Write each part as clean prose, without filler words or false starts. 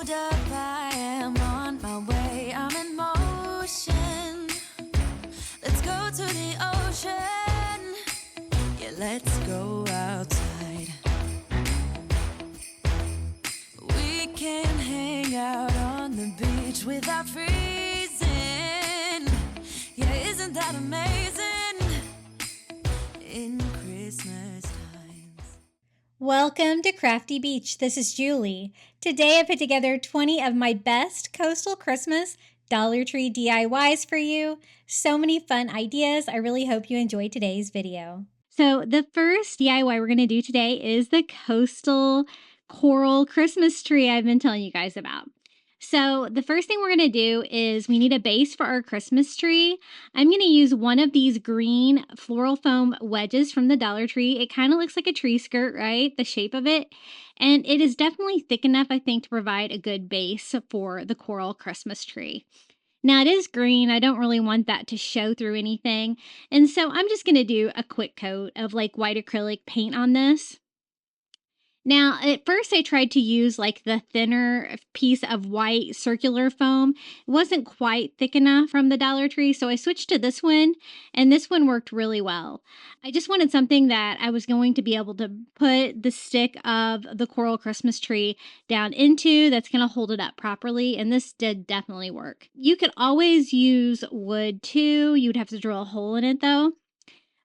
hold up, I am on my way, I'm in motion. Let's go to the ocean. Yeah, let's go outside. We can hang out on the beach without freezing. Yeah, isn't that amazing? In Christmas times. Welcome to Crafty Beach. This is Julie. Today I put together 20 of my best coastal Christmas Dollar Tree DIYs for you. So many fun ideas. I really hope you enjoy today's video. So the first DIY we're going to do today is the coastal coral Christmas tree I've been telling you guys about. So the first thing we're going to do is we need a base for our Christmas tree. I'm going to use one of these green floral foam wedges from the Dollar Tree. It kind of looks like a tree skirt, right? The shape of it. And it is definitely thick enough, I think, to provide a good base for the coral Christmas tree. Now it is green. I don't really want that to show through anything. And so I'm just going to do a quick coat of like white acrylic paint on this. Now, at first I tried to use like the thinner piece of white circular foam. It wasn't quite thick enough from the Dollar Tree, so I switched to this one, and this one worked really well. I just wanted something that I was going to be able to put the stick of the coral Christmas tree down into that's going to hold it up properly, and this did definitely work. You could always use wood too. You would have to drill a hole in it though,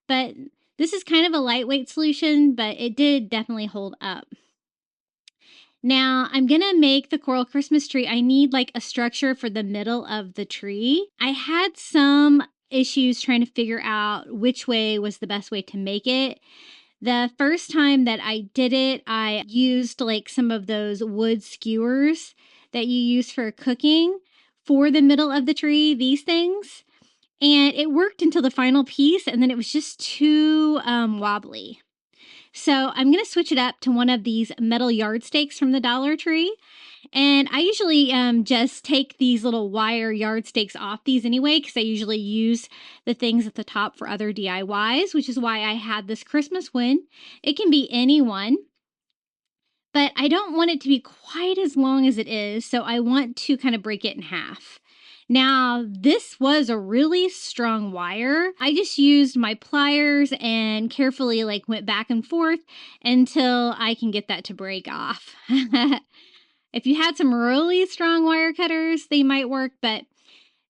but this is kind of a lightweight solution, but it did definitely hold up. Now, I'm going to make the coral Christmas tree. I need like a structure for the middle of the tree. I had some issues trying to figure out which way was the best way to make it. The first time that I did it, I used like some of those wood skewers that you use for cooking for the middle of the tree, these things. And it worked until the final piece, and then it was just too wobbly. So I'm going to switch it up to one of these metal yardsticks from the Dollar Tree. And I usually just take these little wire yardsticks off these anyway, because I usually use the things at the top for other DIYs, which is why I had this Christmas one. It can be any one, but I don't want it to be quite as long as it is, so I want to kind of break it in half. Now, this was a really strong wire. I just used my pliers and carefully like went back and forth until I can get that to break off. If you had some really strong wire cutters, they might work, but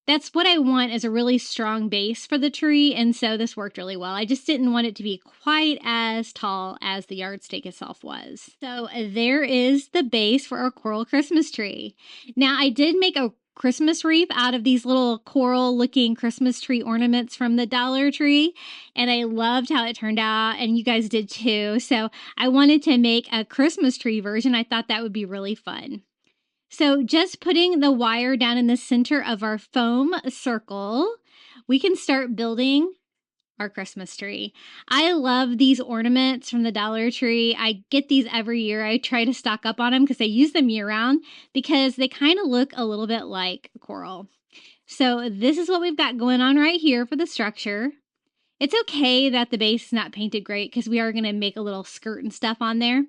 that's what I want is a really strong base for the tree, and so this worked really well. I just didn't want it to be quite as tall as the yardstick itself was. So there is the base for our coral Christmas tree. Now, I did make a Christmas wreath out of these little coral looking Christmas tree ornaments from the Dollar Tree, and I loved how it turned out, and you guys did too. So I wanted to make a Christmas tree version. I thought that would be really fun. So just putting the wire down in the center of our foam circle, we can start building our Christmas tree. I love these ornaments from the Dollar Tree. I get these every year. I try to stock up on them because I use them year round because they kind of look a little bit like coral. So this is what we've got going on right here for the structure. It's okay that the base is not painted great because we are going to make a little skirt and stuff on there.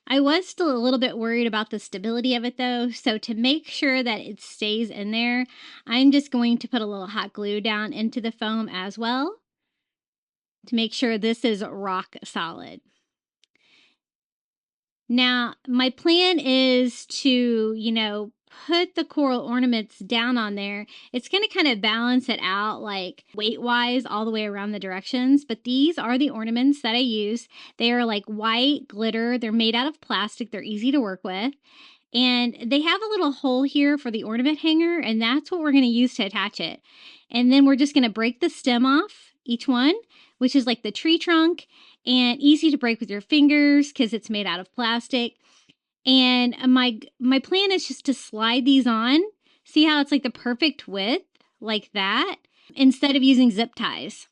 I was still a little bit worried about the stability of it though, so to make sure that it stays in there, I'm just going to put a little hot glue down into the foam as well to make sure this is rock solid. Now, my plan is to, put the coral ornaments down on there. It's going to kind of balance it out like weight-wise all the way around the directions, but these are the ornaments that I use. They are like white glitter. They're made out of plastic. They're easy to work with. And they have a little hole here for the ornament hanger, and that's what we're going to use to attach it. And then we're just going to break the stem off, each one, which is like the tree trunk, and easy to break with your fingers because it's made out of plastic. And my plan is just to slide these on. See how it's like the perfect width, like that, instead of using zip ties.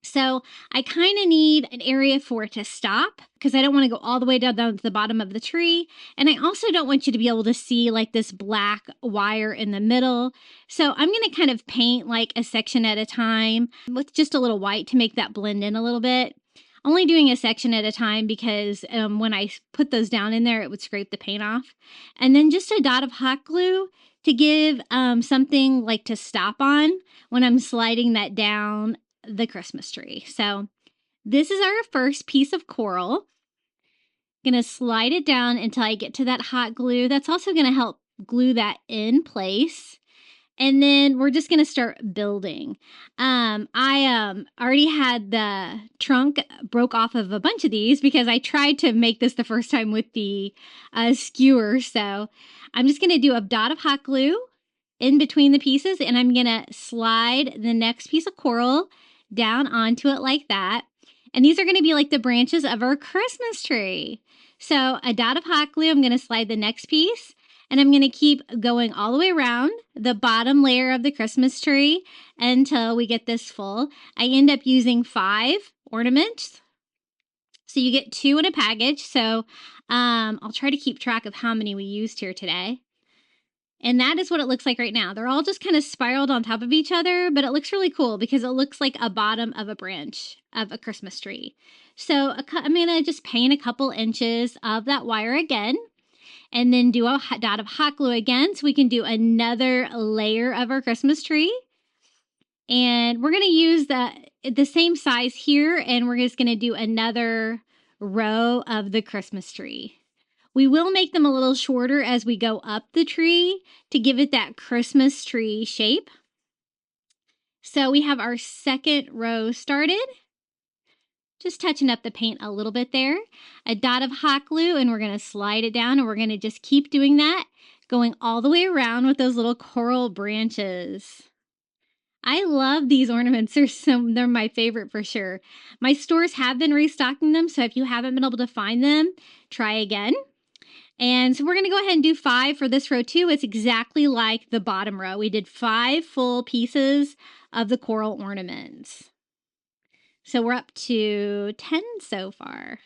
So I kind of need an area for it to stop because I don't want to go all the way down to the bottom of the tree. And I also don't want you to be able to see like this black wire in the middle. So I'm going to kind of paint like a section at a time with just a little white to make that blend in a little bit. only doing a section at a time because when I put those down in there, it would scrape the paint off. And then just a dot of hot glue to give something like to stop on when I'm sliding that down the Christmas tree. So this is our first piece of coral. I'm going to slide it down until I get to that hot glue. That's also going to help glue that in place. And then we're just going to start building. I already had the trunk broke off of a bunch of these because I tried to make this the first time with the skewer. So I'm just going to do a dot of hot glue in between the pieces, and I'm going to slide the next piece of coral down onto it like that. And these are going to be like the branches of our Christmas tree. So a dot of hot glue, I'm going to slide the next piece. And I'm going to keep going all the way around the bottom layer of the Christmas tree until we get this full. I end up using 5 ornaments. So you get 2 in a package. So I'll try to keep track of how many we used here today. And that is what it looks like right now. They're all just kind of spiraled on top of each other, but it looks really cool because it looks like a bottom of a branch of a Christmas tree. So I'm going to just paint a couple inches of that wire again. And then do a dot of hot glue again so we can do another layer of our Christmas tree. And we're going to use the same size here, and we're just going to do another row of the Christmas tree. We will make them a little shorter as we go up the tree to give it that Christmas tree shape. So we have our second row started. Just touching up the paint a little bit there. A dot of hot glue, and we're going to slide it down, and we're going to just keep doing that, going all the way around with those little coral branches. I love these ornaments. They're my favorite for sure. My stores have been restocking them, so if you haven't been able to find them, try again. And so we're going to go ahead and do 5 for this row too. It's exactly like the bottom row. We did 5 full pieces of the coral ornaments. So we're up to 10 so far.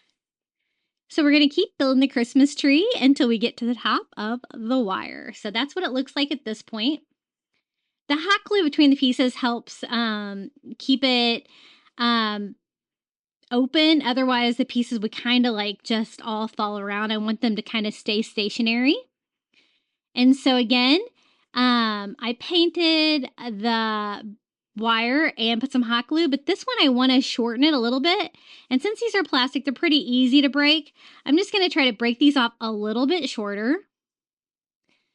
So we're going to keep building the Christmas tree until we get to the top of the wire. So that's what it looks like at this point. The hot glue between the pieces helps keep it open. Otherwise, the pieces would kind of like just all fall around. I want them to kind of stay stationary. And so again, I painted the wire and put some hot glue, but this one I want to shorten it a little bit. And since these are plastic, they're pretty easy to break. I'm just going to try to break these off a little bit shorter.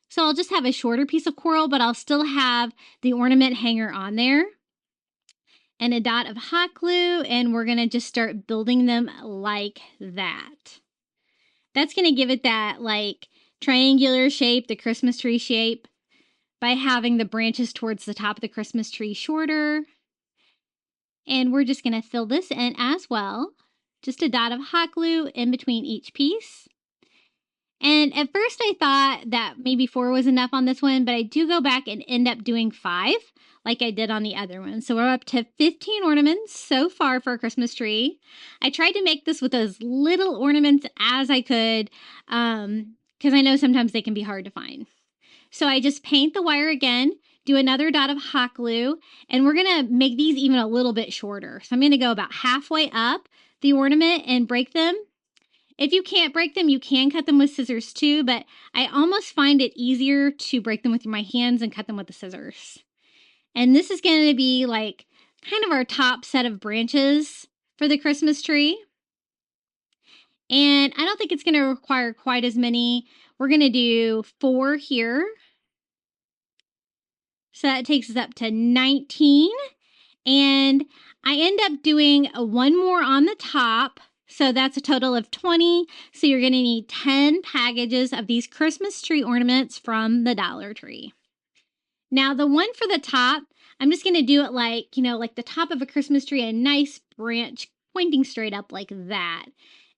So I'll just have a shorter piece of coral, but I'll still have the ornament hanger on there. And a dot of hot glue, and we're going to just start building them like that. That's going to give it that like triangular shape, the Christmas tree shape, by having the branches towards the top of the Christmas tree shorter. And we're just going to fill this in as well. Just a dot of hot glue in between each piece. And at first I thought that maybe 4 was enough on this one, but I do go back and end up doing 5 like I did on the other one. So we're up to 15 ornaments so far for a Christmas tree. I tried to make this with as little ornaments as I could because I know sometimes they can be hard to find. So I just paint the wire again, do another dot of hot glue, and we're going to make these even a little bit shorter. So I'm going to go about halfway up the ornament and break them. If you can't break them, you can cut them with scissors too, but I almost find it easier to break them with my hands and cut them with the scissors. And this is going to be like kind of our top set of branches for the Christmas tree. And I don't think it's going to require quite as many. We're going to do 4 here. So that takes us up to 19. And I end up doing 1 more on the top. So that's a total of 20. So you're going to need 10 packages of these Christmas tree ornaments from the Dollar Tree. Now the one for the top, I'm just going to do it like, like the top of a Christmas tree, a nice branch pointing straight up like that.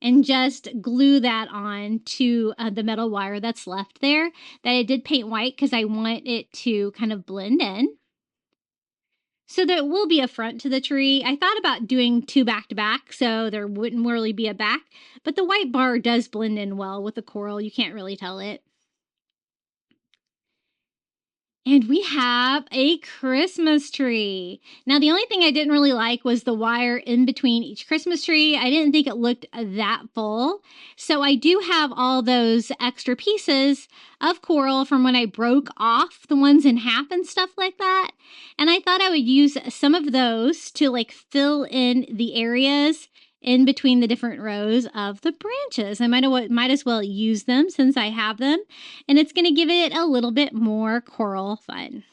And just glue that on to the metal wire that's left there that I did paint white because I want it to kind of blend in. So there will be a front to the tree. I thought about doing 2 back to back so there wouldn't really be a back, but the white bar does blend in well with the coral. You can't really tell it. And we have a Christmas tree. Now, the only thing I didn't really like was the wire in between each Christmas tree. I didn't think it looked that full. So I do have all those extra pieces of coral from when I broke off the ones in half and stuff like that. And I thought I would use some of those to like fill in the areas in between the different rows of the branches. I might as well use them since I have them, and it's going to give it a little bit more coral fun.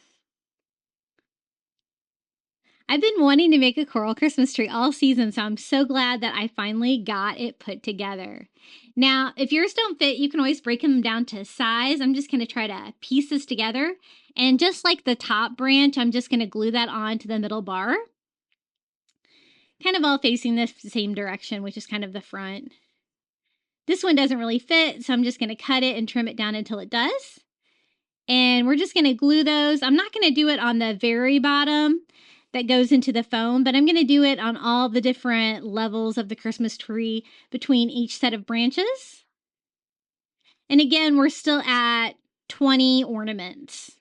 I've been wanting to make a coral Christmas tree all season, so I'm so glad that I finally got it put together. Now, if yours don't fit, you can always break them down to size. I'm just going to try to piece this together, and just like the top branch, I'm just going to glue that on to the middle bar, kind of all facing the same direction, which is kind of the front. This one doesn't really fit, so I'm just going to cut it and trim it down until it does. And we're just going to glue those. I'm not going to do it on the very bottom that goes into the foam, but I'm going to do it on all the different levels of the Christmas tree between each set of branches. And again, we're still at 20 ornaments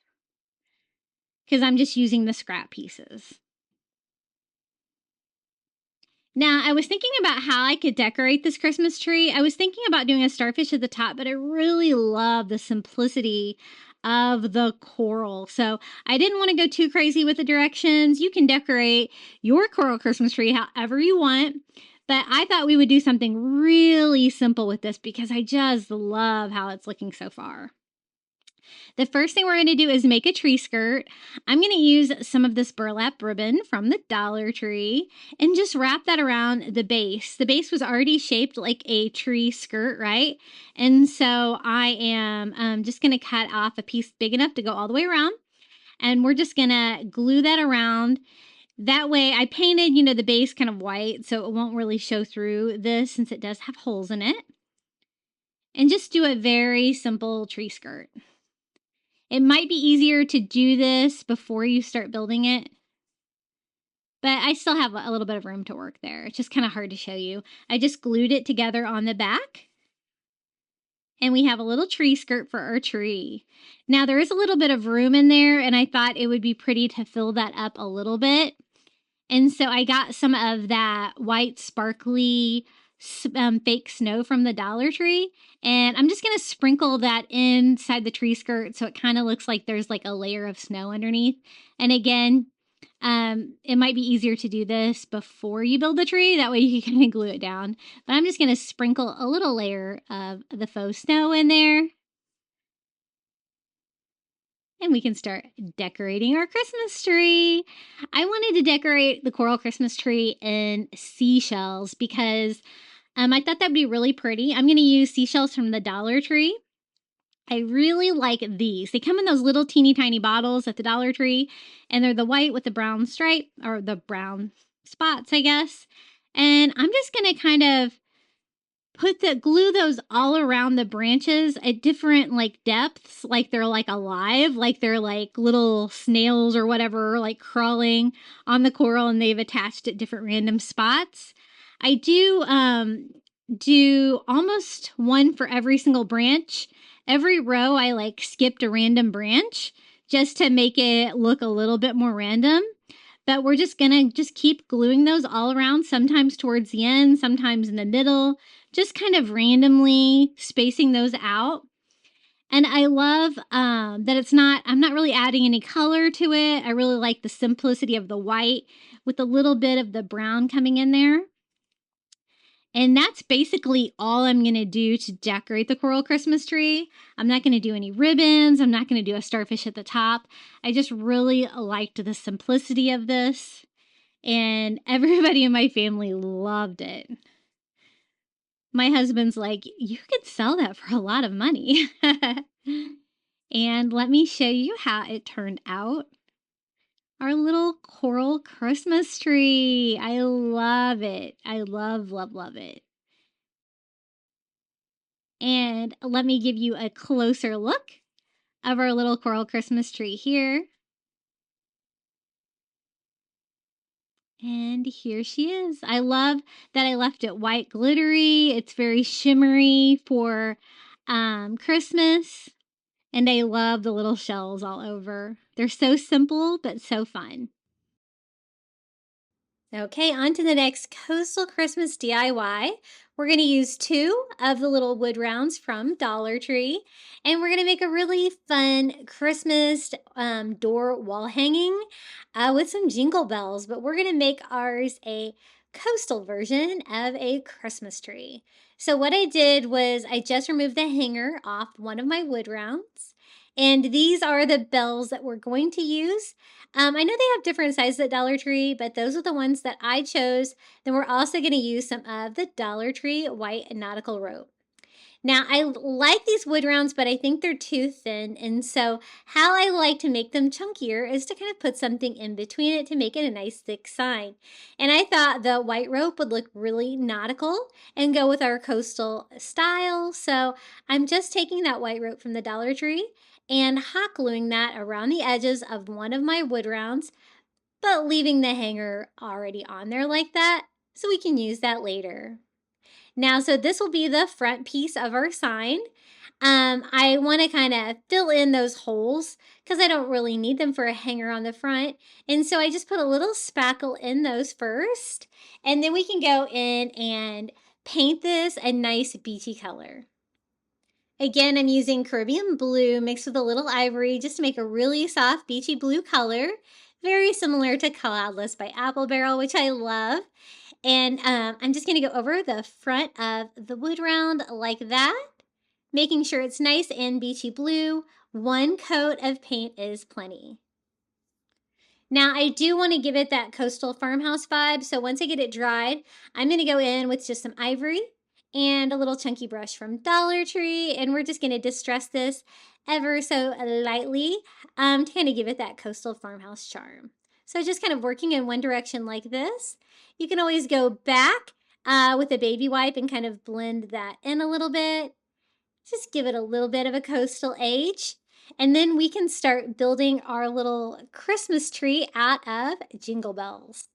because I'm just using the scrap pieces. Now, I was thinking about how I could decorate this Christmas tree. I was thinking about doing a starfish at the top, but I really love the simplicity of the coral. So I didn't want to go too crazy with the directions. You can decorate your coral Christmas tree however you want, but I thought we would do something really simple with this because I just love how it's looking so far. The first thing we're going to do is make a tree skirt. I'm going to use some of this burlap ribbon from the Dollar Tree and just wrap that around the base. The base was already shaped like a tree skirt, right? And so I am just going to cut off a piece big enough to go all the way around. And we're just going to glue that around. That way I painted, the base kind of white so it won't really show through this since it does have holes in it. And just do a very simple tree skirt. It might be easier to do this before you start building it, but I still have a little bit of room to work there. It's just kind of hard to show you. I just glued it together on the back, and we have a little tree skirt for our tree. Now, there is a little bit of room in there, and I thought it would be pretty to fill that up a little bit. And so I got some of that white sparkly fake snow from the Dollar Tree, and I'm just going to sprinkle that inside the tree skirt so it kind of looks like there's like a layer of snow underneath. And again, it might be easier to do this before you build the tree. That way you can kind of glue it down. But I'm just going to sprinkle a little layer of the faux snow in there. And we can start decorating our Christmas tree. I wanted to decorate the coral Christmas tree in seashells because I thought that'd be really pretty. I'm going to use seashells from the Dollar Tree. I really like these. They come in those little teeny tiny bottles at the Dollar Tree, and they're the white with the brown stripe, or the brown spots, I guess. And I'm just going to kind of glue those all around the branches at different depths, like they're alive, like they're like little snails or whatever, like crawling on the coral, and they've attached at different random spots. I do almost one for every single branch. Every row I skipped a random branch just to make it look a little bit more random. But we're just gonna keep gluing those all around, sometimes towards the end, sometimes in the middle, just kind of randomly spacing those out. And I love that I'm not really adding any color to it. I really like the simplicity of the white with a little bit of the brown coming in there. And that's basically all I'm going to do to decorate the coral Christmas tree. I'm not going to do any ribbons. I'm not going to do a starfish at the top. I just really liked the simplicity of this. And everybody in my family loved it. My husband's like, you could sell that for a lot of money. And let me show you how it turned out. Our little coral Christmas tree. I love it. I love, love, love it. And let me give you a closer look of our little coral Christmas tree here. And here she is. I love that I left it white glittery. It's very shimmery for Christmas. And I love the little shells all over. They're so simple, but so fun. Okay, on to the next Coastal Christmas DIY. We're going to use 2 of the little wood rounds from Dollar Tree, and we're going to make a really fun Christmas door wall hanging with some jingle bells, but we're going to make ours a coastal version of a Christmas tree. So what I did was I just removed the hanger off one of my wood rounds, and these are the bells that we're going to use. I know they have different sizes at Dollar Tree, but those are the ones that I chose. Then we're also going to use some of the Dollar Tree white nautical rope. Now, I like these wood rounds, but I think they're too thin. And so how I like to make them chunkier is to kind of put something in between it to make it a nice thick sign. And I thought the white rope would look really nautical and go with our coastal style. So I'm just taking that white rope from the Dollar Tree and hot gluing that around the edges of one of my wood rounds, but leaving the hanger already on there like that so we can use that later. Now, so this will be the front piece of our sign. I want to kind of fill in those holes because I don't really need them for a hanger on the front. And so I just put a little spackle in those first, and then we can go in and paint this a nice beachy color. Again, I'm using Caribbean blue mixed with a little ivory just to make a really soft beachy blue color. Very similar to Cloudless by Apple Barrel, which I love. And I'm just going to go over the front of the wood round like that, making sure it's nice and beachy blue. 1 coat of paint is plenty. Now, I do want to give it that coastal farmhouse vibe, so once I get it dried, I'm going to go in with just some ivory and a little chunky brush from Dollar Tree, and we're just going to distress this ever so lightly to kind of give it that coastal farmhouse charm. So just kind of working in one direction like this. You can always go back with a baby wipe and kind of blend that in a little bit. Just give it a little bit of a coastal edge. And then we can start building our little Christmas tree out of jingle bells.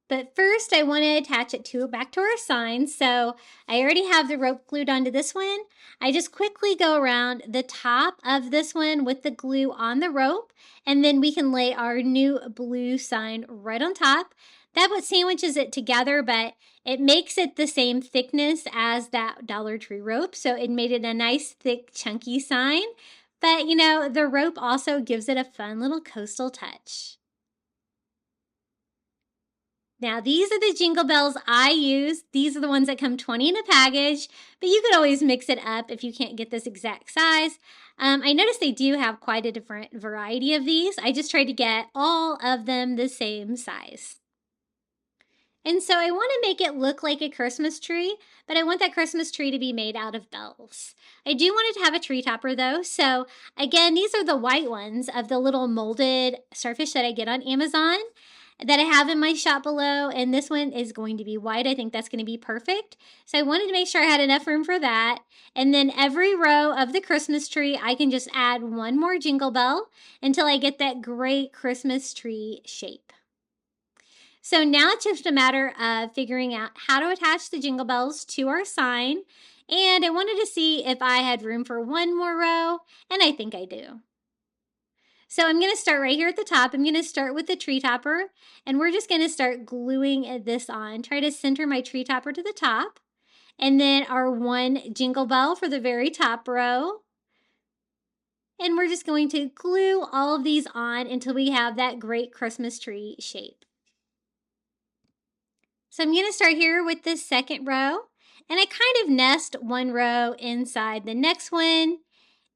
But first, I want to attach it back to our sign. So I already have the rope glued onto this one. I just quickly go around the top of this one with the glue on the rope, and then we can lay our new blue sign right on top. That what sandwiches it together, but it makes it the same thickness as that Dollar Tree rope. So it made it a nice, thick, chunky sign. But, you know, the rope also gives it a fun little coastal touch. Now, these are the jingle bells I use. These are the ones that come 20 in a package, but you could always mix it up if you can't get this exact size. I noticed they do have quite a different variety of these. I just tried to get all of them the same size. And so I want to make it look like a Christmas tree, but I want that Christmas tree to be made out of bells. I do want it to have a tree topper though. So again, these are the white ones of the little molded starfish that I get on Amazon that I have in my shop below. And this one is going to be white. I think that's going to be perfect. So I wanted to make sure I had enough room for that. And then every row of the Christmas tree, I can just add 1 more jingle bell until I get that great Christmas tree shape. So now it's just a matter of figuring out how to attach the jingle bells to our sign. And I wanted to see if I had room for 1 more row, and I think I do. So I'm going to start right here at the top. I'm going to start with the tree topper, and we're just going to start gluing this on. Try to center my tree topper to the top. And then our 1 jingle bell for the very top row. And we're just going to glue all of these on until we have that great Christmas tree shape. So I'm going to start here with the second row, and I kind of nest 1 row inside the next one,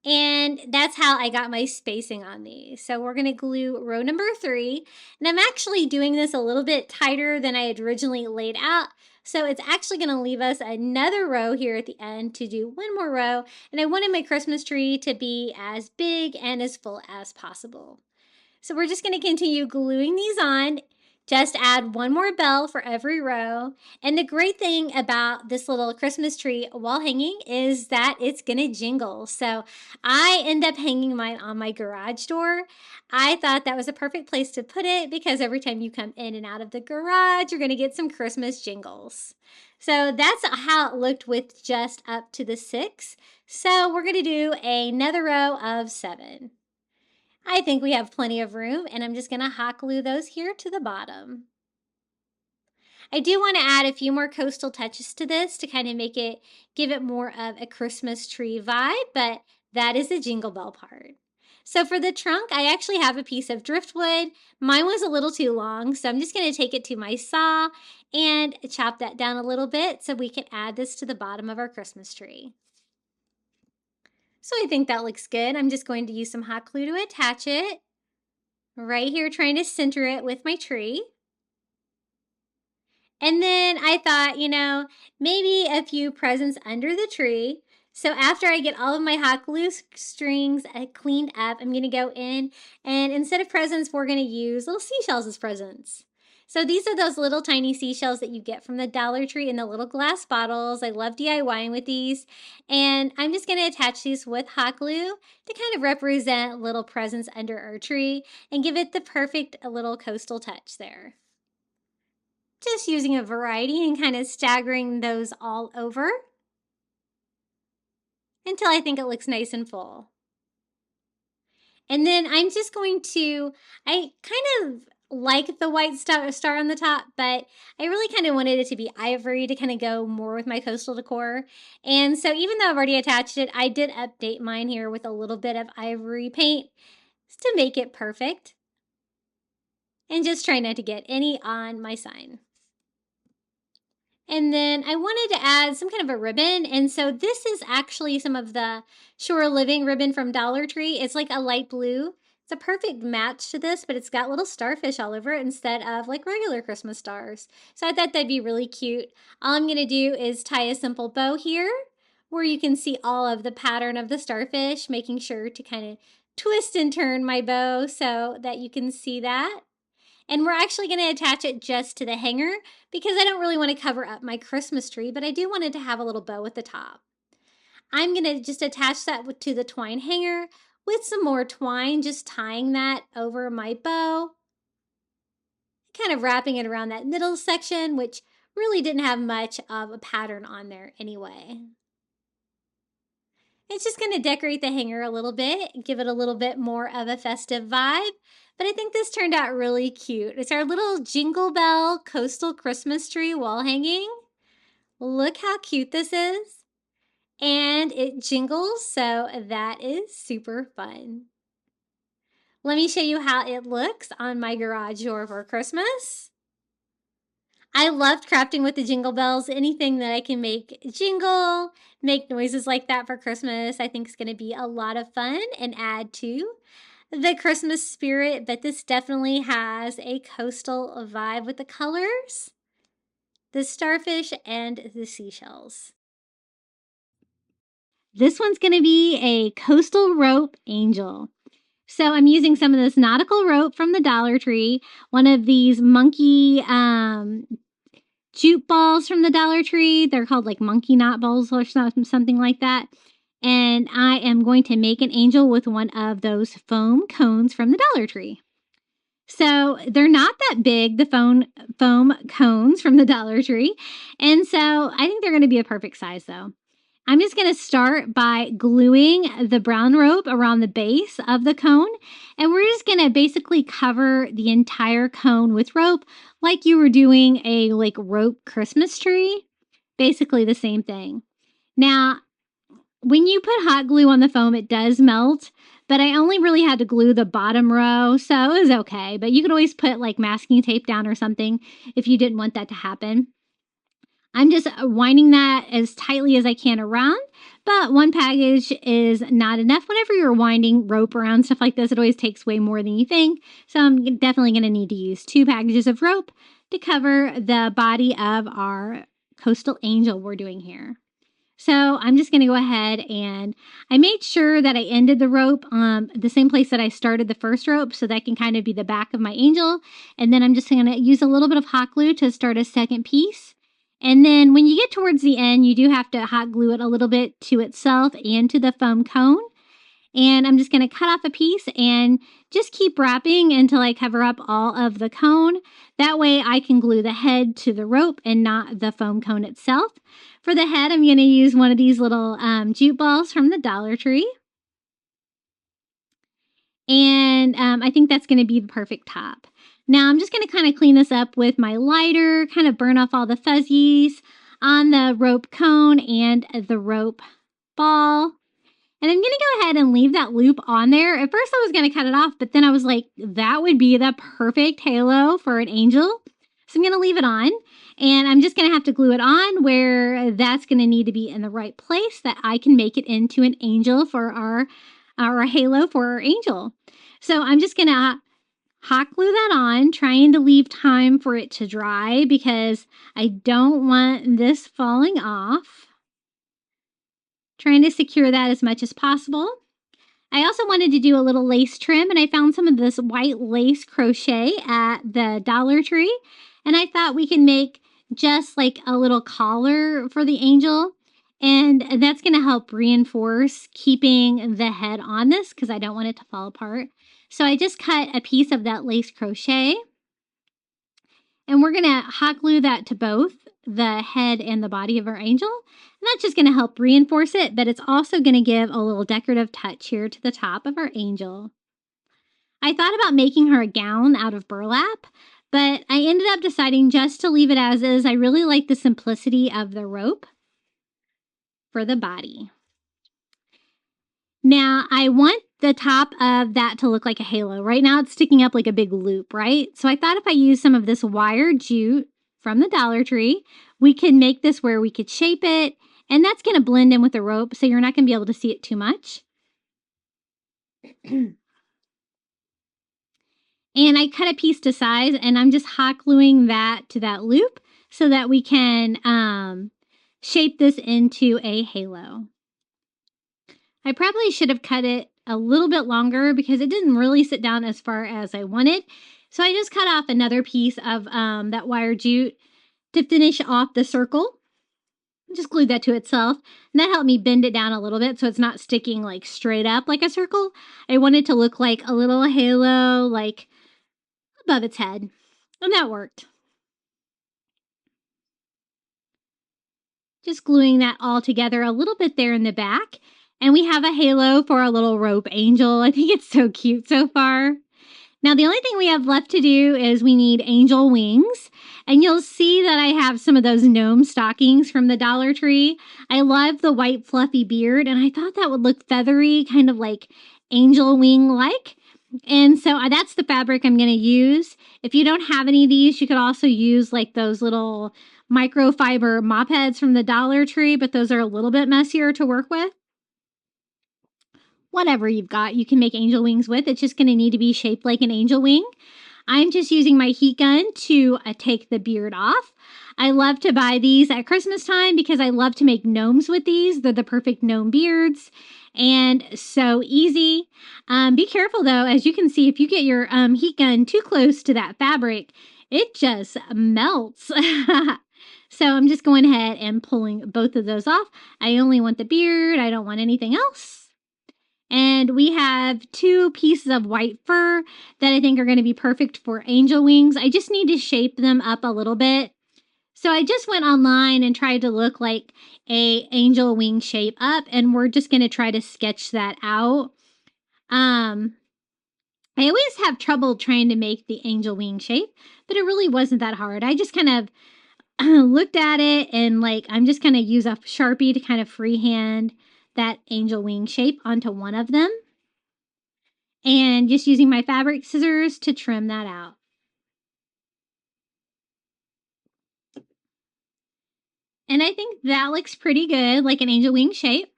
and that's how I got my spacing on these. So we're going to glue row number 3, and I'm actually doing this a little bit tighter than I had originally laid out, so it's actually going to leave us another row here at the end to do 1 more row, and I wanted my Christmas tree to be as big and as full as possible. So we're just going to continue gluing these on. Just add one more bell for every row. And the great thing about this little Christmas tree wall hanging is that it's gonna jingle. So I end up hanging mine on my garage door. I thought that was a perfect place to put it because every time you come in and out of the garage, you're gonna get some Christmas jingles. So that's how it looked with just up to the 6. So we're gonna do another row of 7. I think we have plenty of room, and I'm just going to hot glue those here to the bottom. I do want to add a few more coastal touches to this to kind of give it more of a Christmas tree vibe, but that is the jingle bell part. So for the trunk, I actually have a piece of driftwood. Mine was a little too long, so I'm just going to take it to my saw and chop that down a little bit so we can add this to the bottom of our Christmas tree. So I think that looks good. I'm just going to use some hot glue to attach it. Right here, trying to center it with my tree. And then I thought, maybe a few presents under the tree. So after I get all of my hot glue strings cleaned up, I'm going to go in and instead of presents, we're going to use little seashells as presents. So these are those little tiny seashells that you get from the Dollar Tree in the little glass bottles. I love DIYing with these. And I'm just going to attach these with hot glue to kind of represent little presents under our tree and give it the perfect little coastal touch there. Just using a variety and kind of staggering those all over until I think it looks nice and full. And then I'm just going to, I kind of like the white star on the top, but I really kind of wanted it to be ivory to kind of go more with my coastal decor. And so even though I've already attached it, I did update mine here with a little bit of ivory paint to make it perfect. And just try not to get any on my sign. And then I wanted to add some kind of a ribbon. And so this is actually some of the Shore Living ribbon from Dollar Tree. It's like a light blue. It's a perfect match to this, but it's got little starfish all over it instead of like regular Christmas stars. So I thought that'd be really cute. All I'm going to do is tie a simple bow here where you can see all of the pattern of the starfish, making sure to kind of twist and turn my bow so that you can see that. And we're actually going to attach it just to the hanger because I don't really want to cover up my Christmas tree, but I do want it to have a little bow at the top. I'm going to just attach that to the twine hanger with some more twine, just tying that over my bow, kind of wrapping it around that middle section, which really didn't have much of a pattern on there anyway. It's just going to decorate the hanger a little bit, give it a little bit more of a festive vibe. But I think this turned out really cute. It's our little Jingle Bell Coastal Christmas Tree wall hanging. Look how cute this is. And it jingles, so that is super fun. Let me show you how it looks on my garage door for Christmas. I loved crafting with the jingle bells. Anything that I can make jingle, make noises like that for Christmas, I think is going to be a lot of fun and add to the Christmas spirit, but this definitely has a coastal vibe with the colors, the starfish, and the seashells. This one's going to be a coastal rope angel. So I'm using some of this nautical rope from the Dollar Tree, one of these monkey jute balls from the Dollar Tree. They're called like monkey knot balls or something like that. And I am going to make an angel with one of those foam cones from the Dollar Tree. So they're not that big, the foam cones from the Dollar Tree. And so I think they're going to be a perfect size though. I'm just going to start by gluing the brown rope around the base of the cone. And we're just going to basically cover the entire cone with rope like you were doing a rope Christmas tree. Basically the same thing. Now, when you put hot glue on the foam, it does melt, but I only really had to glue the bottom row, so it was okay. But you could always put like masking tape down or something if you didn't want that to happen. I'm just winding that as tightly as I can around, but one package is not enough. Whenever you're winding rope around stuff like this, it always takes way more than you think. So I'm definitely going to need to use 2 packages of rope to cover the body of our coastal angel we're doing here. So I'm just going to go ahead and I made sure that I ended the rope the same place that I started the first rope, so that can kind of be the back of my angel. And then I'm just going to use a little bit of hot glue to start a second piece. And then when you get towards the end, you do have to hot glue it a little bit to itself and to the foam cone. And I'm just going to cut off a piece and just keep wrapping until I cover up all of the cone. That way I can glue the head to the rope and not the foam cone itself. For the head, I'm going to use one of these little jute balls from the Dollar Tree. And I think that's going to be the perfect top. Now I'm just going to kind of clean this up with my lighter, kind of burn off all the fuzzies on the rope cone and the rope ball. And I'm going to go ahead and leave that loop on there. At first I was going to cut it off, but then I was like, that would be the perfect halo for an angel. So I'm going to leave it on, and I'm just going to have to glue it on where that's going to need to be in the right place, that I can make it into an angel for our halo for our angel. So I'm just going to hot glue that on, trying to leave time for it to dry because I don't want this falling off. Trying to secure that as much as possible. I also wanted to do a little lace trim, and I found some of this white lace crochet at the Dollar Tree, and I thought we can make just like a little collar for the angel, and that's going to help reinforce keeping the head on this because I don't want it to fall apart. So I just cut a piece of that lace crochet, and we're going to hot glue that to both the head and the body of our angel. And that's just going to help reinforce it, but it's also going to give a little decorative touch here to the top of our angel. I thought about making her a gown out of burlap, but I ended up deciding just to leave it as is. I really like the simplicity of the rope for the body. Now, I want the top of that to look like a halo. Right now, it's sticking up like a big loop, right? So I thought if I use some of this wire jute from the Dollar Tree, we could make this where we could shape it, and that's going to blend in with the rope, so you're not going to be able to see it too much. And I cut a piece to size, and I'm just hot gluing that to that loop so that we can shape this into a halo. I probably should have cut it a little bit longer because it didn't really sit down as far as I wanted. So I just cut off another piece of that wire jute to finish off the circle. Just glued that to itself, and that helped me bend it down a little bit so it's not sticking like straight up like a circle. I want it to look like a little halo like above its head, and that worked. Just gluing that all together a little bit there in the back. And we have a halo for our little rope angel. I think it's so cute so far. Now, the only thing we have left to do is we need angel wings. And you'll see that I have some of those gnome stockings from the Dollar Tree. I love the white fluffy beard, and I thought that would look feathery, kind of like angel wing-like. And so that's the fabric I'm going to use. If you don't have any of these, you could also use like those little microfiber mop heads from the Dollar Tree, but those are a little bit messier to work with. Whatever you've got, you can make angel wings with. It's just going to need to be shaped like an angel wing. I'm just using my heat gun to take the beard off. I love to buy these at Christmas time because I love to make gnomes with these. They're the perfect gnome beards and so easy. Be careful though, as you can see, if you get your heat gun too close to that fabric, it just melts. So I'm just going ahead and pulling both of those off. I only want the beard. I don't want anything else. And we have 2 pieces of white fur that I think are going to be perfect for angel wings. I just need to shape them up a little bit. So I just went online and tried to look like a angel wing shape up, and we're just going to try to sketch that out. I always have trouble trying to make the angel wing shape, but it really wasn't that hard. I just kind of looked at it and like, I'm just going to use a Sharpie to kind of freehand that angel wing shape onto one of them, and just using my fabric scissors to trim that out. And I think that looks pretty good, like an angel wing shape.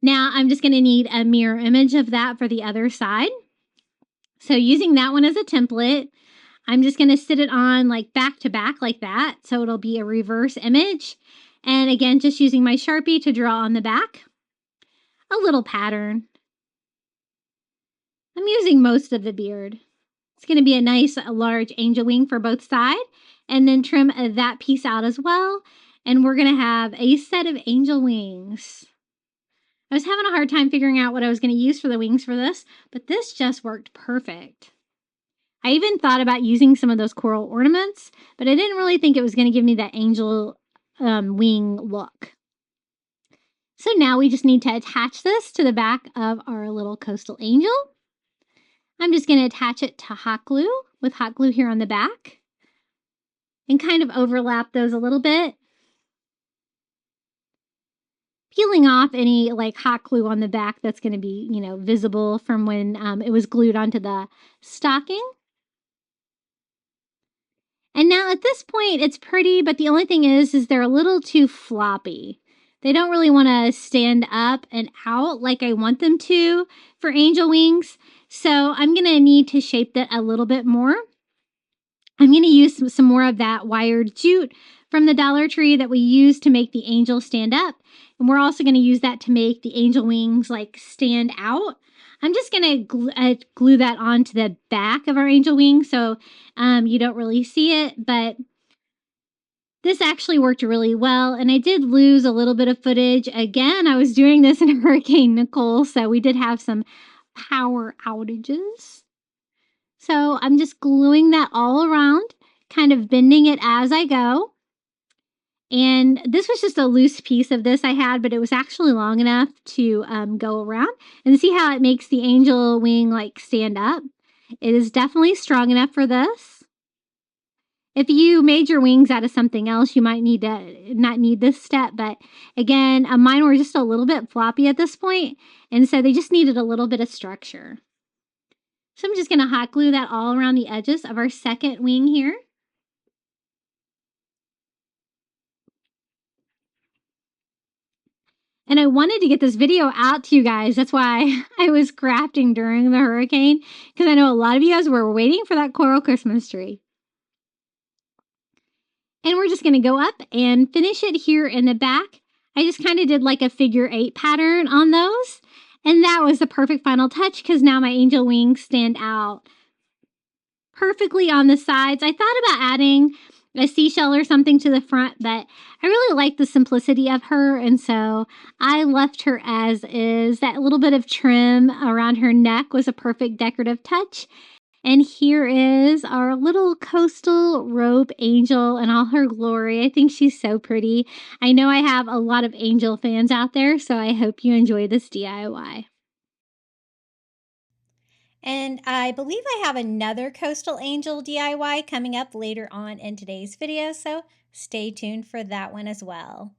Now I'm just going to need a mirror image of that for the other side. So using that one as a template, I'm just going to sit it on like back to back like that. So it'll be a reverse image. And again, just using my Sharpie to draw on the back a little pattern. I'm using most of the beard. It's going to be a nice large angel wing for both sides, and then trim that piece out as well. And we're going to have a set of angel wings. I was having a hard time figuring out what I was going to use for the wings for this, but this just worked perfect. I even thought about using some of those coral ornaments, but I didn't really think it was going to give me that angel wing look. So now we just need to attach this to the back of our little coastal angel. I'm just going to attach it to hot glue with hot glue here on the back and kind of overlap those a little bit, peeling off any like hot glue on the back that's going to be, visible from when it was glued onto the stocking. And now at this point, it's pretty, but the only thing is they're a little too floppy. They don't really want to stand up and out like I want them to for angel wings. So I'm going to need to shape that a little bit more. I'm going to use some more of that wired jute from the Dollar Tree that we use to make the angel stand up. And we're also going to use that to make the angel wings like stand out. I'm just going to glue that onto the back of our angel wing so you don't really see it, but this actually worked really well, and I did lose a little bit of footage. Again, I was doing this in Hurricane Nicole, so we did have some power outages. So I'm just gluing that all around, kind of bending it as I go. And this was just a loose piece of this I had, but it was actually long enough to go around. And see how it makes the angel wing like stand up? It is definitely strong enough for this. If you made your wings out of something else, you might need to not need this step. But again, mine were just a little bit floppy at this point, and so they just needed a little bit of structure. So I'm just going to hot glue that all around the edges of our second wing here. And I wanted to get this video out to you guys. That's why I was crafting during the hurricane, because I know a lot of you guys were waiting for that coral Christmas tree. And we're just going to go up and finish it here in the back. I just kind of did like a figure 8 pattern on those. And that was the perfect final touch because now my angel wings stand out perfectly on the sides. I thought about adding a seashell or something to the front, but I really like the simplicity of her, and so I left her as is. That little bit of trim around her neck was a perfect decorative touch. And here is our little coastal rope angel in all her glory. I think she's so pretty. I know I have a lot of angel fans out there, so I hope you enjoy this DIY. And I believe I have another coastal angel DIY coming up later on in today's video, so stay tuned for that one as well.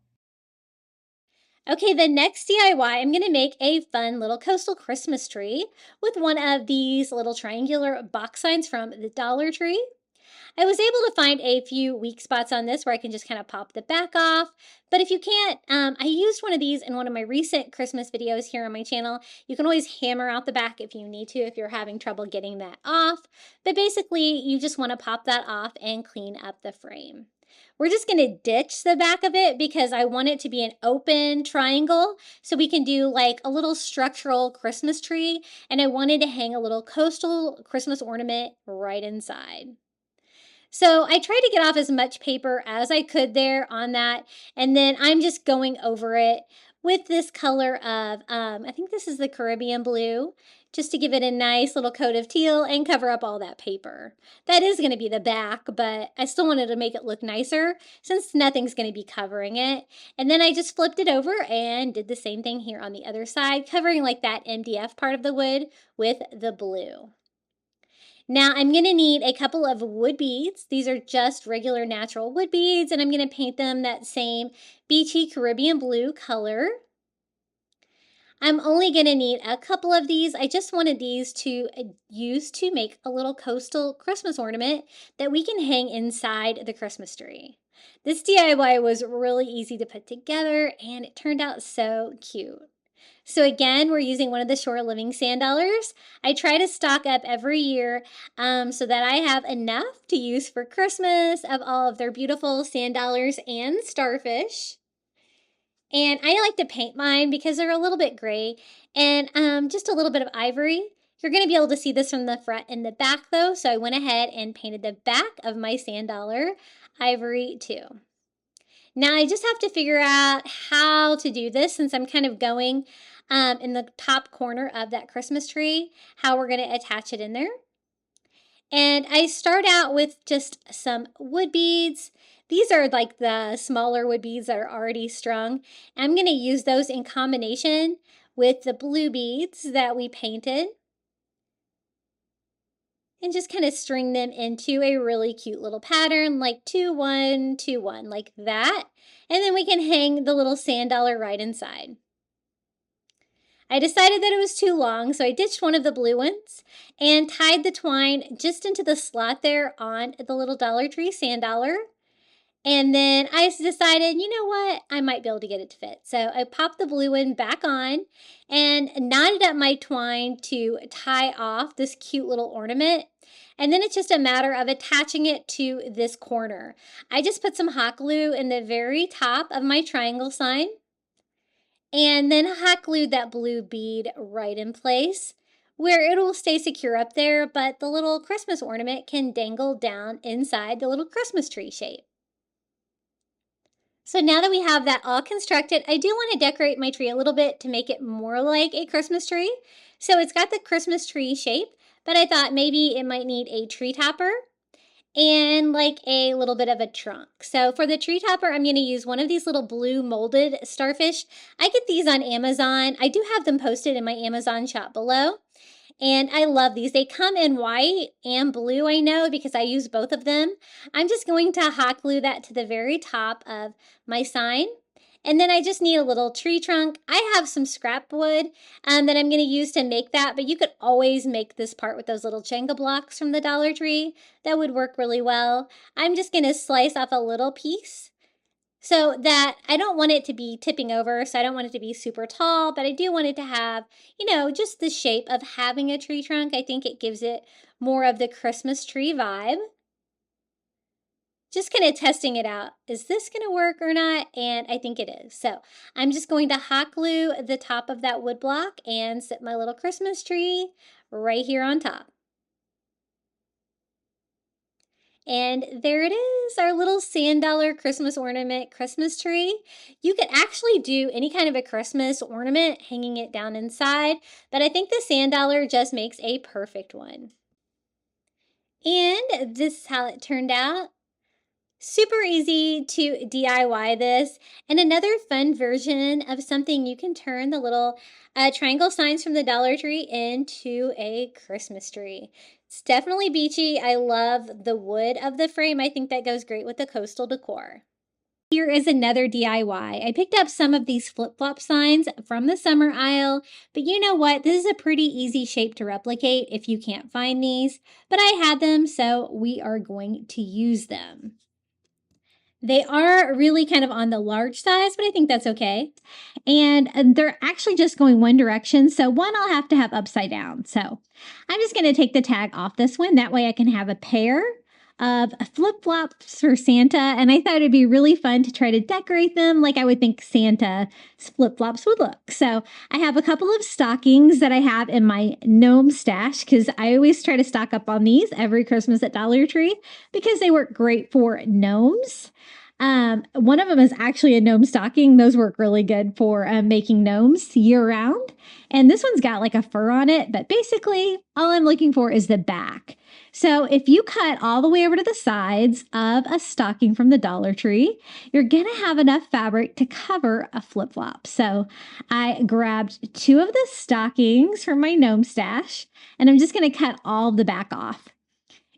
Okay, the next DIY, I'm going to make a fun little coastal Christmas tree with one of these little triangular box signs from the Dollar Tree. I was able to find a few weak spots on this where I can just kind of pop the back off. But if you can't, I used one of these in one of my recent Christmas videos here on my channel. You can always hammer out the back if you need to, if you're having trouble getting that off. But basically, you just want to pop that off and clean up the frame. We're just going to ditch the back of it because I want it to be an open triangle so we can do like a little structural Christmas tree. And I wanted to hang a little coastal Christmas ornament right inside. So I tried to get off as much paper as I could there on that, and then I'm just going over it with this color of, I think this is the Caribbean blue, just to give it a nice little coat of teal and cover up all that paper. That is going to be the back, but I still wanted to make it look nicer since nothing's going to be covering it. And then I just flipped it over and did the same thing here on the other side, covering like that MDF part of the wood with the blue. Now I'm going to need a couple of wood beads. These are just regular natural wood beads, and I'm going to paint them that same beachy Caribbean blue color. I'm only going to need a couple of these. I just wanted these to use to make a little coastal Christmas ornament that we can hang inside the Christmas tree. This DIY was really easy to put together, and it turned out so cute. So again, we're using one of the Shore Living sand dollars. I try to stock up every year so that I have enough to use for Christmas of all of their beautiful sand dollars and starfish. And I like to paint mine because they're a little bit gray and just a little bit of ivory. You're going to be able to see this from the front and the back though, so I went ahead and painted the back of my sand dollar ivory too. Now I just have to figure out how to do this since I'm kind of going in the top corner of that Christmas tree, how we're going to attach it in there. And I start out with just some wood beads. These are like the smaller wood beads that are already strung. I'm going to use those in combination with the blue beads that we painted. And just kind of string them into a really cute little pattern, like 2, 1, 2, 1, like that. And then we can hang the little sand dollar right inside. I decided that it was too long, so I ditched one of the blue ones and tied the twine just into the slot there on the little Dollar Tree sand dollar. And then I decided, you know what, I might be able to get it to fit. So I popped the blue one back on and knotted up my twine to tie off this cute little ornament. And then it's just a matter of attaching it to this corner. I just put some hot glue in the very top of my triangle sign and then hot glued that blue bead right in place where it will stay secure up there, but the little Christmas ornament can dangle down inside the little Christmas tree shape. So now that we have that all constructed, I do want to decorate my tree a little bit to make it more like a Christmas tree. So it's got the Christmas tree shape, but I thought maybe it might need a tree topper and like a little bit of a trunk. So for the tree topper, I'm going to use one of these little blue molded starfish. I get these on Amazon. I do have them posted in my Amazon shop below. And I love these. They come in white and blue, I know, because I use both of them. I'm just going to hot glue that to the very top of my sign. And then I just need a little tree trunk. I have some scrap wood that I'm going to use to make that, but you could always make this part with those little jenga blocks from the Dollar Tree. That would work really well. I'm just going to slice off a little piece so that I don't want it to be tipping over, so I don't want it to be super tall, but I do want it to have, you know, just the shape of having a tree trunk. I think it gives it more of the Christmas tree vibe. Just kind of testing it out. Is this going to work or not? And I think it is. So I'm just going to hot glue the top of that wood block and set my little Christmas tree right here on top. And there it is, our little sand dollar Christmas ornament Christmas tree. You could actually do any kind of a Christmas ornament, hanging it down inside, but I think the sand dollar just makes a perfect one. And this is how it turned out. Super easy to DIY this, and another fun version of something you can turn the little triangle signs from the Dollar Tree into a Christmas tree. It's definitely beachy. I love the wood of the frame. I think that goes great with the coastal decor. Here is another DIY. I picked up some of these flip-flop signs from the summer aisle, but you know what? This is a pretty easy shape to replicate if you can't find these, but I had them, so we are going to use them. They are really kind of on the large size, but I think that's okay. And they're actually just going one direction. So one I'll have to have upside down. So I'm just going to take the tag off this one. That way I can have a pair of flip-flops for Santa. And I thought it'd be really fun to try to decorate them like I would think Santa's flip-flops would look. So I have a couple of stockings that I have in my gnome stash because I always try to stock up on these every Christmas at Dollar Tree because they work great for gnomes. One of them is actually a gnome stocking. Those work really good for making gnomes year round. And this one's got like a fur on it, but basically all I'm looking for is the back. So if you cut all the way over to the sides of a stocking from the Dollar Tree, you're going to have enough fabric to cover a flip-flop. So I grabbed 2 of the stockings from my gnome stash, and I'm just going to cut all of the back off.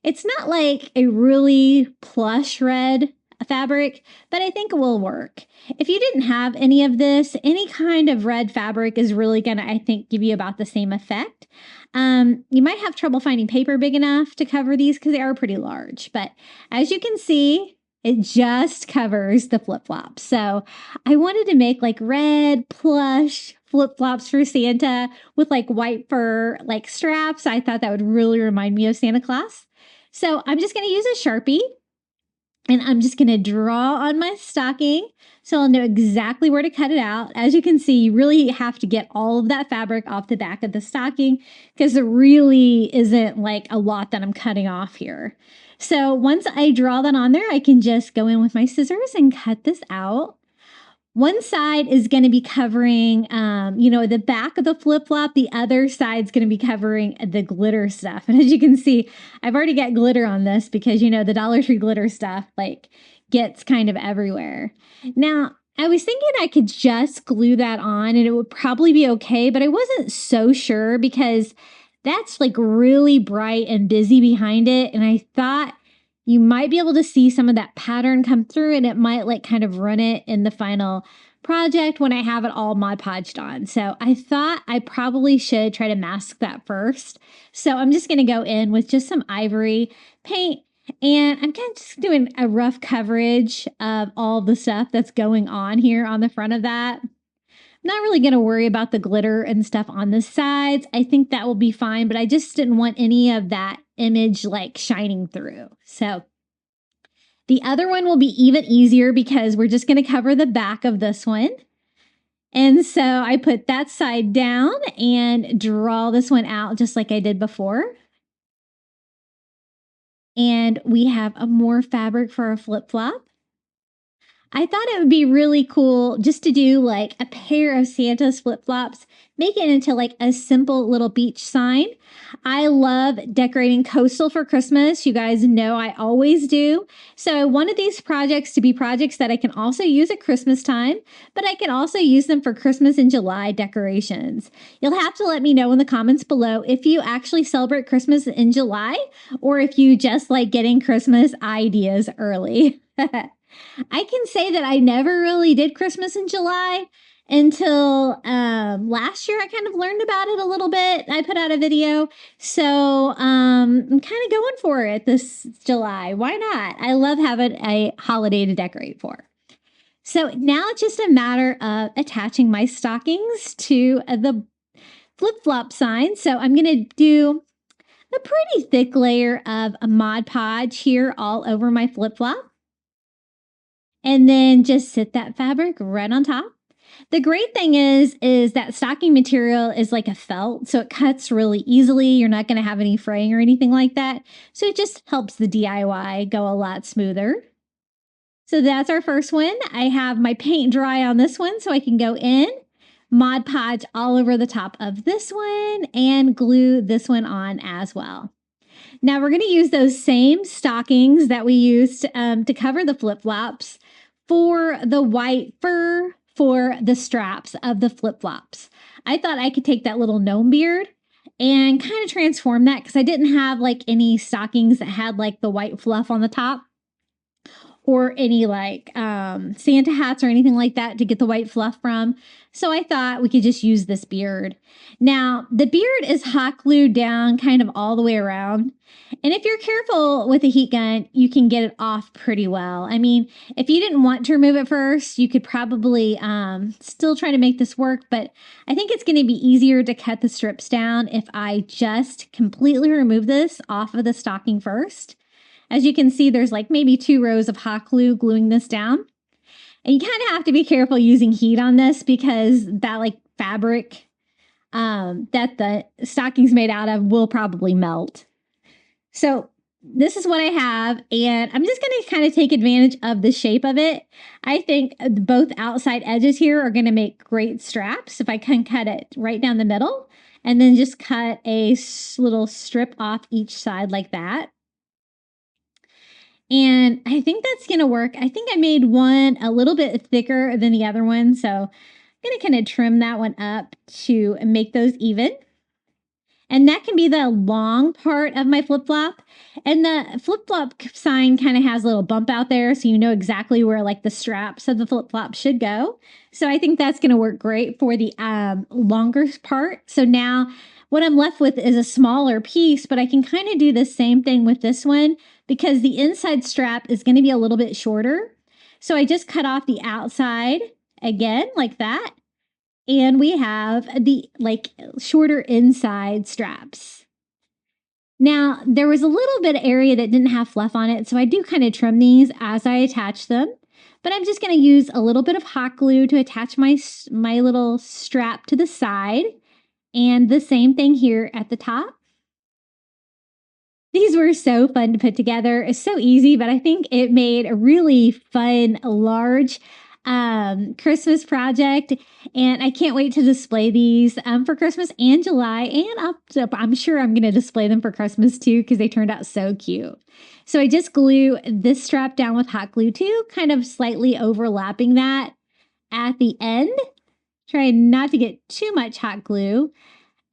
It's not like a really plush red fabric, but I think it will work. If you didn't have any of this, any kind of red fabric is really going to, I think, give you about the same effect. You might have trouble finding paper big enough to cover these because they are pretty large, but as you can see, it just covers the flip-flops. So I wanted to make like red plush flip-flops for Santa with like white fur like straps. I thought that would really remind me of Santa Claus. So I'm just going to use a Sharpie. And I'm just going to draw on my stocking so I'll know exactly where to cut it out. As you can see, you really have to get all of that fabric off the back of the stocking because there really isn't like a lot that I'm cutting off here. So once I draw that on there, I can just go in with my scissors and cut this out. One side is going to be covering, the back of the flip-flop. The other side's going to be covering the glitter stuff. And as you can see, I've already got glitter on this because, the Dollar Tree glitter stuff, gets kind of everywhere. Now, I was thinking I could just glue that on and it would probably be okay, but I wasn't so sure because that's really bright and busy behind it. And I thought you might be able to see some of that pattern come through and it might kind of run it in the final project when I have it all Mod Podged on. So I thought I probably should try to mask that first. So I'm just going to go in with just some ivory paint and I'm kind of just doing a rough coverage of all the stuff that's going on here on the front of that. I'm not really going to worry about the glitter and stuff on the sides. I think that will be fine, but I just didn't want any of that image shining through. So the other one will be even easier because we're just going to cover the back of this one. And so I put that side down and draw this one out just like I did before. And we have more fabric for our flip-flop. I thought it would be really cool just to do a pair of Santa's flip-flops, make it into a simple little beach sign. I love decorating coastal for Christmas. You guys know I always do. So I wanted these projects to be projects that I can also use at Christmas time, but I can also use them for Christmas in July decorations. You'll have to let me know in the comments below if you actually celebrate Christmas in July or if you just like getting Christmas ideas early. I can say that I never really did Christmas in July until last year. I kind of learned about it a little bit. I put out a video. So I'm kind of going for it this July. Why not? I love having a holiday to decorate for. So now it's just a matter of attaching my stockings to the flip-flop sign. So I'm going to do a pretty thick layer of Mod Podge here all over my flip-flop. And then just sit that fabric right on top. The great thing is that stocking material is like a felt, so it cuts really easily. You're not going to have any fraying or anything like that. So it just helps the DIY go a lot smoother. So that's our first one. I have my paint dry on this one, so I can go in, Mod Podge all over the top of this one, and glue this one on as well. Now we're going to use those same stockings that we used to cover the flip-flops for the white fur for the straps of the flip-flops. I thought I could take that little gnome beard and kind of transform that because I didn't have any stockings that had the white fluff on the top or any Santa hats or anything like that to get the white fluff from. So I thought we could just use this beard. Now, the beard is hot glued down kind of all the way around. And if you're careful with a heat gun, you can get it off pretty well. I mean, if you didn't want to remove it first, you could probably still try to make this work. But I think it's going to be easier to cut the strips down if I just completely remove this off of the stocking first. As you can see, there's maybe 2 rows of hot glue gluing this down. And you kind of have to be careful using heat on this because that fabric that the stocking's made out of will probably melt. So this is what I have, and I'm just going to kind of take advantage of the shape of it. I think both outside edges here are going to make great straps if I can cut it right down the middle and then just cut a little strip off each side like that. And I think that's going to work. I think I made one a little bit thicker than the other one. So I'm going to kind of trim that one up to make those even. And that can be the long part of my flip-flop. And the flip-flop sign kind of has a little bump out there. So you know exactly where the straps of the flip-flop should go. So I think that's going to work great for the longer part. So now what I'm left with is a smaller piece, but I can kind of do the same thing with this one because the inside strap is going to be a little bit shorter. So I just cut off the outside again like that. And we have the shorter inside straps. Now, there was a little bit of area that didn't have fluff on it, so I do kind of trim these as I attach them. but I'm just going to use a little bit of hot glue to attach my little strap to the side, and the same thing here at the top. These were so fun to put together. It's so easy, but I think it made a really fun, large Christmas project. And I can't wait to display these for Christmas and July. And I'm sure I'm going to display them for Christmas too, because they turned out so cute. So I just glue this strap down with hot glue too, kind of slightly overlapping that at the end. Try not to get too much hot glue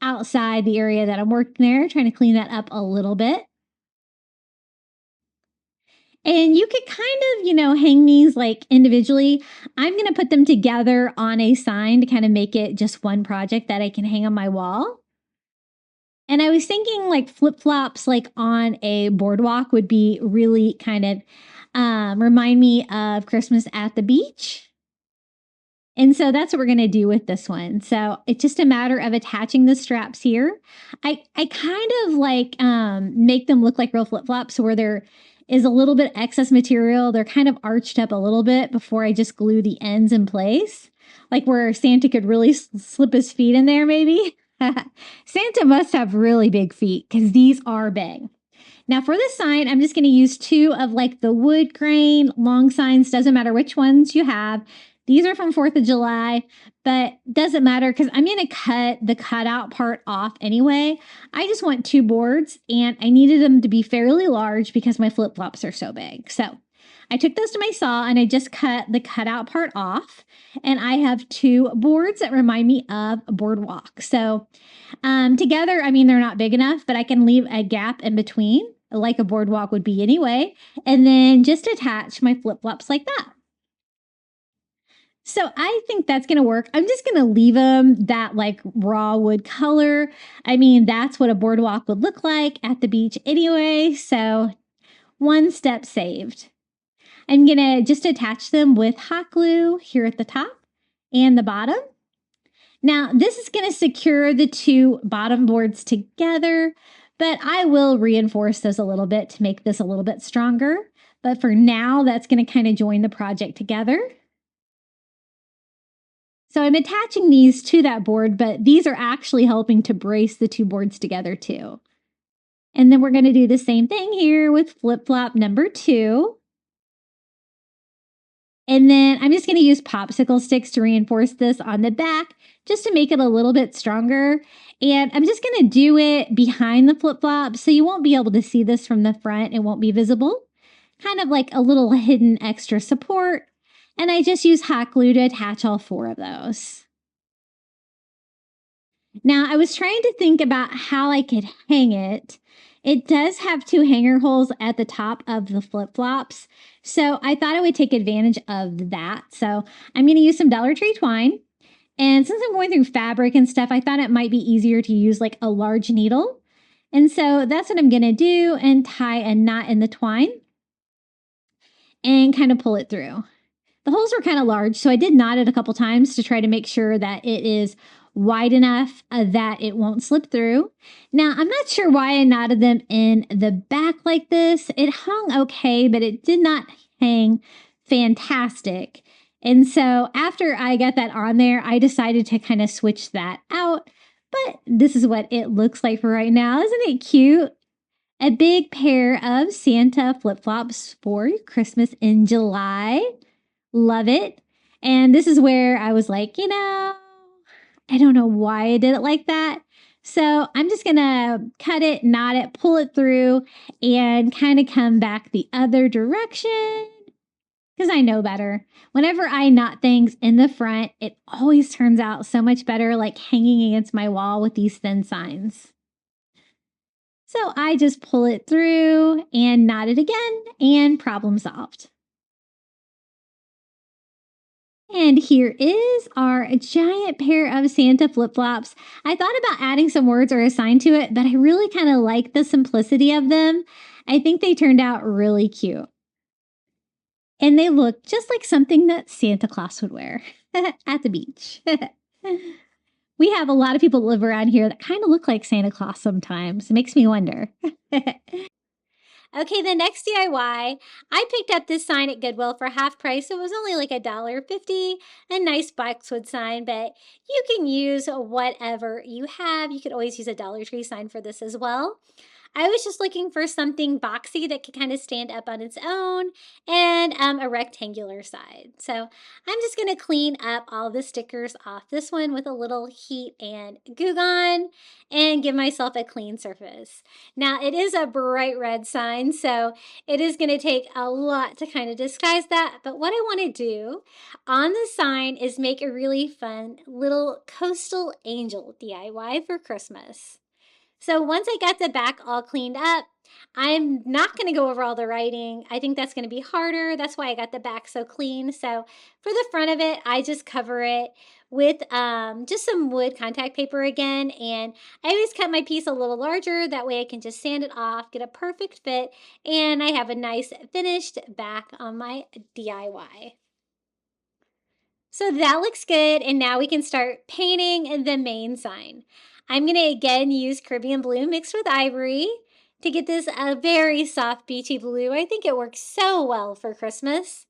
outside the area that I'm working there, trying to clean that up a little bit. And you could kind of, hang these like individually. I'm going to put them together on a sign to kind of make it just one project that I can hang on my wall. And I was thinking like flip-flops like on a boardwalk would be really kind of remind me of Christmas at the beach. And so that's what we're going to do with this one. So it's just a matter of attaching the straps here. I kind of like make them look like real flip-flops where there is a little bit excess material. They're kind of arched up a little bit before I just glue the ends in place. Like where Santa could really slip his feet in there maybe. Santa must have really big feet because these are big. Now for this sign, I'm just going to use 2 of like the wood grain long signs. Doesn't matter which ones you have. These are from 4th of July, but doesn't matter because I'm going to cut the cutout part off anyway. I just want 2 boards and I needed them to be fairly large because my flip-flops are so big. So I took those to my saw and I just cut the cutout part off. And I have 2 boards that remind me of a boardwalk. So together, I mean, they're not big enough, but I can leave a gap in between like a boardwalk would be anyway. And then just attach my flip-flops like that. So I think that's going to work. I'm just going to leave them that like raw wood color. I mean, that's what a boardwalk would look like at the beach anyway. So one step saved. I'm going to just attach them with hot glue here at the top and the bottom. Now, this is going to secure the 2 bottom boards together, but I will reinforce those a little bit to make this a little bit stronger. But for now, that's going to kind of join the project together. So I'm attaching these to that board, but these are actually helping to brace the 2 boards together too. And then we're going to do the same thing here with flip-flop number 2. And then I'm just going to use popsicle sticks to reinforce this on the back just to make it a little bit stronger. And I'm just going to do it behind the flip-flop so you won't be able to see this from the front. It won't be visible. Kind of like a little hidden extra support. And I just use hot glue to attach all 4 of those. Now, I was trying to think about how I could hang it. It does have 2 hanger holes at the top of the flip-flops. So I thought I would take advantage of that. So I'm going to use some Dollar Tree twine. And since I'm going through fabric and stuff, I thought it might be easier to use like a large needle. And so that's what I'm going to do and tie a knot in the twine and kind of pull it through. The holes were kind of large, so I did knot it a couple times to try to make sure that it is wide enough that it won't slip through. Now, I'm not sure why I knotted them in the back like this. It hung okay, but it did not hang fantastic. And so after I got that on there, I decided to kind of switch that out. But this is what it looks like for right now. Isn't it cute? A big pair of Santa flip-flops for Christmas in July. Love it. And this is where I was like, I don't know why I did it like that. So I'm just going to cut it, knot it, pull it through, and kind of come back the other direction because I know better. Whenever I knot things in the front, it always turns out so much better, like hanging against my wall with these thin signs. So I just pull it through and knot it again, and problem solved. And here is our giant pair of Santa flip-flops. I thought about adding some words or a sign to it, but I really kind of like the simplicity of them. I think they turned out really cute. And they look just like something that Santa Claus would wear at the beach. We have a lot of people that live around here that kind of look like Santa Claus sometimes. It makes me wonder. Okay, the next DIY, I picked up this sign at Goodwill for half price. So it was only like $1.50, a nice boxwood sign, but you can use whatever you have. You could always use a Dollar Tree sign for this as well. I was just looking for something boxy that could kind of stand up on its own and a rectangular side. So I'm just going to clean up all the stickers off this one with a little heat and Goo Gone and give myself a clean surface. Now it is a bright red sign, so it is going to take a lot to kind of disguise that. But what I want to do on the sign is make a really fun little coastal angel DIY for Christmas. So once I got the back all cleaned up, I'm not going to go over all the writing. I think that's going to be harder. That's why I got the back so clean. So for the front of it, I just cover it with just some wood contact paper again. And I always cut my piece a little larger. That way I can just sand it off, get a perfect fit, and I have a nice finished back on my DIY. So that looks good, and now we can start painting the main sign. I'm going to again use Caribbean blue mixed with ivory to get this a very soft beachy blue. I think it works so well for Christmas.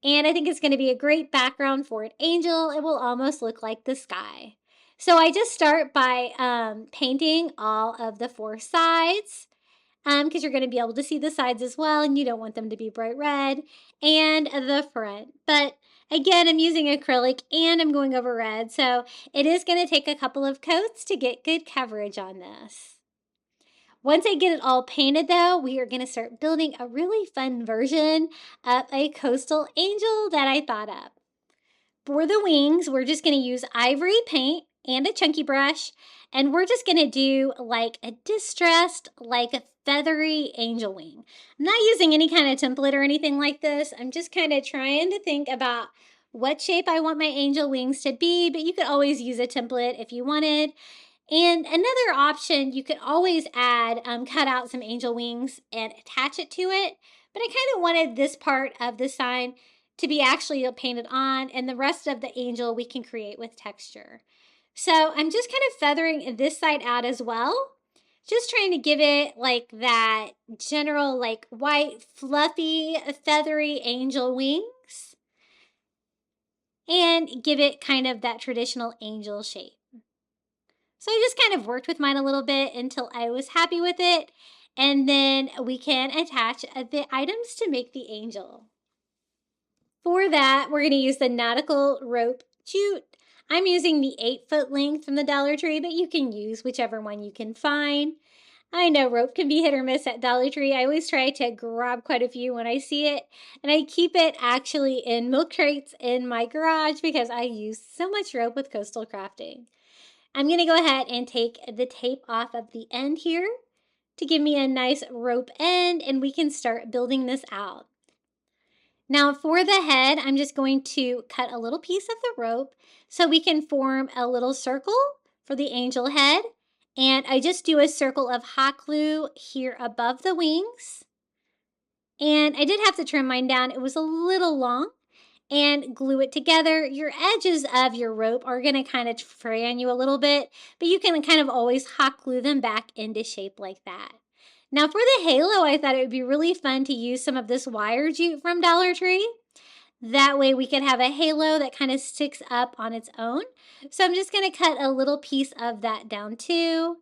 And I think it's going to be a great background for an angel. It will almost look like the sky. So I just start by painting all of the four sides, because you're going to be able to see the sides as well, and you don't want them to be bright red, and the front. But again, I'm using acrylic and I'm going over red, so it is going to take a couple of coats to get good coverage on this. Once I get it all painted though, we are going to start building a really fun version of a coastal angel that I thought up. For the wings, we're just going to use ivory paint and a chunky brush, and we're just going to do like a distressed, like a feathery angel wing. I'm not using any kind of template or anything like this. I'm just kind of trying to think about what shape I want my angel wings to be, but you could always use a template if you wanted. And another option, you could always add, cut out some angel wings and attach it to it. But I kind of wanted this part of the sign to be actually painted on, and the rest of the angel we can create with texture. So I'm just kind of feathering this side out as well. Just trying to give it like that general like white, fluffy, feathery angel wings. And give it kind of that traditional angel shape. So I just kind of worked with mine a little bit until I was happy with it. And then we can attach the items to make the angel. For that, we're going to use the nautical rope jute. I'm using the 8-foot length from the Dollar Tree, but you can use whichever one you can find. I know rope can be hit or miss at Dollar Tree. I always try to grab quite a few when I see it. And I keep it actually in milk crates in my garage because I use so much rope with coastal crafting. I'm going to go ahead and take the tape off of the end here to give me a nice rope end, and we can start building this out. Now for the head, I'm just going to cut a little piece of the rope so we can form a little circle for the angel head. And I just do a circle of hot glue here above the wings. And I did have to trim mine down. It was a little long. And glue it together. Your edges of your rope are going to kind of fray on you a little bit, but you can kind of always hot glue them back into shape like that. Now for the halo, I thought it would be really fun to use some of this wire jute from Dollar Tree. That way we could have a halo that kind of sticks up on its own. So I'm just going to cut a little piece of that down too.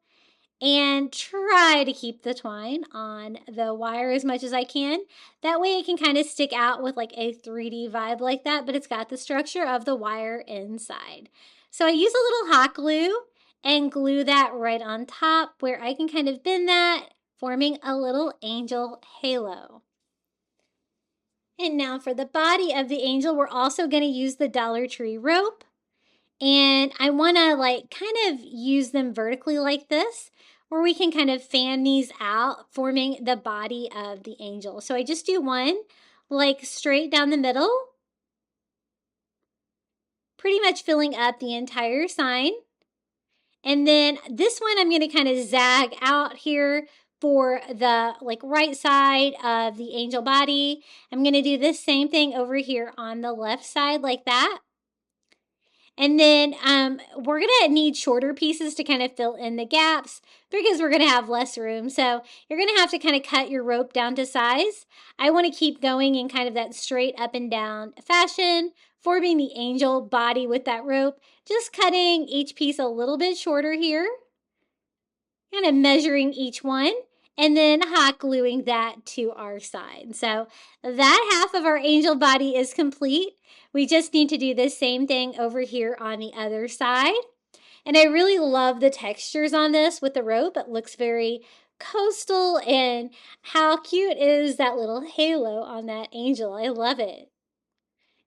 And try to keep the twine on the wire as much as I can. That way it can kind of stick out with like a 3D vibe like that, but it's got the structure of the wire inside. So I use a little hot glue and glue that right on top where I can kind of bend that, forming a little angel halo. And now for the body of the angel, we're also going to use the Dollar Tree rope. And I want to like kind of use them vertically like this, where we can kind of fan these out, forming the body of the angel. So I just do one like straight down the middle, pretty much filling up the entire sign. And then this one I'm going to kind of zag out here for the like right side of the angel body. I'm going to do this same thing over here on the left side like that. And then we're going to need shorter pieces to kind of fill in the gaps because we're going to have less room. So you're going to have to kind of cut your rope down to size. I want to keep going in kind of that straight up and down fashion, forming the angel body with that rope, just cutting each piece a little bit shorter here, kind of measuring each one, and then hot gluing that to our side. So that half of our angel body is complete. We just need to do the same thing over here on the other side. And I really love the textures on this with the rope. It looks very coastal, and how cute is that little halo on that angel. I love it.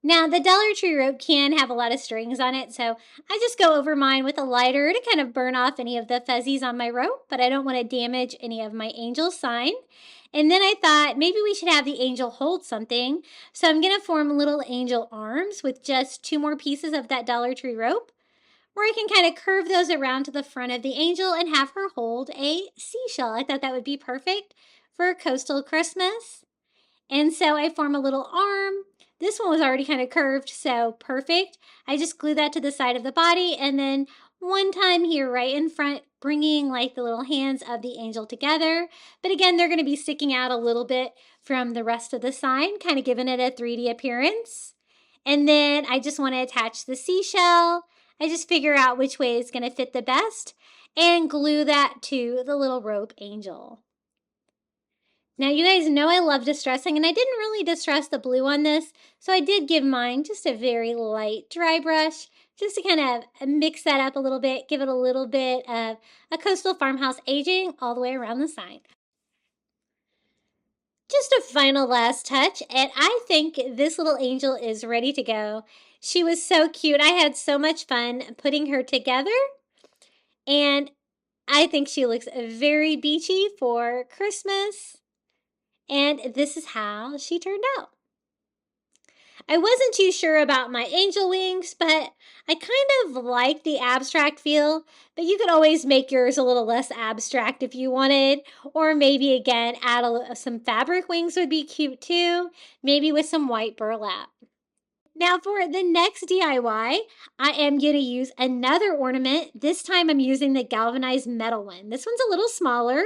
Now, the Dollar Tree rope can have a lot of strings on it, so I just go over mine with a lighter to kind of burn off any of the fuzzies on my rope, but I don't want to damage any of my angel sign. And then I thought maybe we should have the angel hold something, so I'm going to form little angel arms with just 2 more pieces of that Dollar Tree rope, where I can kind of curve those around to the front of the angel and have her hold a seashell. I thought that would be perfect for coastal Christmas. And so I form a little arm. This one was already kind of curved, so perfect. I just glue that to the side of the body, and then one time here right in front, bringing like the little hands of the angel together. But again, they're going to be sticking out a little bit from the rest of the sign, kind of giving it a 3D appearance. And then I just want to attach the seashell. I just figure out which way is going to fit the best and glue that to the little rope angel. Now, you guys know I love distressing, and I didn't really distress the blue on this, so I did give mine just a very light dry brush, just to kind of mix that up a little bit, give it a little bit of a coastal farmhouse aging all the way around the sign. Just a final last touch, and I think this little angel is ready to go. She was so cute. I had so much fun putting her together, and I think she looks very beachy for Christmas. And this is how she turned out. I wasn't too sure about my angel wings, but I kind of like the abstract feel, but you could always make yours a little less abstract if you wanted, or maybe again add some fabric wings would be cute too, maybe with some white burlap. Now for the next DIY, I am going to use another ornament. This time I'm using the galvanized metal one. This one's a little smaller.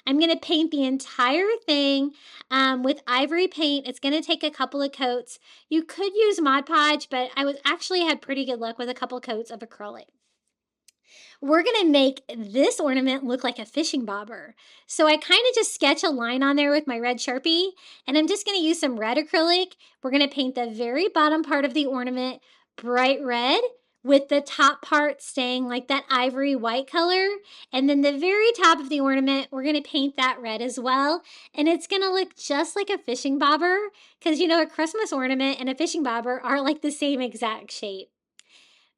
I'm going to paint the entire thing with ivory paint. It's going to take a couple of coats. You could use Mod Podge, but I actually had pretty good luck with a couple coats of acrylic. We're going to make this ornament look like a fishing bobber. So I kind of just sketch a line on there with my red Sharpie, and I'm just going to use some red acrylic. We're going to paint the very bottom part of the ornament bright red, with the top part staying like that ivory white color. And then the very top of the ornament, we're going to paint that red as well. And it's going to look just like a fishing bobber, because you know, a Christmas ornament and a fishing bobber are like the same exact shape.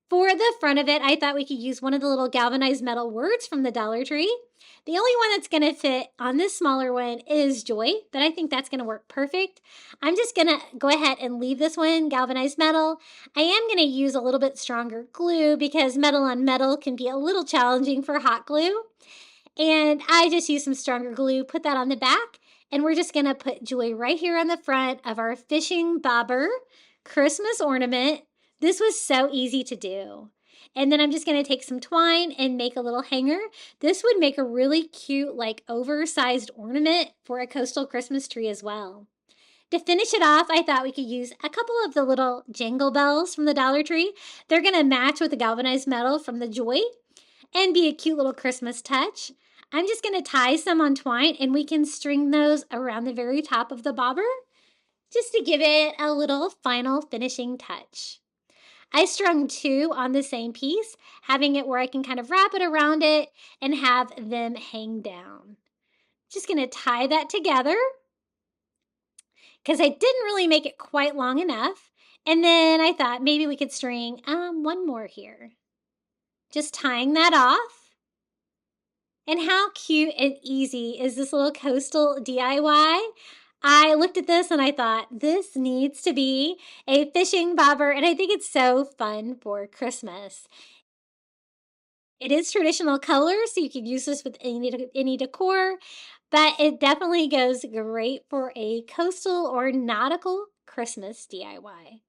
For the front of it, I thought we could use one of the little galvanized metal words from the Dollar Tree. The only one that's going to fit on this smaller one is joy, but I think that's going to work perfect. I'm just going to go ahead and leave this one galvanized metal. I am going to use a little bit stronger glue because metal on metal can be a little challenging for hot glue. And I just used some stronger glue, put that on the back, and we're just going to put joy right here on the front of our fishing bobber Christmas ornament. This was so easy to do. And then I'm just going to take some twine and make a little hanger. This would make a really cute, like oversized ornament for a coastal Christmas tree as well. To finish it off, I thought we could use a couple of the little jingle bells from the Dollar Tree. They're going to match with the galvanized metal from the Joy and be a cute little Christmas touch. I'm just going to tie some on twine, and we can string those around the very top of the bobber just to give it a little final finishing touch. I strung 2 on the same piece, having it where I can kind of wrap it around it and have them hang down. Just going to tie that together because I didn't really make it quite long enough. And then I thought maybe we could string one more here. Just tying that off. And how cute and easy is this little coastal DIY? I looked at this and I thought, this needs to be a fishing bobber, and I think it's so fun for Christmas. It is traditional color, so you could use this with any decor, but it definitely goes great for a coastal or nautical Christmas DIY.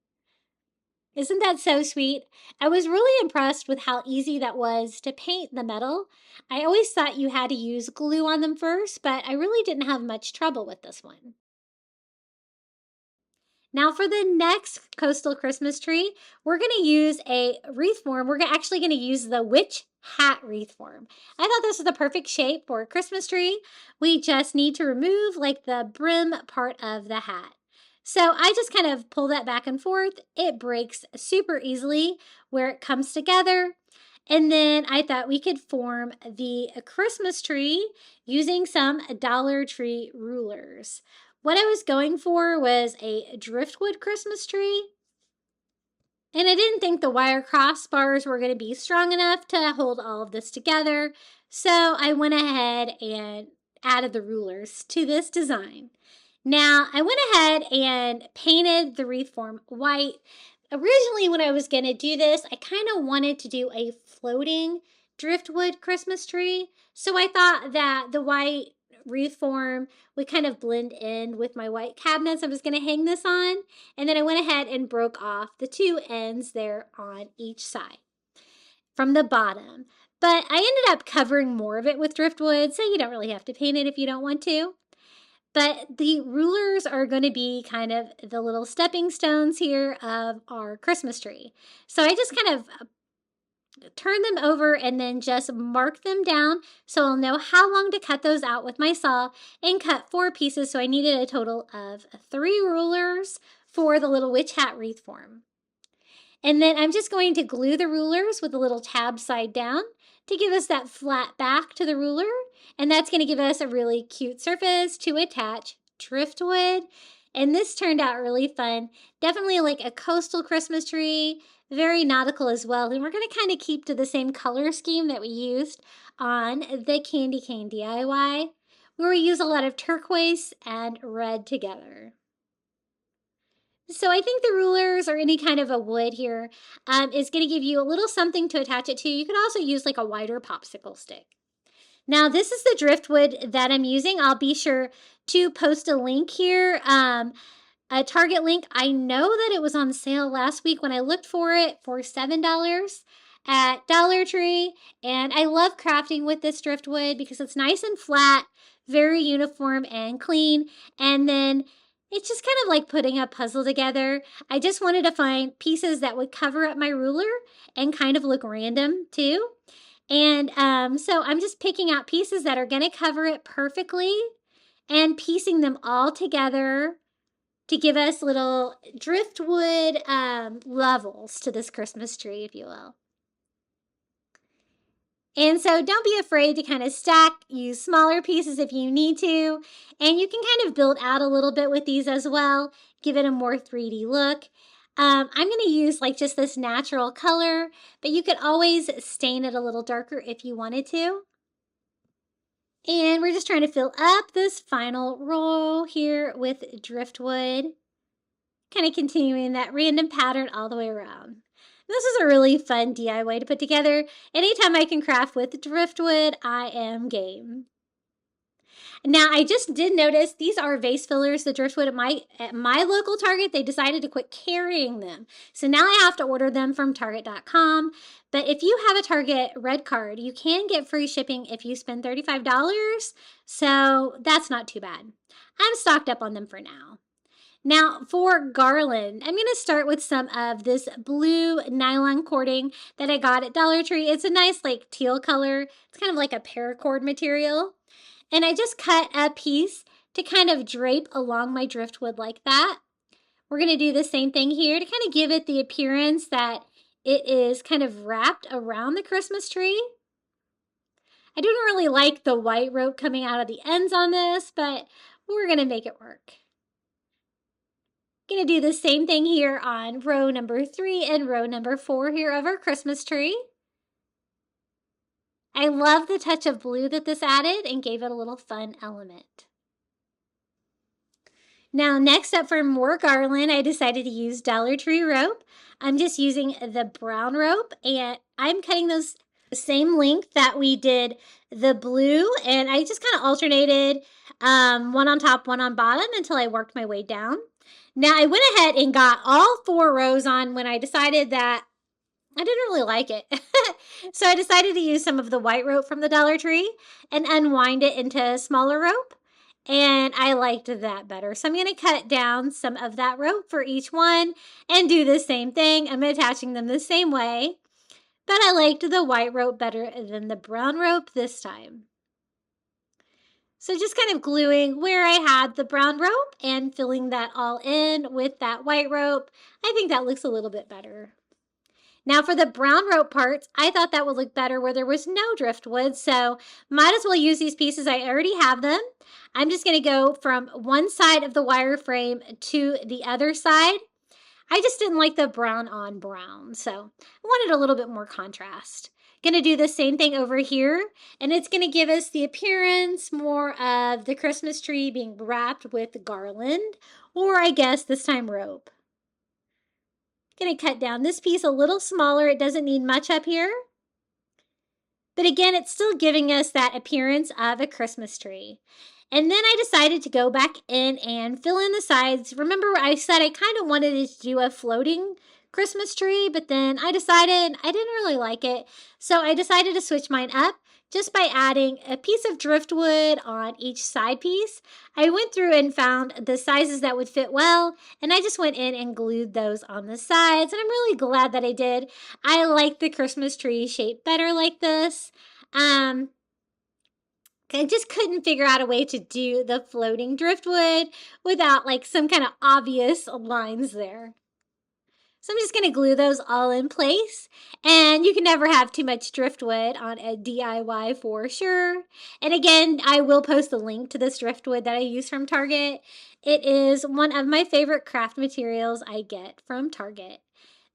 Isn't that so sweet? I was really impressed with how easy that was to paint the metal. I always thought you had to use glue on them first, but I really didn't have much trouble with this one. Now for the next coastal Christmas tree, we're going to use a wreath form. We're actually going to use the witch hat wreath form. I thought this was the perfect shape for a Christmas tree. We just need to remove like the brim part of the hat. So I just kind of pull that back and forth. It breaks super easily where it comes together. And then I thought we could form the Christmas tree using some Dollar Tree rulers. What I was going for was a driftwood Christmas tree. And I didn't think the wire crossbars were going to be strong enough to hold all of this together. So I went ahead and added the rulers to this design. Now I went ahead and painted the wreath form white. Originally, when I was going to do this, I kind of wanted to do a floating driftwood Christmas tree. So I thought that the white wreath form would kind of blend in with my white cabinets I was going to hang this on. And then I went ahead and broke off the two ends there on each side from the bottom. But I ended up covering more of it with driftwood, so you don't really have to paint it if you don't want to. But the rulers are going to be kind of the little stepping stones here of our Christmas tree. So I just kind of turn them over and then just mark them down so I'll know how long to cut those out with my saw and cut 4 pieces. So I needed a total of 3 rulers for the little witch hat wreath form. And then I'm just going to glue the rulers with a little tab side down to give us that flat back to the ruler. And that's going to give us a really cute surface to attach driftwood. And this turned out really fun. Definitely like a coastal Christmas tree, very nautical as well. And we're going to kind of keep to the same color scheme that we used on the candy cane DIY, where we use a lot of turquoise and red together. So I think the rulers or any kind of a wood here is going to give you a little something to attach it to. You could also use like a wider popsicle stick. Now this is the driftwood that I'm using. I'll be sure to post a link here, a Target link. I know that it was on sale last week when I looked for it for $7 at Dollar Tree. And I love crafting with this driftwood because it's nice and flat, very uniform and clean. And then it's just kind of like putting a puzzle together. I just wanted to find pieces that would cover up my ruler and kind of look random too. And so I'm just picking out pieces that are going to cover it perfectly and piecing them all together to give us little driftwood levels to this Christmas tree, if you will. And so don't be afraid to kind of stack, use smaller pieces if you need to. And you can kind of build out a little bit with these as well, give it a more 3D look. I'm going to use like just this natural color, but you could always stain it a little darker if you wanted to. And we're just trying to fill up this final row here with driftwood, kind of continuing that random pattern all the way around. This is a really fun DIY to put together. Anytime I can craft with driftwood, I am game. Now, I just did notice these are vase fillers, the driftwood at my local Target. They decided to quit carrying them. So now I have to order them from Target.com. But if you have a Target Red Card, you can get free shipping if you spend $35. So that's not too bad. I'm stocked up on them for now. Now for garland, I'm going to start with some of this blue nylon cording that I got at Dollar Tree. It's a nice like teal color. It's kind of like a paracord material. And I just cut a piece to kind of drape along my driftwood like that. We're going to do the same thing here to kind of give it the appearance that it is kind of wrapped around the Christmas tree. I don't really like the white rope coming out of the ends on this, but we're going to make it work. Going to do the same thing here on row number 3 and row number 4 here of our Christmas tree. I love the touch of blue that this added and gave it a little fun element. Now next up for more garland, I decided to use Dollar Tree rope. I'm just using the brown rope and I'm cutting those the same length that we did the blue, and I just kind of alternated one on top, one on bottom until I worked my way down. Now, I went ahead and got all 4 rows on when I decided that I didn't really like it. So I decided to use some of the white rope from the Dollar Tree and unwind it into smaller rope. And I liked that better. So I'm going to cut down some of that rope for each one and do the same thing. I'm attaching them the same way. But I liked the white rope better than the brown rope this time. So just kind of gluing where I had the brown rope and filling that all in with that white rope. I think that looks a little bit better. Now for the brown rope parts, I thought that would look better where there was no driftwood, so might as well use these pieces. I already have them. I'm just going to go from one side of the wire frame to the other side. I just didn't like the brown on brown, so I wanted a little bit more contrast. Going to do the same thing over here, and it's going to give us the appearance more of the Christmas tree being wrapped with garland, or I guess this time rope. Going to cut down this piece a little smaller. It doesn't need much up here. But again, it's still giving us that appearance of a Christmas tree. And then I decided to go back in and fill in the sides. Remember, I said I kind of wanted to do a floating Christmas tree, but then I decided I didn't really like it. So I decided to switch mine up just by adding a piece of driftwood on each side piece. I went through and found the sizes that would fit well, and I just went in and glued those on the sides, and I'm really glad that I did. I like the Christmas tree shape better like this. I just couldn't figure out a way to do the floating driftwood without like some kind of obvious lines there. So I'm just going to glue those all in place, and you can never have too much driftwood on a DIY for sure. And again, I will post the link to this driftwood that I use from Target. It is one of my favorite craft materials I get from Target.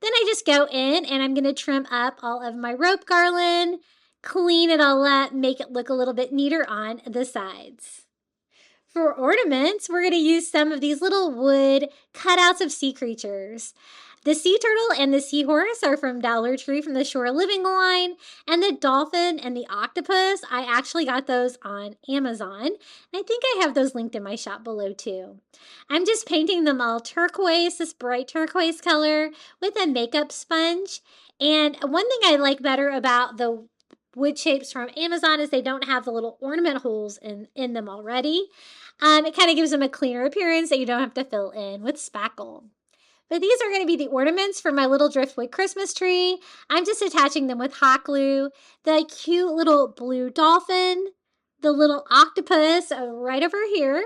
Then I just go in and I'm going to trim up all of my rope garland, clean it all up, make it look a little bit neater on the sides. For ornaments, we're going to use some of these little wood cutouts of sea creatures. The sea turtle and the seahorse are from Dollar Tree from the Shore Living line, and the dolphin and the octopus, I actually got those on Amazon. And I think I have those linked in my shop below too. I'm just painting them all turquoise, this bright turquoise color with a makeup sponge. And one thing I like better about the wood shapes from Amazon is they don't have the little ornament holes in them already. It kind of gives them a cleaner appearance that you don't have to fill in with spackle. But these are going to be the ornaments for my little driftwood Christmas tree. I'm just attaching them with hot glue. The cute little blue dolphin, the little octopus right over here,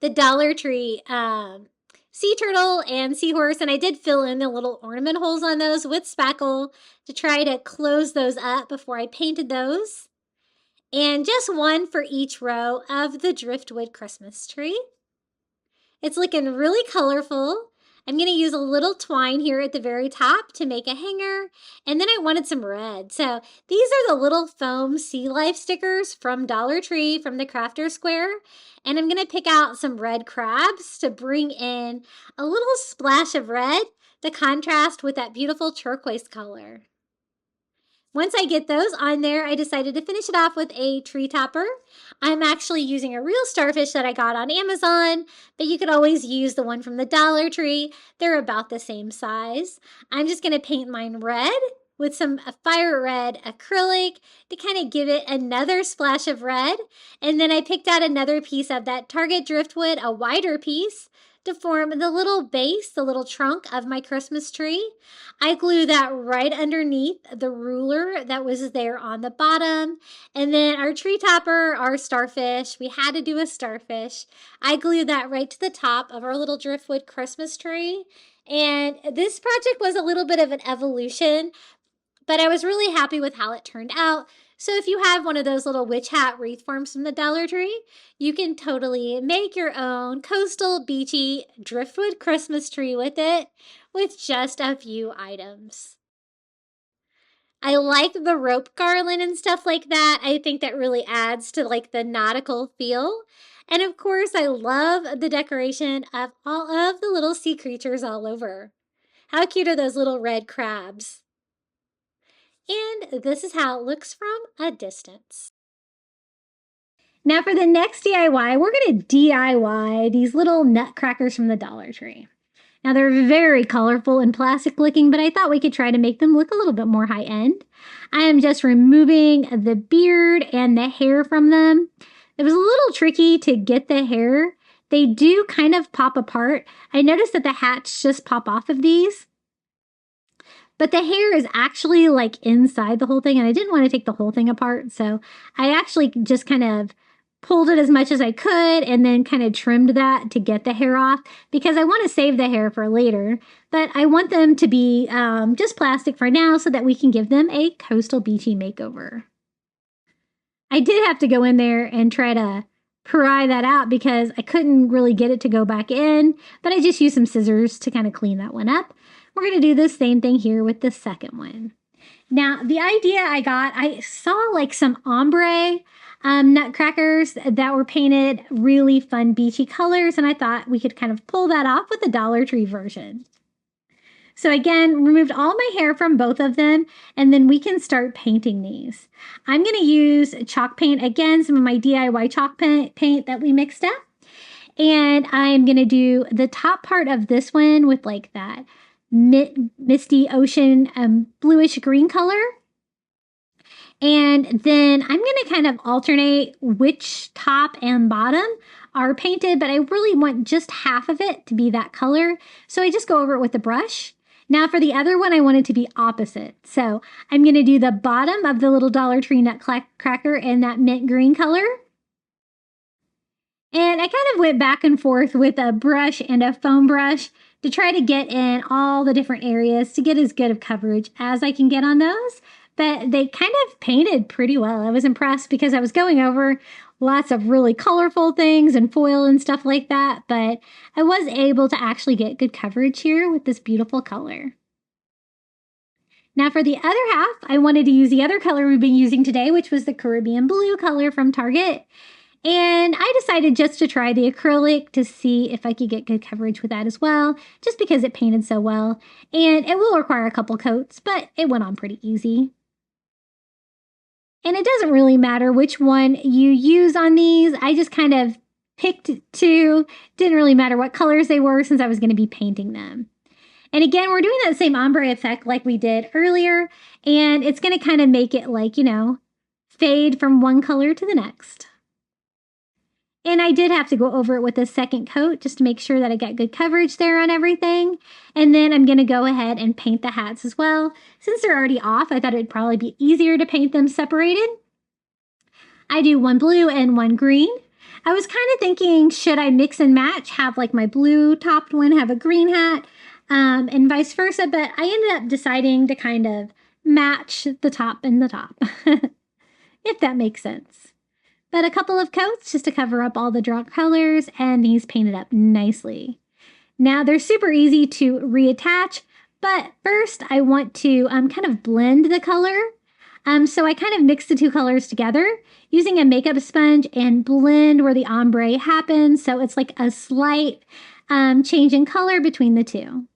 the Dollar Tree sea turtle and seahorse, and I did fill in the little ornament holes on those with spackle to try to close those up before I painted those. And just one for each row of the driftwood Christmas tree. It's looking really colorful. I'm going to use a little twine here at the very top to make a hanger. And then I wanted some red. So these are the little foam sea life stickers from Dollar Tree from the Crafter Square. And I'm going to pick out some red crabs to bring in a little splash of red to contrast with that beautiful turquoise color. Once I get those on there, I decided to finish it off with a tree topper. I'm actually using a real starfish that I got on Amazon, but you could always use the one from the Dollar Tree. They're about the same size. I'm just going to paint mine red with some fire red acrylic to kind of give it another splash of red. And then I picked out another piece of that Target driftwood, a wider piece, to form the little base, the little trunk of my Christmas tree. I glue that right underneath the ruler that was there on the bottom. And then our tree topper, our starfish, we had to do a starfish. I glued that right to the top of our little driftwood Christmas tree. And this project was a little bit of an evolution, but I was really happy with how it turned out. So if you have one of those little witch hat wreath forms from the Dollar Tree, you can totally make your own coastal, beachy, driftwood Christmas tree with it with just a few items. I like the rope garland and stuff like that. I think that really adds to like the nautical feel. And of course, I love the decoration of all of the little sea creatures all over. How cute are those little red crabs? And this is how it looks from a distance. Now for the next DIY, we're going to DIY these little nutcrackers from the Dollar Tree. Now they're very colorful and plastic looking, but I thought we could try to make them look a little bit more high end. I am just removing the beard and the hair from them. It was a little tricky to get the hair. They do kind of pop apart. I noticed that the hats just pop off of these. But the hair is actually like inside the whole thing, and I didn't want to take the whole thing apart. So I actually just kind of pulled it as much as I could and then kind of trimmed that to get the hair off because I want to save the hair for later. But I want them to be just plastic for now so that we can give them a coastal beachy makeover. I did have to go in there and try to pry that out because I couldn't really get it to go back in, but I just used some scissors to kind of clean that one up. We're going to do the same thing here with the second one. Now, the idea I saw like some ombre nutcrackers that were painted really fun beachy colors, and I thought we could kind of pull that off with the Dollar Tree version. So again, removed all my hair from both of them, and then we can start painting these. I'm going to use chalk paint, again, some of my DIY chalk paint that we mixed up. And I'm going to do the top part of this one with like that misty ocean bluish green color. And then I'm going to kind of alternate which top and bottom are painted, but I really want just half of it to be that color. So I just go over it with a brush. Now for the other one, I want it to be opposite. So I'm going to do the bottom of the little Dollar Tree nutcracker in that mint green color. And I kind of went back and forth with a brush and a foam brush to try to get in all the different areas to get as good of coverage as I can get on those. But they kind of painted pretty well. I was impressed because I was going over lots of really colorful things and foil and stuff like that, but I was able to actually get good coverage here with this beautiful color. Now for the other half, I wanted to use the other color we've been using today, which was the Caribbean blue color from Target. And I decided just to try the acrylic to see if I could get good coverage with that as well, just because it painted so well. And it will require a couple coats, but it went on pretty easy. And it doesn't really matter which one you use on these. I just kind of picked two. Didn't really matter what colors they were since I was going to be painting them. And again, we're doing that same ombre effect like we did earlier. And it's going to kind of make it like, fade from one color to the next. And I did have to go over it with a second coat just to make sure that I got good coverage there on everything. And then I'm going to go ahead and paint the hats as well. Since they're already off, I thought it'd probably be easier to paint them separated. I do one blue and one green. I was kind of thinking, should I mix and match, have like my blue topped one have a green hat, and vice versa, but I ended up deciding to kind of match the top and the top, if that makes sense. But a couple of coats just to cover up all the drop colors, and these painted up nicely. Now they're super easy to reattach, but first I want to kind of blend the color. So I kind of mix the two colors together using a makeup sponge and blend where the ombre happens. So it's like a slight change in color between the two.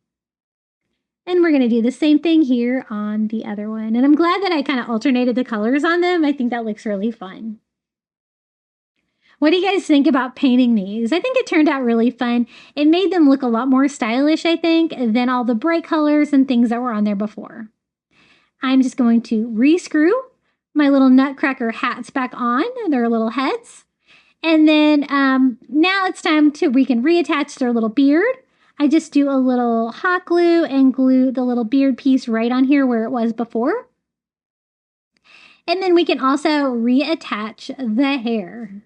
And we're going to do the same thing here on the other one. And I'm glad that I kind of alternated the colors on them. I think that looks really fun. What do you guys think about painting these? I think it turned out really fun. It made them look a lot more stylish, I think, than all the bright colors and things that were on there before. I'm just going to rescrew my little nutcracker hats back on, their little heads. And then now it's time we can reattach their little beard. I just do a little hot glue and glue the little beard piece right on here where it was before. And then we can also reattach the hair.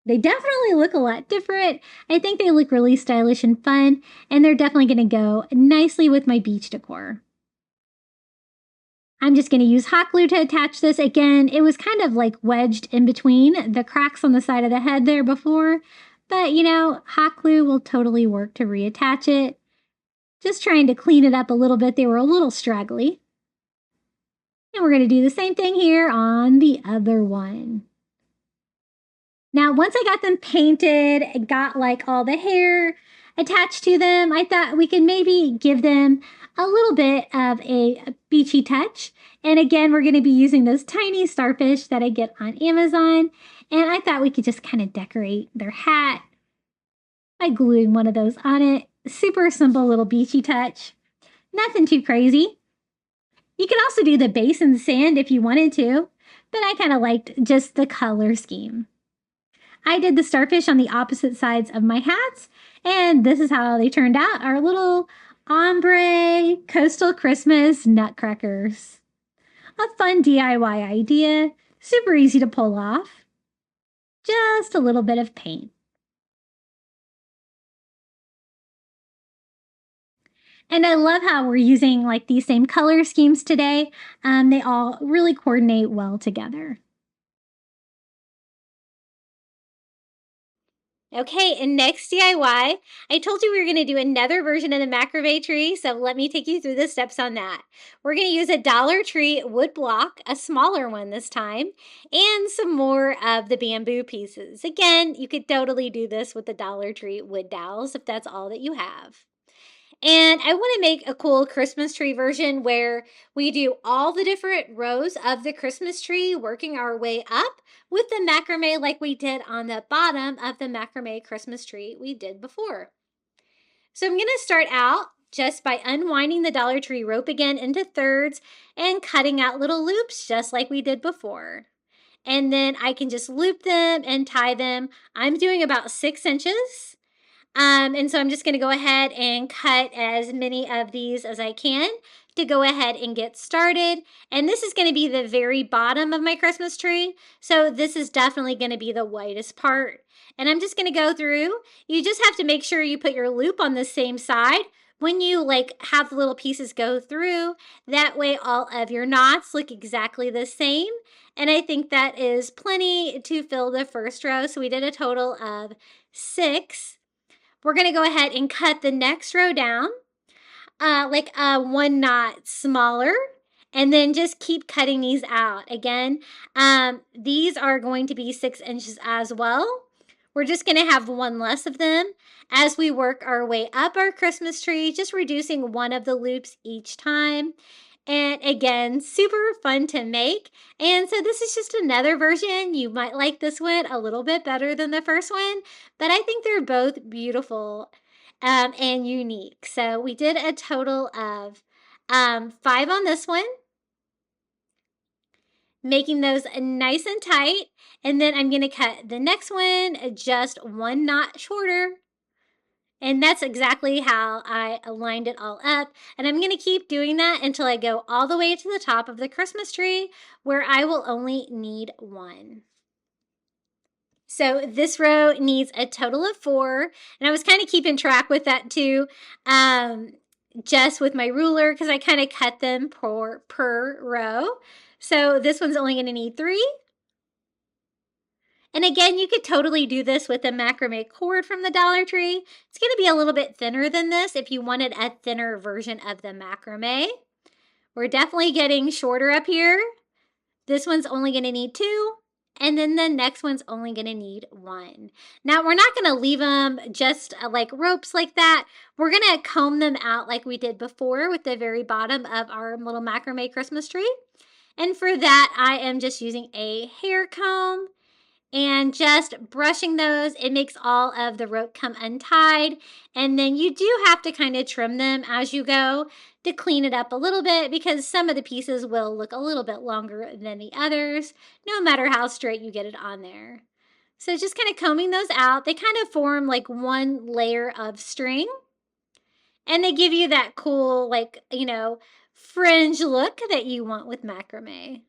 They definitely look a lot different. I think they look really stylish and fun, and they're definitely going to go nicely with my beach decor. I'm just going to use hot glue to attach this. Again, it was kind of like wedged in between the cracks on the side of the head there before, but hot glue will totally work to reattach it. Just trying to clean it up a little bit. They were a little straggly. And we're going to do the same thing here on the other one. Now, once I got them painted, got like all the hair attached to them, I thought we could maybe give them a little bit of a beachy touch. And again, we're going to be using those tiny starfish that I get on Amazon. And I thought we could just kind of decorate their hat by gluing one of those on it. Super simple little beachy touch. Nothing too crazy. You could also do the base in sand if you wanted to, but I kind of liked just the color scheme. I did the starfish on the opposite sides of my hats, and this is how they turned out, our little ombre coastal Christmas nutcrackers. A fun DIY idea, super easy to pull off. Just a little bit of paint. And I love how we're using like these same color schemes today. They all really coordinate well together. Okay, and next DIY, I told you we were going to do another version of the macrame tree, so let me take you through the steps on that. We're going to use a Dollar Tree wood block, a smaller one this time, and some more of the bamboo pieces. Again, you could totally do this with the Dollar Tree wood dowels if that's all that you have. And I want to make a cool Christmas tree version where we do all the different rows of the Christmas tree, working our way up with the macrame like we did on the bottom of the macrame Christmas tree we did before. So I'm going to start out just by unwinding the Dollar Tree rope again into thirds and cutting out little loops just like we did before. And then I can just loop them and tie them. I'm doing about 6 inches. And so I'm just going to go ahead and cut as many of these as I can to go ahead and get started. And this is going to be the very bottom of my Christmas tree. So this is definitely going to be the whitest part. And I'm just going to go through. You just have to make sure you put your loop on the same side when you have the little pieces go through. That way all of your knots look exactly the same. And I think that is plenty to fill the first row. So we did a total of 6. We're going to go ahead and cut the next row down, 1 knot smaller, and then just keep cutting these out. Again, these are going to be 6 inches as well. We're just going to have 1 less of them as we work our way up our Christmas tree, just reducing 1 of the loops each time. And again, super fun to make. And so this is just another version. You might like this one a little bit better than the first one, but I think they're both beautiful and unique. So we did a total of 5 on this one, making those nice and tight. And then I'm going to cut the next one just 1 knot shorter. And that's exactly how I lined it all up. And I'm going to keep doing that until I go all the way to the top of the Christmas tree, where I will only need 1. So this row needs a total of 4. And I was kind of keeping track with that too, just with my ruler, because I kind of cut them per row. So this one's only going to need 3. And again, you could totally do this with a macrame cord from the Dollar Tree. It's going to be a little bit thinner than this if you wanted a thinner version of the macrame. We're definitely getting shorter up here. This one's only going to need 2. And then the next one's only going to need 1. Now, we're not going to leave them just like ropes like that. We're going to comb them out like we did before with the very bottom of our little macrame Christmas tree. And for that, I am just using a hair comb. And just brushing those, it makes all of the rope come untied. And then you do have to kind of trim them as you go to clean it up a little bit, because some of the pieces will look a little bit longer than the others, no matter how straight you get it on there. So just kind of combing those out. They kind of form like 1 layer of string. And they give you that cool, fringe look that you want with macrame.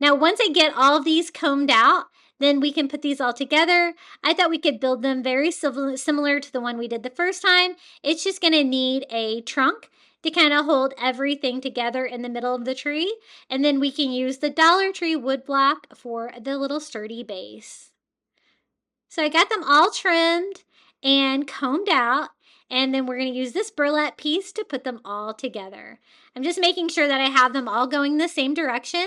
Now, once I get all of these combed out, then we can put these all together. I thought we could build them very similar to the one we did the first time. It's just going to need a trunk to kind of hold everything together in the middle of the tree. And then we can use the Dollar Tree wood block for the little sturdy base. So I got them all trimmed and combed out. And then we're going to use this burlap piece to put them all together. I'm just making sure that I have them all going the same direction.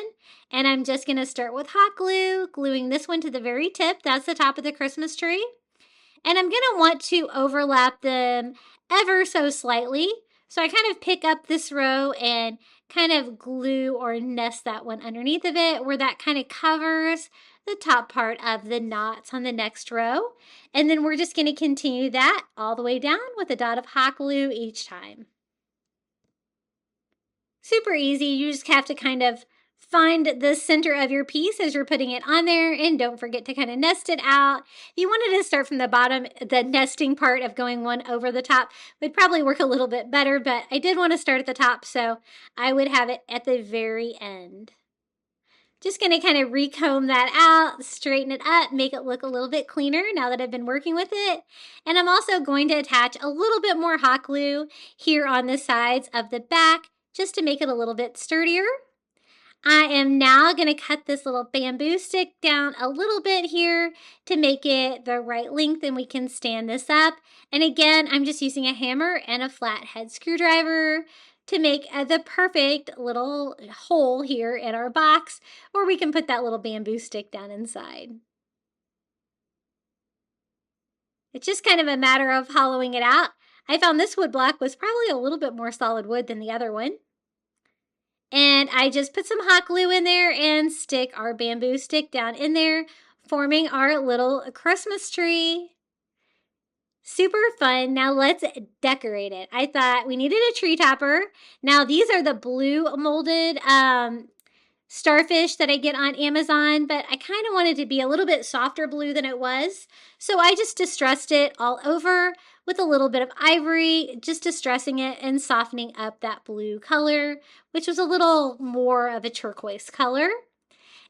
And I'm just going to start with hot glue, gluing this one to the very tip. That's the top of the Christmas tree. And I'm going to want to overlap them ever so slightly. So I kind of pick up this row and kind of glue or nest that one underneath of it where that kind of covers the top part of the knots on the next row. And then we're just going to continue that all the way down with a dot of hot glue each time. Super easy. You just have to kind of find the center of your piece as you're putting it on there, and don't forget to kind of nest it out. If you wanted to start from the bottom, the nesting part of going one over the top would probably work a little bit better, but I did want to start at the top, so I would have it at the very end. Just going to kind of recomb that out, straighten it up, make it look a little bit cleaner now that I've been working with it. And I'm also going to attach a little bit more hot glue here on the sides of the back just to make it a little bit sturdier. I am now going to cut this little bamboo stick down a little bit here to make it the right length, and we can stand this up. And again, I'm just using a hammer and a flathead screwdriver to make the perfect little hole here in our box where we can put that little bamboo stick down inside. It's just kind of a matter of hollowing it out. I found this wood block was probably a little bit more solid wood than the other one. And I just put some hot glue in there and stick our bamboo stick down in there, forming our little Christmas tree. Super fun. Now let's decorate it. I thought we needed a tree topper. Now these are the blue molded starfish that I get on Amazon, but I kind of wanted to be a little bit softer blue than it was. So I just distressed it all over with a little bit of ivory, just distressing it and softening up that blue color, which was a little more of a turquoise color.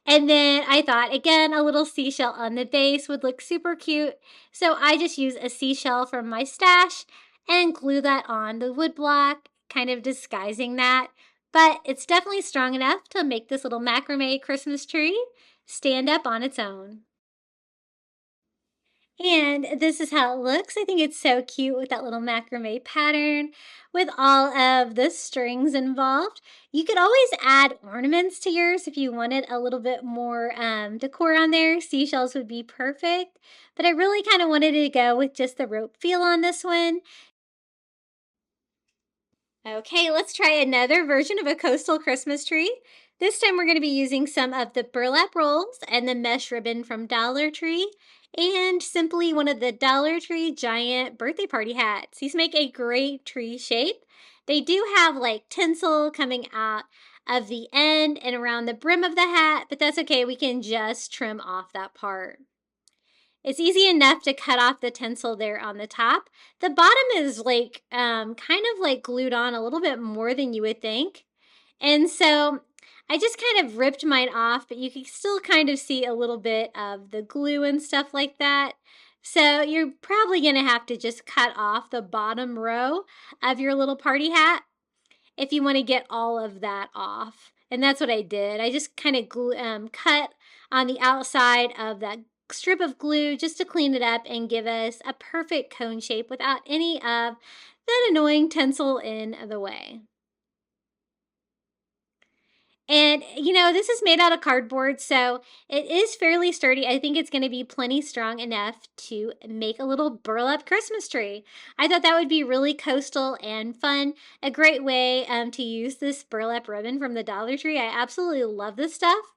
And then I thought, again, a little seashell on the base would look super cute. So I just use a seashell from my stash and glue that on the wood block, kind of disguising that. But it's definitely strong enough to make this little macrame Christmas tree stand up on its own. And this is how it looks. I think it's so cute with that little macrame pattern with all of the strings involved. You could always add ornaments to yours if you wanted a little bit more decor on there. Seashells would be perfect, but I really kind of wanted to go with just the rope feel on this one. Okay, let's try another version of a coastal Christmas tree. This time we're going to be using some of the burlap rolls and the mesh ribbon from Dollar Tree and simply one of the Dollar Tree giant birthday party hats. These make a great tree shape. They do have like tinsel coming out of the end and around the brim of the hat, but that's okay. We can just trim off that part. It's easy enough to cut off the tinsel there on the top. The bottom is like kind of like glued on a little bit more than you would think. And so I just kind of ripped mine off, but you can still kind of see a little bit of the glue and stuff like that. So you're probably going to have to just cut off the bottom row of your little party hat if you want to get all of that off. And that's what I did. I just kind of cut on the outside of that strip of glue just to clean it up and give us a perfect cone shape without any of that annoying tinsel in the way. And, you know, this is made out of cardboard, so it is fairly sturdy. I think it's going to be plenty strong enough to make a little burlap Christmas tree. I thought that would be really coastal and fun. A great way to use this burlap ribbon from the Dollar Tree. I absolutely love this stuff.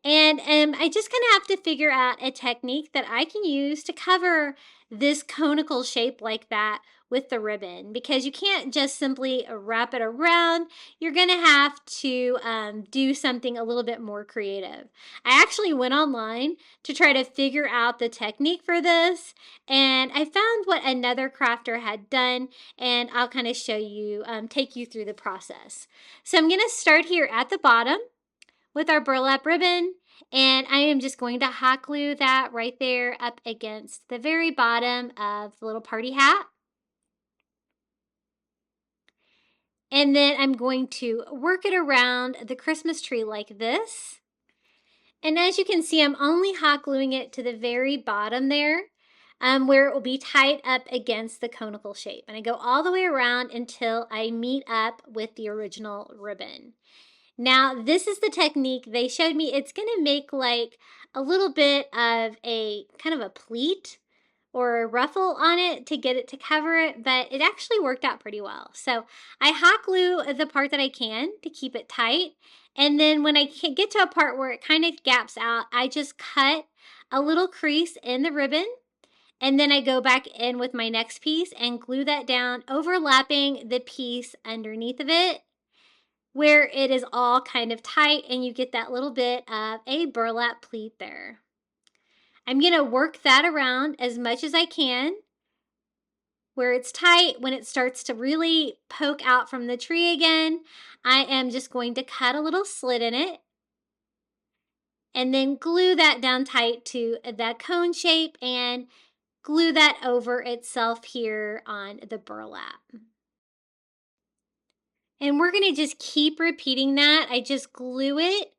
And I just kind of have to figure out a technique that I can use to cover this conical shape like that with the ribbon, because you can't just simply wrap it around. You're going to have to do something a little bit more creative. I actually went online to try to figure out the technique for this, and I found what another crafter had done, and I'll kind of show you, take you through the process. So I'm going to start here at the bottom with our burlap ribbon, and I am just going to hot glue that right there up against the very bottom of the little party hat. And then I'm going to work it around the Christmas tree like this. And as you can see, I'm only hot gluing it to the very bottom there, where it will be tied up against the conical shape. And I go all the way around until I meet up with the original ribbon. Now, this is the technique they showed me. It's going to make like a little bit of a kind of a pleat or a ruffle on it to get it to cover it, but it actually worked out pretty well. So I hot glue the part that I can to keep it tight. And then when I get to a part where it kind of gaps out, I just cut a little crease in the ribbon. And then I go back in with my next piece and glue that down, overlapping the piece underneath of it, where it is all kind of tight and you get that little bit of a burlap pleat there. I'm going to work that around as much as I can where it's tight. When it starts to really poke out from the tree again, I am just going to cut a little slit in it and then glue that down tight to that cone shape and glue that over itself here on the burlap. And we're going to just keep repeating that. I just glue it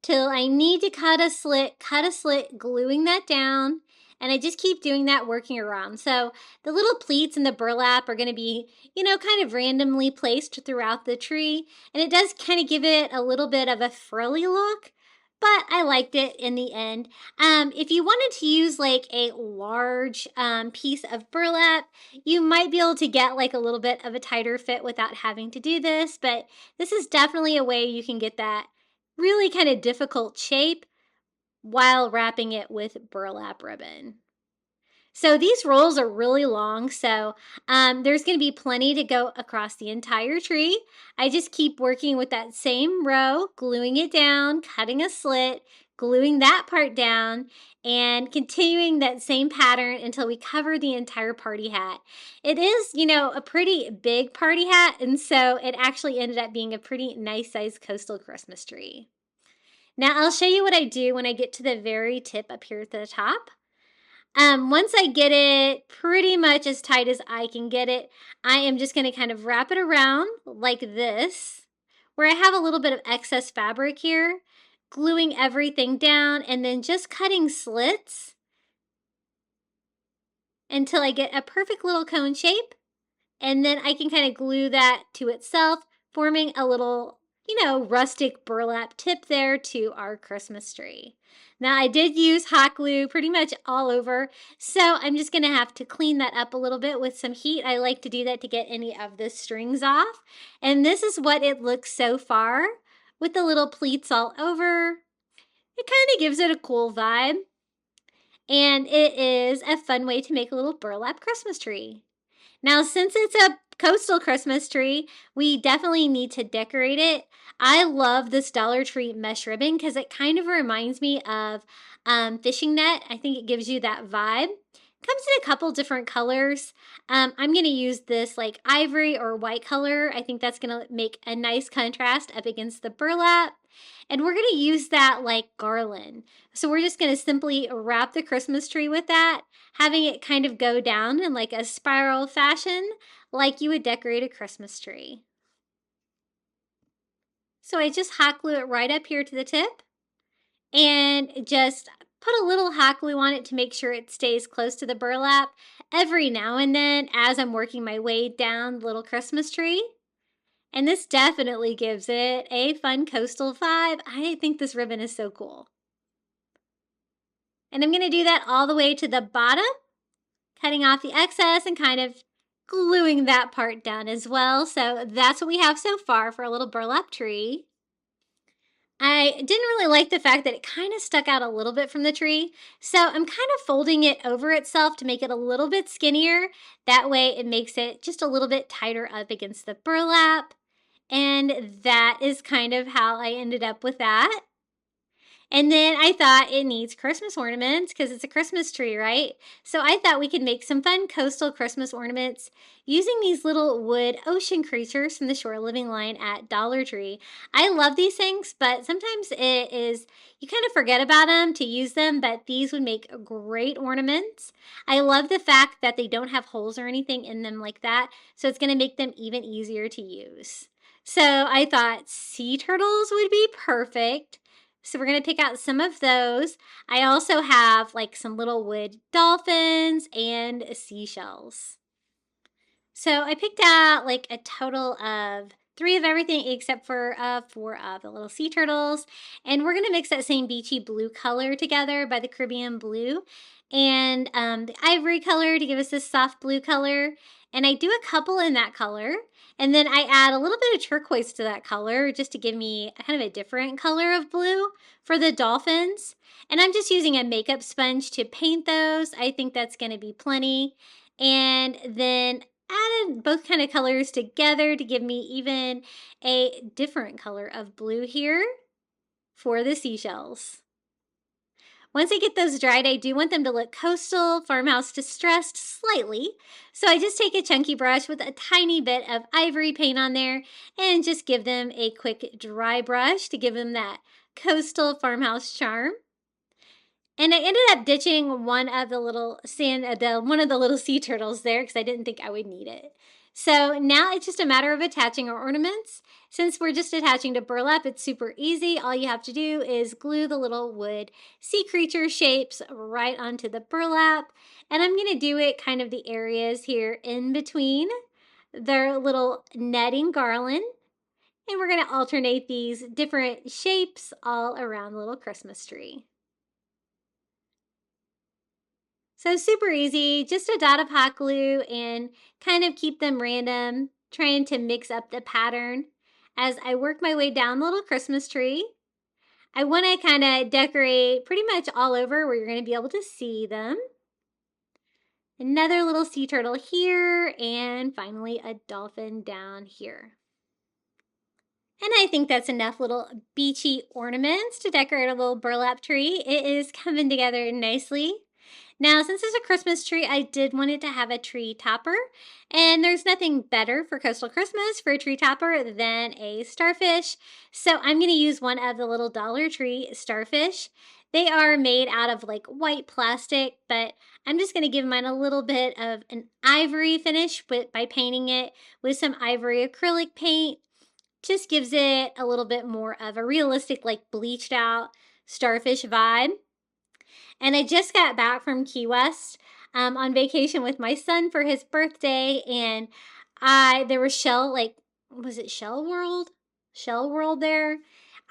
till I need to cut a slit, gluing that down. And I just keep doing that, working around. So the little pleats and the burlap are going to be, kind of randomly placed throughout the tree. And it does kind of give it a little bit of a frilly look, but I liked it in the end. If you wanted to use like a large piece of burlap, you might be able to get like a little bit of a tighter fit without having to do this. But this is definitely a way you can get that really kind of difficult shape while wrapping it with burlap ribbon. So these rolls are really long, so there's going to be plenty to go across the entire tree. I just keep working with that same row, gluing it down, cutting a slit, gluing that part down, and continuing that same pattern until we cover the entire party hat. It is, a pretty big party hat, and so it actually ended up being a pretty nice sized coastal Christmas tree. Now I'll show you what I do when I get to the very tip up here at the top. Once I get it pretty much as tight as I can get it, I am just going to kind of wrap it around like this, where I have a little bit of excess fabric here, gluing everything down and then just cutting slits until I get a perfect little cone shape. And then I can kind of glue that to itself, forming a little, rustic burlap tip there to our Christmas tree. Now I did use hot glue pretty much all over, so I'm just going to have to clean that up a little bit with some heat. I like to do that to get any of the strings off. And this is what it looks so far with the little pleats all over. It kind of gives it a cool vibe. And it is a fun way to make a little burlap Christmas tree. Now, since it's a coastal Christmas tree, we definitely need to decorate it. I love this Dollar Tree mesh ribbon because it kind of reminds me of fishing net. I think it gives you that vibe. Comes in a couple different colors. I'm going to use this like ivory or white color. I think that's going to make a nice contrast up against the burlap. And we're going to use that like garland. So we're just going to simply wrap the Christmas tree with that, having it kind of go down in like a spiral fashion, like you would decorate a Christmas tree. So I just hot glue it right up here to the tip and just put a little hot glue on it to make sure it stays close to the burlap every now and then as I'm working my way down the little Christmas tree. And this definitely gives it a fun coastal vibe. I think this ribbon is so cool. And I'm going to do that all the way to the bottom, cutting off the excess and kind of gluing that part down as well. So that's what we have so far for a little burlap tree. I didn't really like the fact that it kind of stuck out a little bit from the tree. So I'm kind of folding it over itself to make it a little bit skinnier. That way it makes it just a little bit tighter up against the burlap. And that is kind of how I ended up with that. And then I thought it needs Christmas ornaments because it's a Christmas tree, right? So I thought we could make some fun coastal Christmas ornaments using these little wood ocean creatures from the Shore Living line at Dollar Tree. I love these things, but sometimes it is, you kind of forget about them to use them, but these would make great ornaments. I love the fact that they don't have holes or anything in them like that, so it's going to make them even easier to use. So I thought sea turtles would be perfect. So we're going to pick out some of those. I also have like some little wood dolphins and seashells. So I picked out like a total of 3 of everything except for 4 of the little sea turtles. And we're going to mix that same beachy blue color together by the Caribbean blue and the ivory color to give us this soft blue color. And I do a couple in that color. And then I add a little bit of turquoise to that color just to give me kind of a different color of blue for the dolphins. And I'm just using a makeup sponge to paint those. I think that's going to be plenty. And then added both kind of colors together to give me even a different color of blue here for the seashells. Once I get those dried, I do want them to look coastal, farmhouse distressed slightly. So I just take a chunky brush with a tiny bit of ivory paint on there and just give them a quick dry brush to give them that coastal farmhouse charm. And I ended up ditching one of the little sea turtles there because I didn't think I would need it. So now it's just a matter of attaching our ornaments. Since we're just attaching to burlap, it's super easy. All you have to do is glue the little wood sea creature shapes right onto the burlap. And I'm going to do it kind of the areas here in between their little netting garland. And we're going to alternate these different shapes all around the little Christmas tree. So super easy, just a dot of hot glue and kind of keep them random, trying to mix up the pattern. As I work my way down the little Christmas tree, I want to kind of decorate pretty much all over where you're going to be able to see them. Another little sea turtle here, and finally a dolphin down here. And I think that's enough little beachy ornaments to decorate a little burlap tree. It is coming together nicely. Now, since it's a Christmas tree, I did want it to have a tree topper, and there's nothing better for coastal Christmas for a tree topper than a starfish. So I'm going to use one of the little Dollar Tree starfish. They are made out of like white plastic, but I'm just going to give mine a little bit of an ivory finish by painting it with some ivory acrylic paint. Just gives it a little bit more of a realistic, like bleached out starfish vibe. And I just got back from Key West on vacation with my son for his birthday, and there was was it Shell World? Shell World there.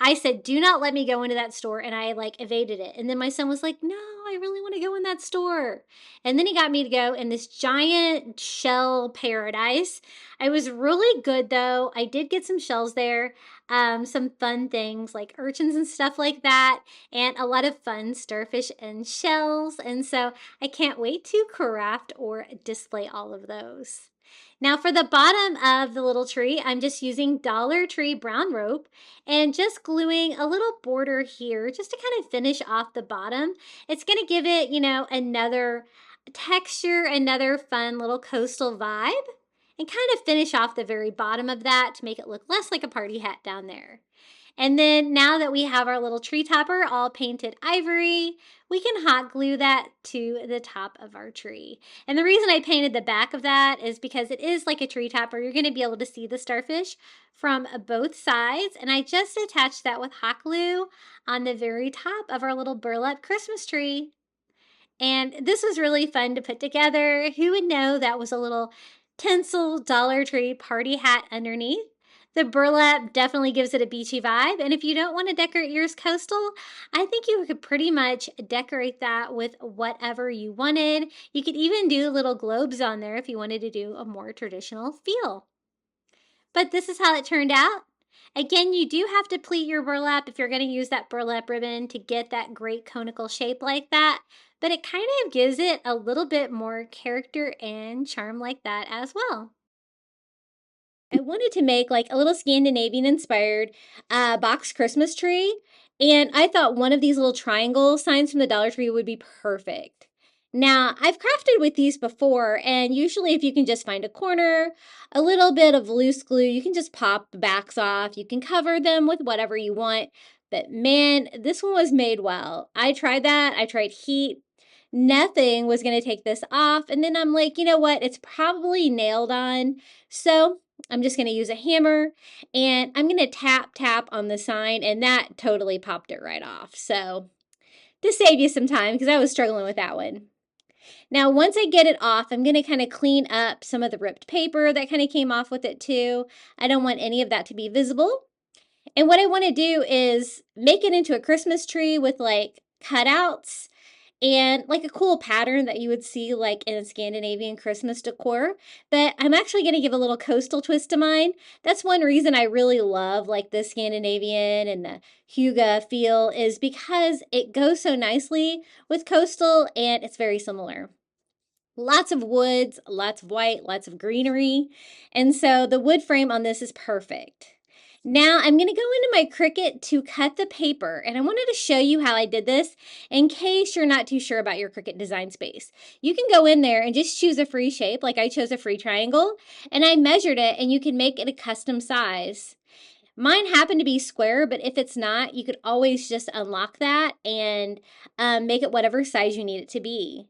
I said, do not let me go into that store, and I evaded it. And then my son was like, no, I really want to go in that store. And then he got me to go in this giant shell paradise. I was really good though. I did get some shells there, some fun things like urchins and stuff like that, and a lot of fun starfish and shells. And so I can't wait to craft or display all of those. Now for the bottom of the little tree, I'm just using Dollar Tree brown rope and just gluing a little border here just to kind of finish off the bottom. It's going to give it, another texture, another fun little coastal vibe, and kind of finish off the very bottom of that to make it look less like a party hat down there. And then now that we have our little tree topper all painted ivory, we can hot glue that to the top of our tree. And the reason I painted the back of that is because it is like a tree topper. You're going to be able to see the starfish from both sides. And I just attached that with hot glue on the very top of our little burlap Christmas tree. And this was really fun to put together. Who would know that was a little tinsel Dollar Tree party hat underneath? The burlap definitely gives it a beachy vibe, and if you don't want to decorate yours coastal, I think you could pretty much decorate that with whatever you wanted. You could even do little globes on there if you wanted to do a more traditional feel. But this is how it turned out. Again, you do have to pleat your burlap if you're going to use that burlap ribbon to get that great conical shape like that, but it kind of gives it a little bit more character and charm like that as well. I wanted to make a little Scandinavian inspired box Christmas tree, and I thought one of these little triangle signs from the Dollar Tree would be perfect. Now, I've crafted with these before, and usually if you can just find a corner, a little bit of loose glue, you can just pop the backs off. You can cover them with whatever you want, but man, this one was made well. I tried that. I tried heat. Nothing was going to take this off, and then I'm like, you know what? It's probably nailed on, so I'm just going to use a hammer, and I'm going to tap on the sign, and that totally popped it right off. So to save you some time, because I was struggling with that one. Now, once I get it off, I'm going to kind of clean up some of the ripped paper that kind of came off with it too. I don't want any of that to be visible. And what I want to do is make it into a Christmas tree with like cutouts and like a cool pattern that you would see like in a Scandinavian Christmas decor. But I'm actually going to give a little coastal twist to mine. That's one reason I really love like the Scandinavian and the hygge feel, is because it goes so nicely with coastal and it's very similar. Lots of woods, lots of white, lots of greenery. And so the wood frame on this is perfect. Now I'm going to go into my Cricut to cut the paper, and I wanted to show you how I did this in case you're not too sure about your Cricut design space. You can go in there and just choose a free shape, like I chose a free triangle, and I measured it, and you can make it a custom size. Mine happened to be square, but if it's not, you could always just unlock that and make it whatever size you need it to be.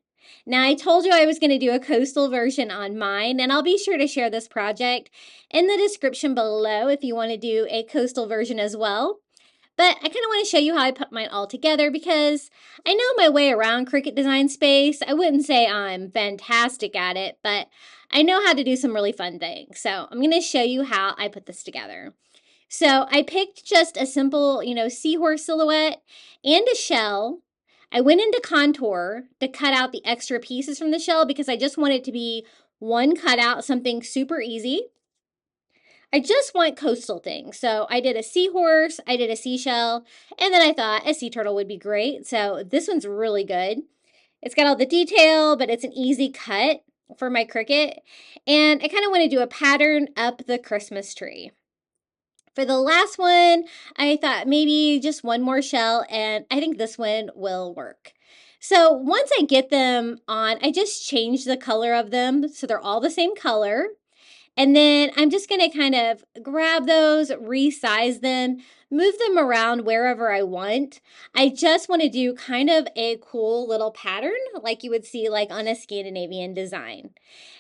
Now, I told you I was going to do a coastal version on mine, and I'll be sure to share this project in the description below if you want to do a coastal version as well. But I kind of want to show you how I put mine all together because I know my way around Cricut design space. I wouldn't say I'm fantastic at it, but I know how to do some really fun things. So I'm going to show you how I put this together. So I picked just a simple, seahorse silhouette and a shell. I went into contour to cut out the extra pieces from the shell because I just want it to be one cutout, something super easy. I just want coastal things. So I did a seahorse, I did a seashell, and then I thought a sea turtle would be great. So this one's really good. It's got all the detail, but it's an easy cut for my Cricut. And I kind of want to do a pattern up the Christmas tree. For the last one, I thought maybe just one more shell, and I think this one will work. So once I get them on, I just change the color of them so they're all the same color. And then I'm just going to kind of grab those, resize them, move them around wherever I want. I just want to do kind of a cool little pattern like you would see like on a Scandinavian design.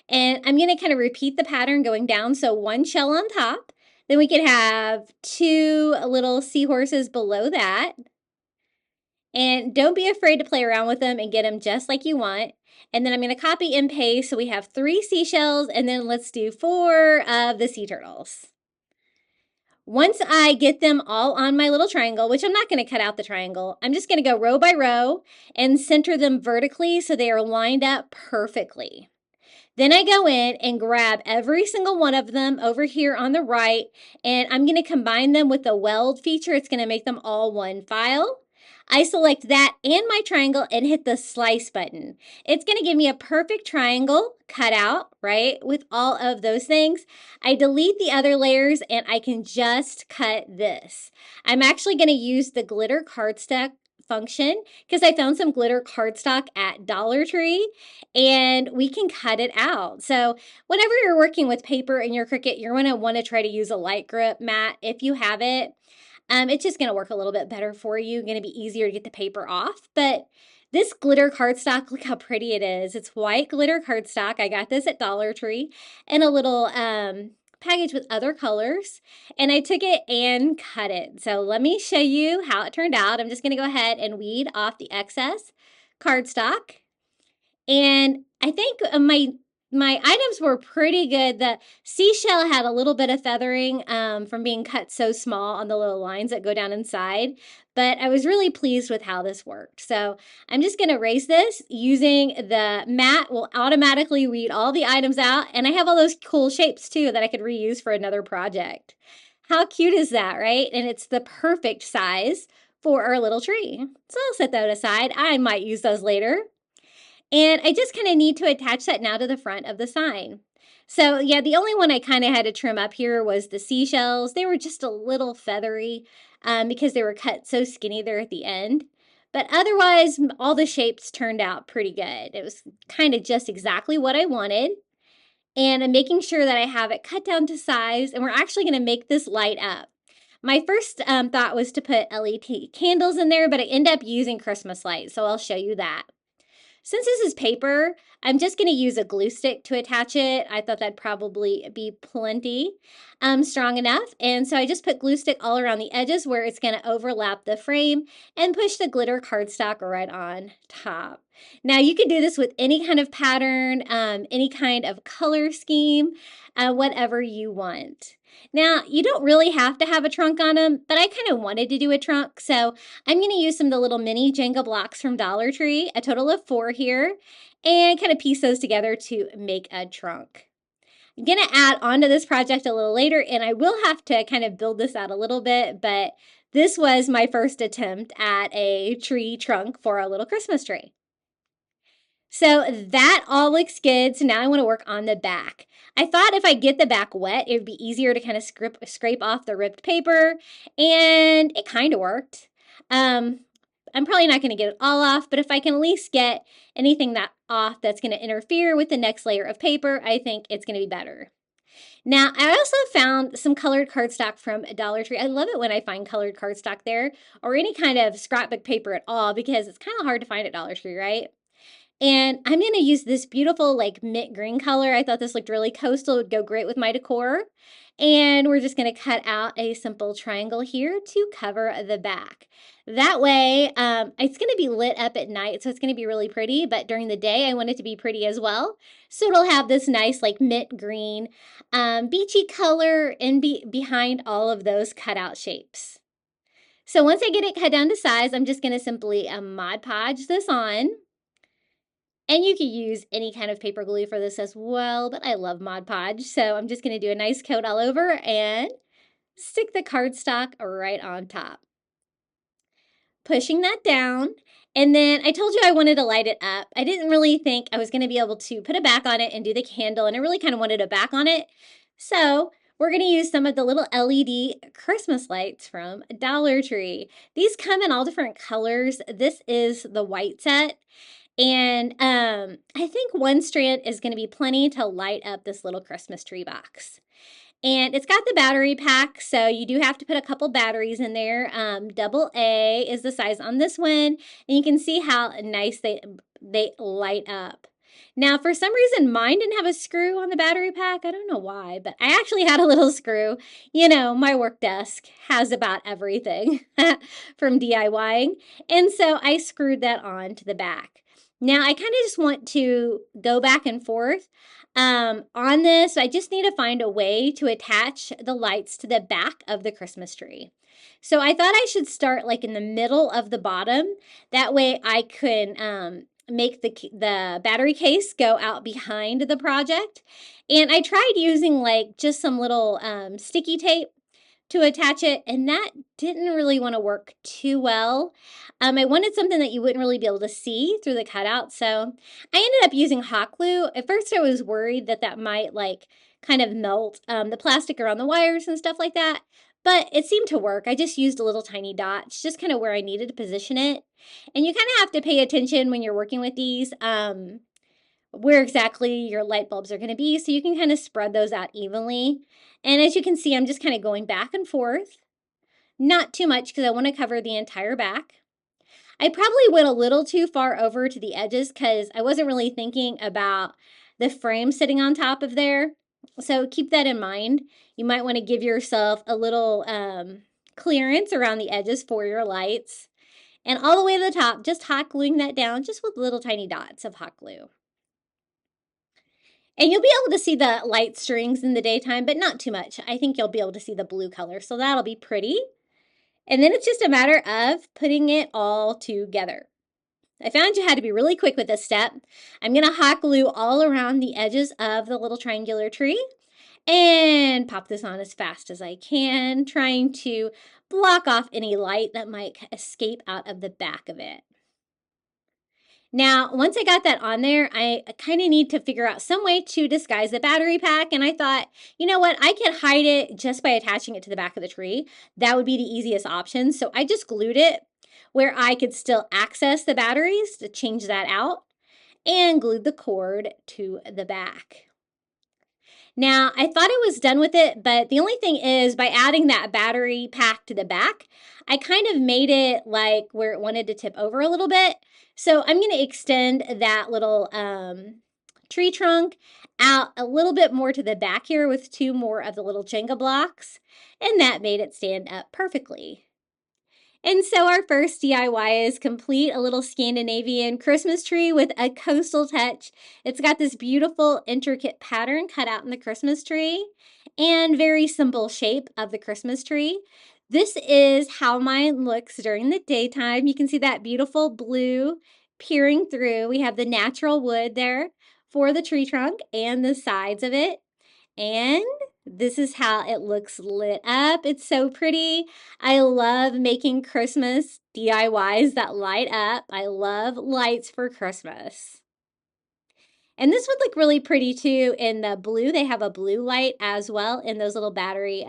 And I'm going to kind of repeat the pattern going down. So one shell on top. Then we could have two little seahorses below that. And don't be afraid to play around with them and get them just like you want. And then I'm going to copy and paste. So we have 3 seashells, and then let's do 4 of the sea turtles. Once I get them all on my little triangle, which I'm not going to cut out the triangle, I'm just going to go row by row and center them vertically so they are lined up perfectly. Then I go in and grab every single one of them over here on the right, and I'm going to combine them with the weld feature. It's going to make them all one file. I select that and my triangle and hit the slice button. It's going to give me a perfect triangle cut out, right, with all of those things. I delete the other layers and I can just cut this. I'm actually going to use the glitter cardstock function because I found some glitter cardstock at Dollar Tree and we can cut it out. So whenever you're working with paper in your Cricut, you're going to want to try to use a light grip mat if you have it. It's just going to work a little bit better for you. Going to be easier to get the paper off. But this glitter cardstock, look how pretty it is. It's white glitter cardstock. I got this at Dollar Tree in a little package with other colors. And I took it and cut it. So let me show you how it turned out. I'm just going to go ahead and weed off the excess cardstock. And I think my items were pretty good. The seashell had a little bit of feathering from being cut so small on the little lines that go down inside, but I was really pleased with how this worked. So I'm just going to erase this using the mat. Will automatically weed all the items out, and I have all those cool shapes too that I could reuse for another project. How cute is that, right? And it's the perfect size for our little tree. So I'll set that aside. I might use those later. And I just kind of need to attach that now to the front of the sign. So yeah, the only one I kind of had to trim up here was the seashells. They were just a little feathery because they were cut so skinny there at the end. But otherwise, all the shapes turned out pretty good. It was kind of just exactly what I wanted. And I'm making sure that I have it cut down to size. And we're actually going to make this light up. My first thought was to put LED candles in there, but I end up using Christmas lights. So I'll show you that. Since this is paper, I'm just going to use a glue stick to attach it. I thought that'd probably be plenty strong enough. And so I just put glue stick all around the edges where it's going to overlap the frame and push the glitter cardstock right on top. Now you can do this with any kind of pattern, any kind of color scheme, whatever you want. Now, you don't really have to have a trunk on them, but I kind of wanted to do a trunk, so I'm going to use some of the little mini Jenga blocks from Dollar Tree, a total of 4 here, and kind of piece those together to make a trunk. I'm going to add onto this project a little later, and I will have to kind of build this out a little bit, but this was my first attempt at a tree trunk for a little Christmas tree. So that all looks good. So now I want to work on the back. I thought if I get the back wet, it would be easier to kind of scrape off the ripped paper, and it kind of worked. I'm probably not going to get it all off, but if I can at least get anything off that's going to interfere with the next layer of paper, I think it's going to be better. Now, I also found some colored cardstock from Dollar Tree. I love it when I find colored cardstock there, or any kind of scrapbook paper at all, because it's kind of hard to find at Dollar Tree, right? And I'm going to use this beautiful like mint green color. I thought this looked really coastal. It would go great with my decor. And we're just going to cut out a simple triangle here to cover the back. That way, it's going to be lit up at night, so it's going to be really pretty. But during the day, I want it to be pretty as well. So it'll have this nice like mint green, beachy color behind all of those cutout shapes. So once I get it cut down to size, I'm just going to simply Mod Podge this on. And you can use any kind of paper glue for this as well, but I love Mod Podge, so I'm just going to do a nice coat all over and stick the cardstock right on top. Pushing that down, and then I told you I wanted to light it up. I didn't really think I was going to be able to put a back on it and do the candle, and I really kind of wanted a back on it. So we're going to use some of the little LED Christmas lights from Dollar Tree. These come in all different colors. This is the white set. And I think one strand is going to be plenty to light up this little Christmas tree box. And it's got the battery pack, so you do have to put a couple batteries in there. AA is the size on this one, and you can see how nice they light up. Now, for some reason, mine didn't have a screw on the battery pack. I don't know why, but I actually had a little screw. You know, my work desk has about everything from DIYing, and so I screwed that on to the back. Now, I kind of just want to go back and forth on this. I just need to find a way to attach the lights to the back of the Christmas tree. So I thought I should start like in the middle of the bottom. That way I can make the battery case go out behind the project. And I tried using like just some little sticky tape to attach it, and that didn't really want to work too well. I wanted something that you wouldn't really be able to see through the cutout, so I ended up using hot glue. At first I was worried that that might like kind of melt the plastic around the wires and stuff like that, but it seemed to work. I just used a little tiny dots, just kind of where I needed to position it. And you kind of have to pay attention when you're working with these, where exactly your light bulbs are going to be, so you can kind of spread those out evenly. And as you can see, I'm just kind of going back and forth. Not too much because I want to cover the entire back. I probably went a little too far over to the edges because I wasn't really thinking about the frame sitting on top of there. So keep that in mind. You might want to give yourself a little clearance around the edges for your lights. And all the way to the top, just hot gluing that down just with little tiny dots of hot glue. And you'll be able to see the light strings in the daytime, but not too much. I think you'll be able to see the blue color, so that'll be pretty. And then it's just a matter of putting it all together. I found you had to be really quick with this step. I'm going to hot glue all around the edges of the little triangular tree and pop this on as fast as I can, trying to block off any light that might escape out of the back of it. Now, once I got that on there, I kind of need to figure out some way to disguise the battery pack. And I thought, you know what, I could hide it just by attaching it to the back of the tree. That would be the easiest option. So I just glued it where I could still access the batteries to change that out, and glued the cord to the back. Now, I thought I was done with it, but the only thing is by adding that battery pack to the back, I kind of made it like where it wanted to tip over a little bit. So I'm going to extend that little tree trunk out a little bit more to the back here with 2 more of the little Jenga blocks, and that made it stand up perfectly. And so our first DIY is complete, a little Scandinavian Christmas tree with a coastal touch. It's got this beautiful intricate pattern cut out in the Christmas tree and very simple shape of the Christmas tree. This is how mine looks during the daytime. You can see that beautiful blue peering through. We have the natural wood there for the tree trunk and the sides of it. And this is how it looks lit up. It's so pretty. I love making Christmas DIYs that light up. I love lights for Christmas. And this would look really pretty too in the blue. They have a blue light as well in those little battery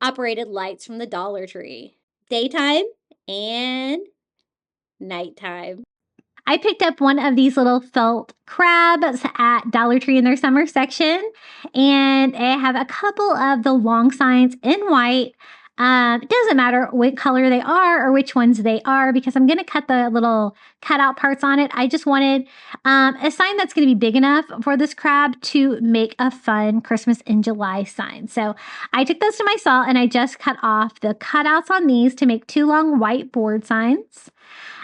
operated lights from the Dollar Tree. Daytime and nighttime. I picked up one of these little felt crabs at Dollar Tree in their summer section, and I have a couple of the long signs in white. It doesn't matter what color they are or which ones they are because I'm going to cut the little cutout parts on it. I just wanted a sign that's going to be big enough for this crab to make a fun Christmas in July sign. So I took those to my saw and I just cut off the cutouts on these to make 2 long white board signs.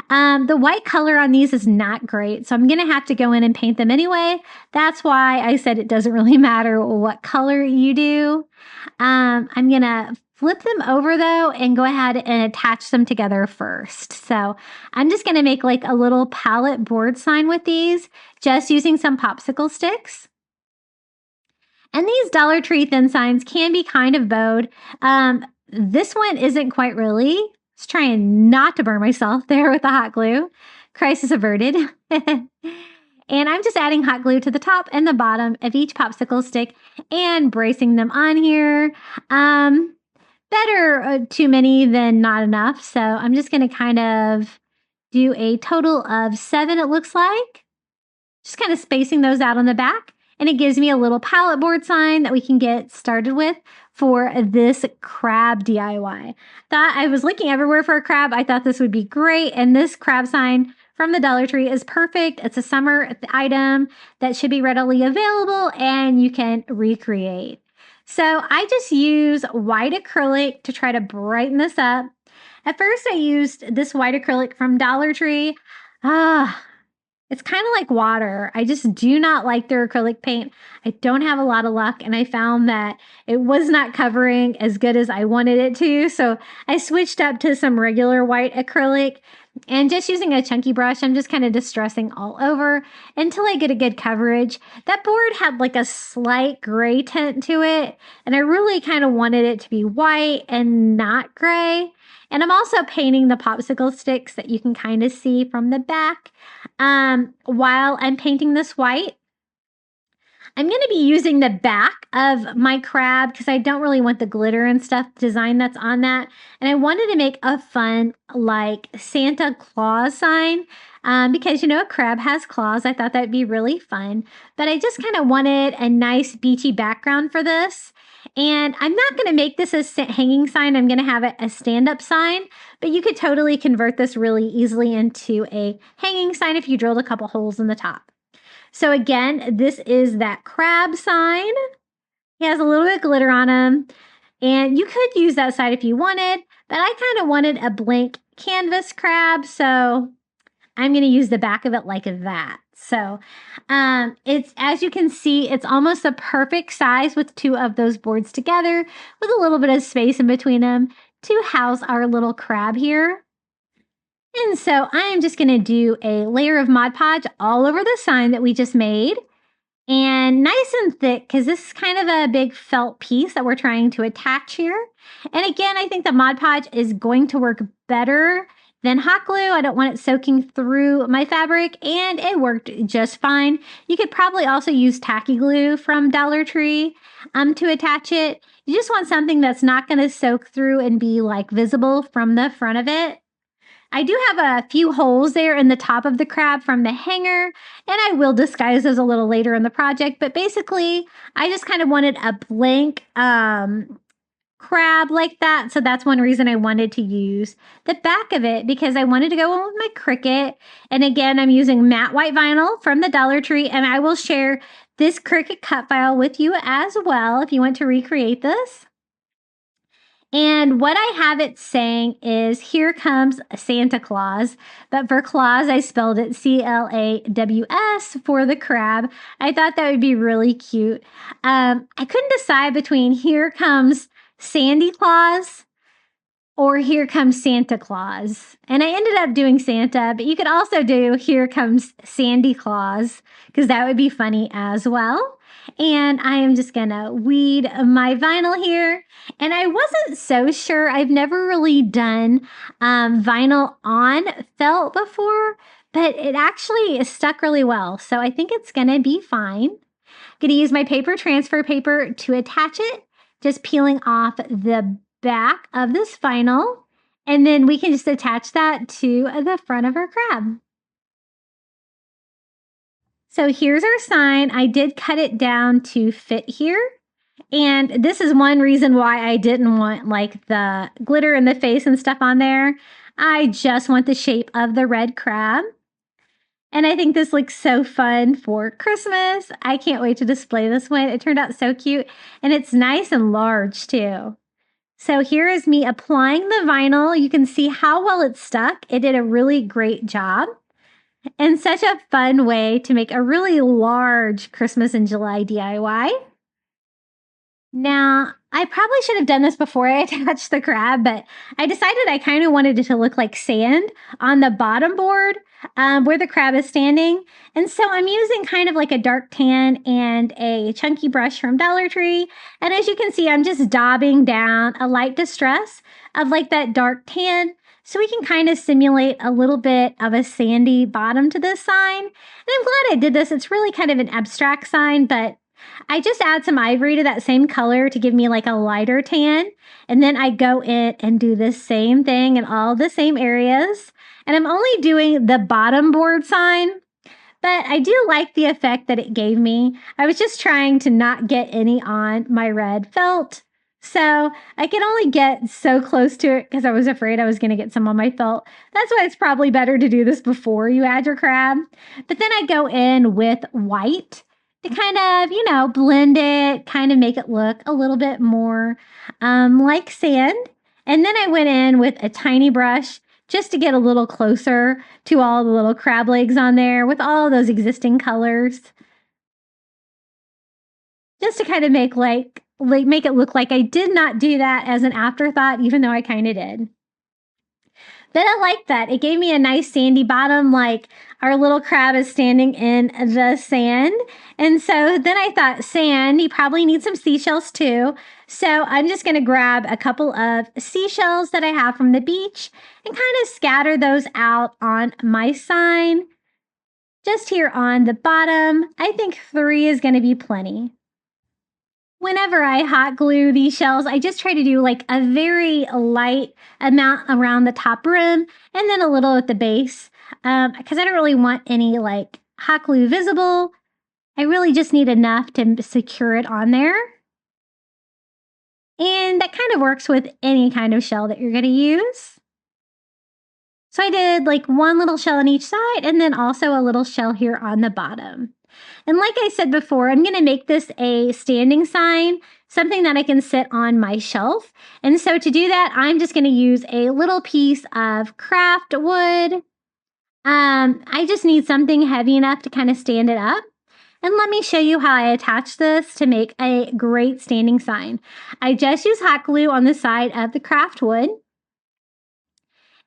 The white color on these is not great, so I'm going to have to go in and paint them anyway. That's why I said it doesn't really matter what color you do. I'm going to flip them over though and go ahead and attach them together first. So I'm just going to make like a little palette board sign with these, just using some popsicle sticks. And these Dollar Tree thin signs can be kind of bowed. This one isn't quite really. I was trying not to burn myself there with the hot glue. Crisis averted. And I'm just adding hot glue to the top and the bottom of each popsicle stick and bracing them on here. Better too many than not enough. So I'm just going to kind of do a total of 7, it looks like. Just kind of spacing those out on the back. And it gives me a little palette board sign that we can get started with for this crab DIY. Thought I was looking everywhere for a crab. I thought this would be great. And this crab sign from the Dollar Tree is perfect. It's a summer item that should be readily available and you can recreate. So I just use white acrylic to try to brighten this up. At first I used this white acrylic from Dollar Tree. It's kind of like water. I just do not like their acrylic paint. I don't have a lot of luck, and I found that it was not covering as good as I wanted it to. So I switched up to some regular white acrylic, and just using a chunky brush, I'm just kind of distressing all over until I get a good coverage. That board had like a slight gray tint to it, and I really kind of wanted it to be white and not gray. And I'm also painting the popsicle sticks that you can kind of see from the back while I'm painting this white. I'm going to be using the back of my crab because I don't really want the glitter and stuff design that's on that. And I wanted to make a fun like Santa Claus sign because, you know, a crab has claws. I thought that'd be really fun. But I just kind of wanted a nice beachy background for this. And I'm not going to make this a hanging sign. I'm going to have it a stand-up sign, but you could totally convert this really easily into a hanging sign if you drilled a couple holes in the top. So again, this is that crab sign. He has a little bit of glitter on him, and you could use that side if you wanted, but I kind of wanted a blank canvas crab, so I'm going to use the back of it like that. So it's, as you can see, it's almost the perfect size with 2 of those boards together with a little bit of space in between them to house our little crab here. And so I am just going to do a layer of Mod Podge all over the sign that we just made. And nice and thick because this is kind of a big felt piece that we're trying to attach here. And again, I think the Mod Podge is going to work better than hot glue. I don't want it soaking through my fabric, and it worked just fine. You could probably also use tacky glue from Dollar Tree to attach it. You just want something that's not going to soak through and be like visible from the front of it. I do have a few holes there in the top of the crab from the hanger, and I will disguise those a little later in the project. But basically, I just kind of wanted a blank crab like that. So that's one reason I wanted to use the back of it, because I wanted to go on with my Cricut. And again, I'm using matte white vinyl from the Dollar Tree, and I will share this Cricut cut file with you as well if you want to recreate this. And what I have it saying is, here comes Santa Claus. But for Claus, I spelled it C-L-A-W-S for the crab. I thought that would be really cute. I couldn't decide between here comes Sandy Claus or here comes Santa Claus. And I ended up doing Santa, but you could also do here comes Sandy Claus, because that would be funny as well. And I am just gonna weed my vinyl here. And I wasn't so sure. I've never really done vinyl on felt before, but it actually stuck really well. So I think it's gonna be fine. I'm gonna use my paper transfer paper to attach it, just peeling off the back of this vinyl, and then we can just attach that to the front of our crab. So here's our sign. I did cut it down to fit here. And this is one reason why I didn't want like the glitter in the face and stuff on there. I just want the shape of the red crab. And I think this looks so fun for Christmas. I can't wait to display this one. It turned out so cute, and it's nice and large too. So here is me applying the vinyl. You can see how well it stuck. It did a really great job. And such a fun way to make a really large Christmas in July DIY. Now, I probably should have done this before I attached the crab, but I decided I kind of wanted it to look like sand on the bottom board where the crab is standing. And so I'm using kind of like a dark tan and a chunky brush from Dollar Tree. And as you can see, I'm just daubing down a light distress of like that dark tan, so we can kind of simulate a little bit of a sandy bottom to this sign. And I'm glad I did this. It's really kind of an abstract sign, but I just add some ivory to that same color to give me like a lighter tan. And then I go in and do the same thing in all the same areas. And I'm only doing the bottom board sign, but I do like the effect that it gave me. I was just trying to not get any on my red felt. So I could only get so close to it because I was afraid I was going to get some on my felt. That's why it's probably better to do this before you add your crab. But then I go in with white to kind of, blend it, kind of make it look a little bit more like sand. And then I went in with a tiny brush just to get a little closer to all the little crab legs on there with all those existing colors. Just to kind of make it look like I did not do that as an afterthought, even though I kind of did. But I like that. It gave me a nice sandy bottom, like our little crab is standing in the sand. And so then I thought, sand, you probably need some seashells too. So I'm just going to grab a couple of seashells that I have from the beach and kind of scatter those out on my sign. Just here on the bottom, I think 3 is going to be plenty. Whenever I hot glue these shells, I just try to do like a very light amount around the top rim and then a little at the base because I don't really want any like hot glue visible. I really just need enough to secure it on there. And that kind of works with any kind of shell that you're going to use. So I did like one little shell on each side and then also a little shell here on the bottom. And like I said before, I'm going to make this a standing sign, something that I can sit on my shelf. And so to do that, I'm just going to use a little piece of craft wood. I just need something heavy enough to kind of stand it up. And let me show you how I attach this to make a great standing sign. I just use hot glue on the side of the craft wood.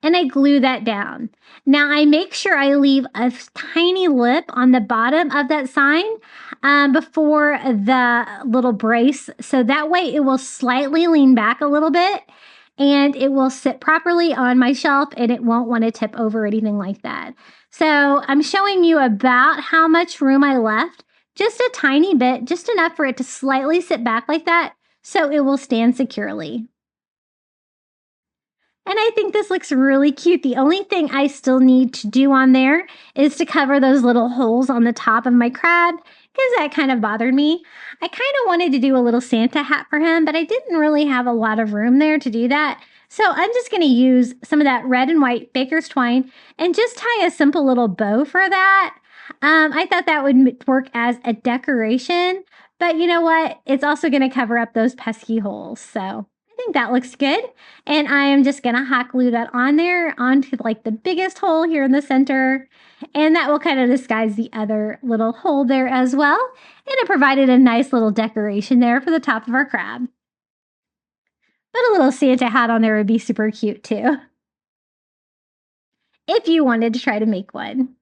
And I glue that down. Now I make sure I leave a tiny lip on the bottom of that sign before the little brace. So that way it will slightly lean back a little bit and it will sit properly on my shelf and it won't want to tip over or anything like that. So I'm showing you about how much room I left. Just a tiny bit, just enough for it to slightly sit back like that so it will stand securely. And I think this looks really cute. The only thing I still need to do on there is to cover those little holes on the top of my crab because that kind of bothered me. I kind of wanted to do a little Santa hat for him, but I didn't really have a lot of room there to do that. So I'm just going to use some of that red and white baker's twine and just tie a simple little bow for that. I thought that would work as a decoration, but you know what? It's also going to cover up those pesky holes. So I think that looks good. And I am just going to hot glue that on there onto like the biggest hole here in the center. And that will kind of disguise the other little hole there as well. And it provided a nice little decoration there for the top of our crab. But a little Santa hat on there would be super cute too, if you wanted to try to make one.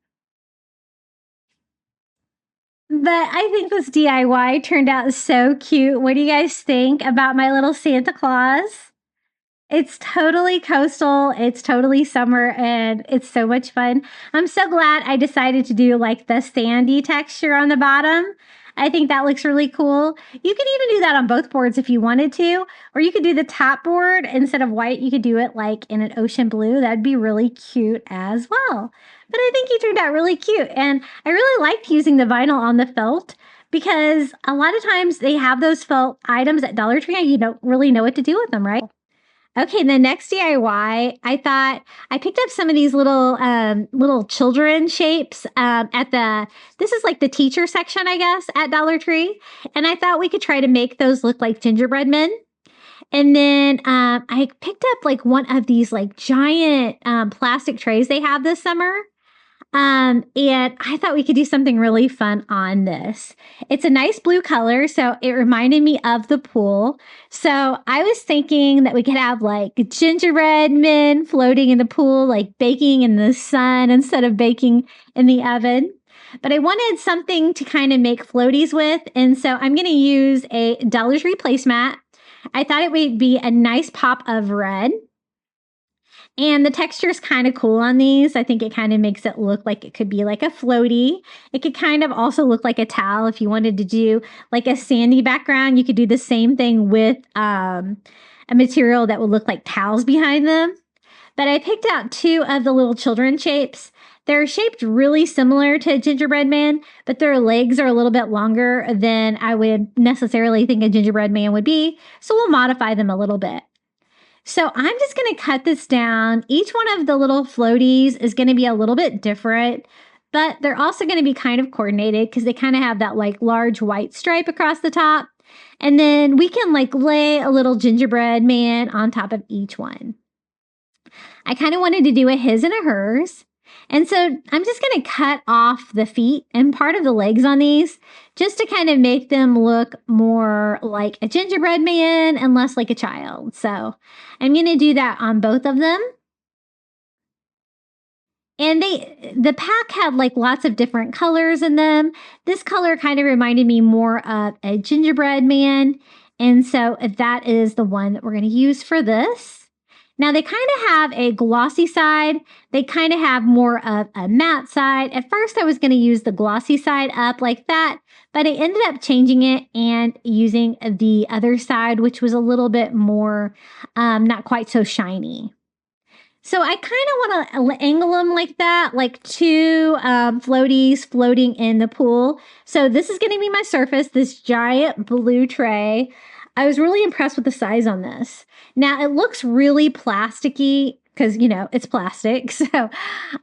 But I think this DIY turned out so cute. What do you guys think about my little Santa Claus? It's totally coastal, it's totally summer, and it's so much fun. I'm so glad I decided to do like the sandy texture on the bottom. I think that looks really cool. You could even do that on both boards if you wanted to, or you could do the top board instead of white. You could do it like in an ocean blue. That'd be really cute as well. But I think he turned out really cute, and I really liked using the vinyl on the felt because a lot of times they have those felt items at Dollar Tree and you don't really know what to do with them, right? Okay, the next DIY, I thought I picked up some of these little children shapes this is like the teacher section, I guess, at Dollar Tree. And I thought we could try to make those look like gingerbread men. And then I picked up like one of these like giant plastic trays they have this summer. And I thought we could do something really fun on this. It's a nice blue color, so it reminded me of the pool. So I was thinking that we could have like gingerbread men floating in the pool, like baking in the sun instead of baking in the oven. But I wanted something to kind of make floaties with, and so I'm going to use a Dollar Tree placemat. I thought it would be a nice pop of red. And the texture is kind of cool on these. I think it kind of makes it look like it could be like a floaty. It could kind of also look like a towel. If you wanted to do like a sandy background, you could do the same thing with a material that would look like towels behind them. But I picked out two of the little children shapes. They're shaped really similar to a gingerbread man, but their legs are a little bit longer than I would necessarily think a gingerbread man would be. So we'll modify them a little bit. So I'm just going to cut this down. Each one of the little floaties is going to be a little bit different, but they're also going to be kind of coordinated because they kind of have that like large white stripe across the top. And then we can like lay a little gingerbread man on top of each one. I kind of wanted to do a his and a hers. And so I'm just going to cut off the feet and part of the legs on these just to kind of make them look more like a gingerbread man and less like a child. So I'm going to do that on both of them. And the pack had like lots of different colors in them. This color kind of reminded me more of a gingerbread man. And so that is the one that we're going to use for this. Now, they kind of have a glossy side. They kind of have more of a matte side. At first, I was going to use the glossy side up like that, but I ended up changing it and using the other side, which was a little bit more, not quite so shiny. So I kind of want to angle them like that, like two floaties floating in the pool. So this is going to be my surface, this giant blue tray. I was really impressed with the size on this. Now, it looks really plasticky because, you know, it's plastic. So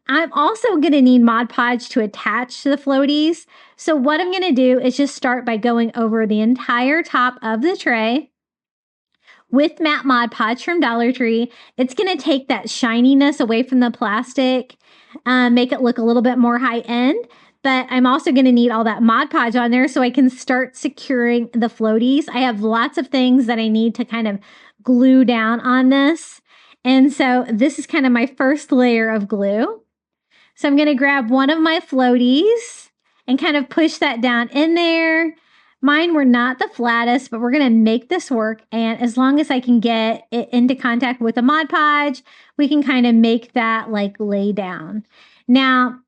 I'm also going to need Mod Podge to attach to the floaties. So what I'm going to do is just start by going over the entire top of the tray with matte Mod Podge from Dollar Tree. It's going to take that shininess away from the plastic, make it look a little bit more high end. But I'm also going to need all that Mod Podge on there so I can start securing the floaties. I have lots of things that I need to kind of glue down on this. And so this is kind of my first layer of glue. So I'm going to grab one of my floaties and kind of push that down in there. Mine were not the flattest, but we're going to make this work. And as long as I can get it into contact with the Mod Podge, we can kind of make that like lay down. Now,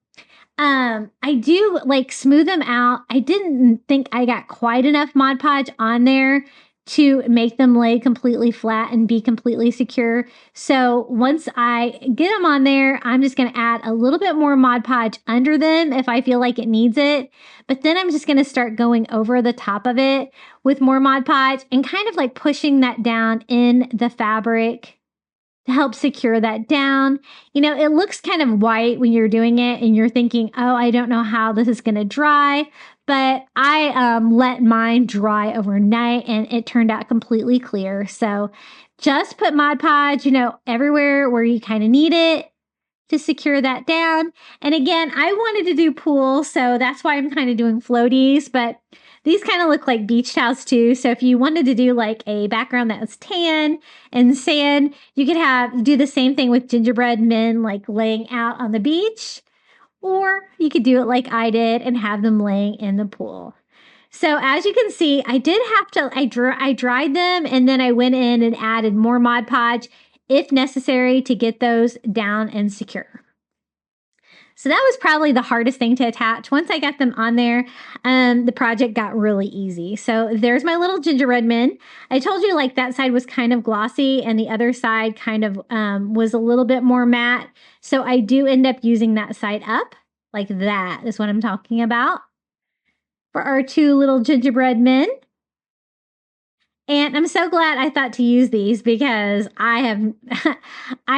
I do like smooth them out. I didn't think I got quite enough Mod Podge on there to make them lay completely flat and be completely secure. So once I get them on there, I'm just going to add a little bit more Mod Podge under them if I feel like it needs it. But then I'm just going to start going over the top of it with more Mod Podge and kind of like pushing that down in the fabric to help secure that down. You know, it looks kind of white when you're doing it and you're thinking, oh, I don't know how this is going to dry. But I let mine dry overnight and it turned out completely clear. So just put Mod Podge, you know, everywhere where you kind of need it to secure that down. And again, I wanted to do pool, so that's why I'm kind of doing floaties, but these kind of look like beach towels too. So if you wanted to do like a background that was tan and sand, you could do the same thing with gingerbread men like laying out on the beach. Or you could do it like I did and have them laying in the pool. So as you can see, I dried them and then I went in and added more Mod Podge if necessary to get those down and secure. So that was probably the hardest thing to attach. Once I got them on there, the project got really easy. So there's my little gingerbread men. I told you like that side was kind of glossy and the other side kind of was a little bit more matte. So I do end up using that side up. Like that is what I'm talking about for our two little gingerbread men. And I'm so glad I thought to use these because I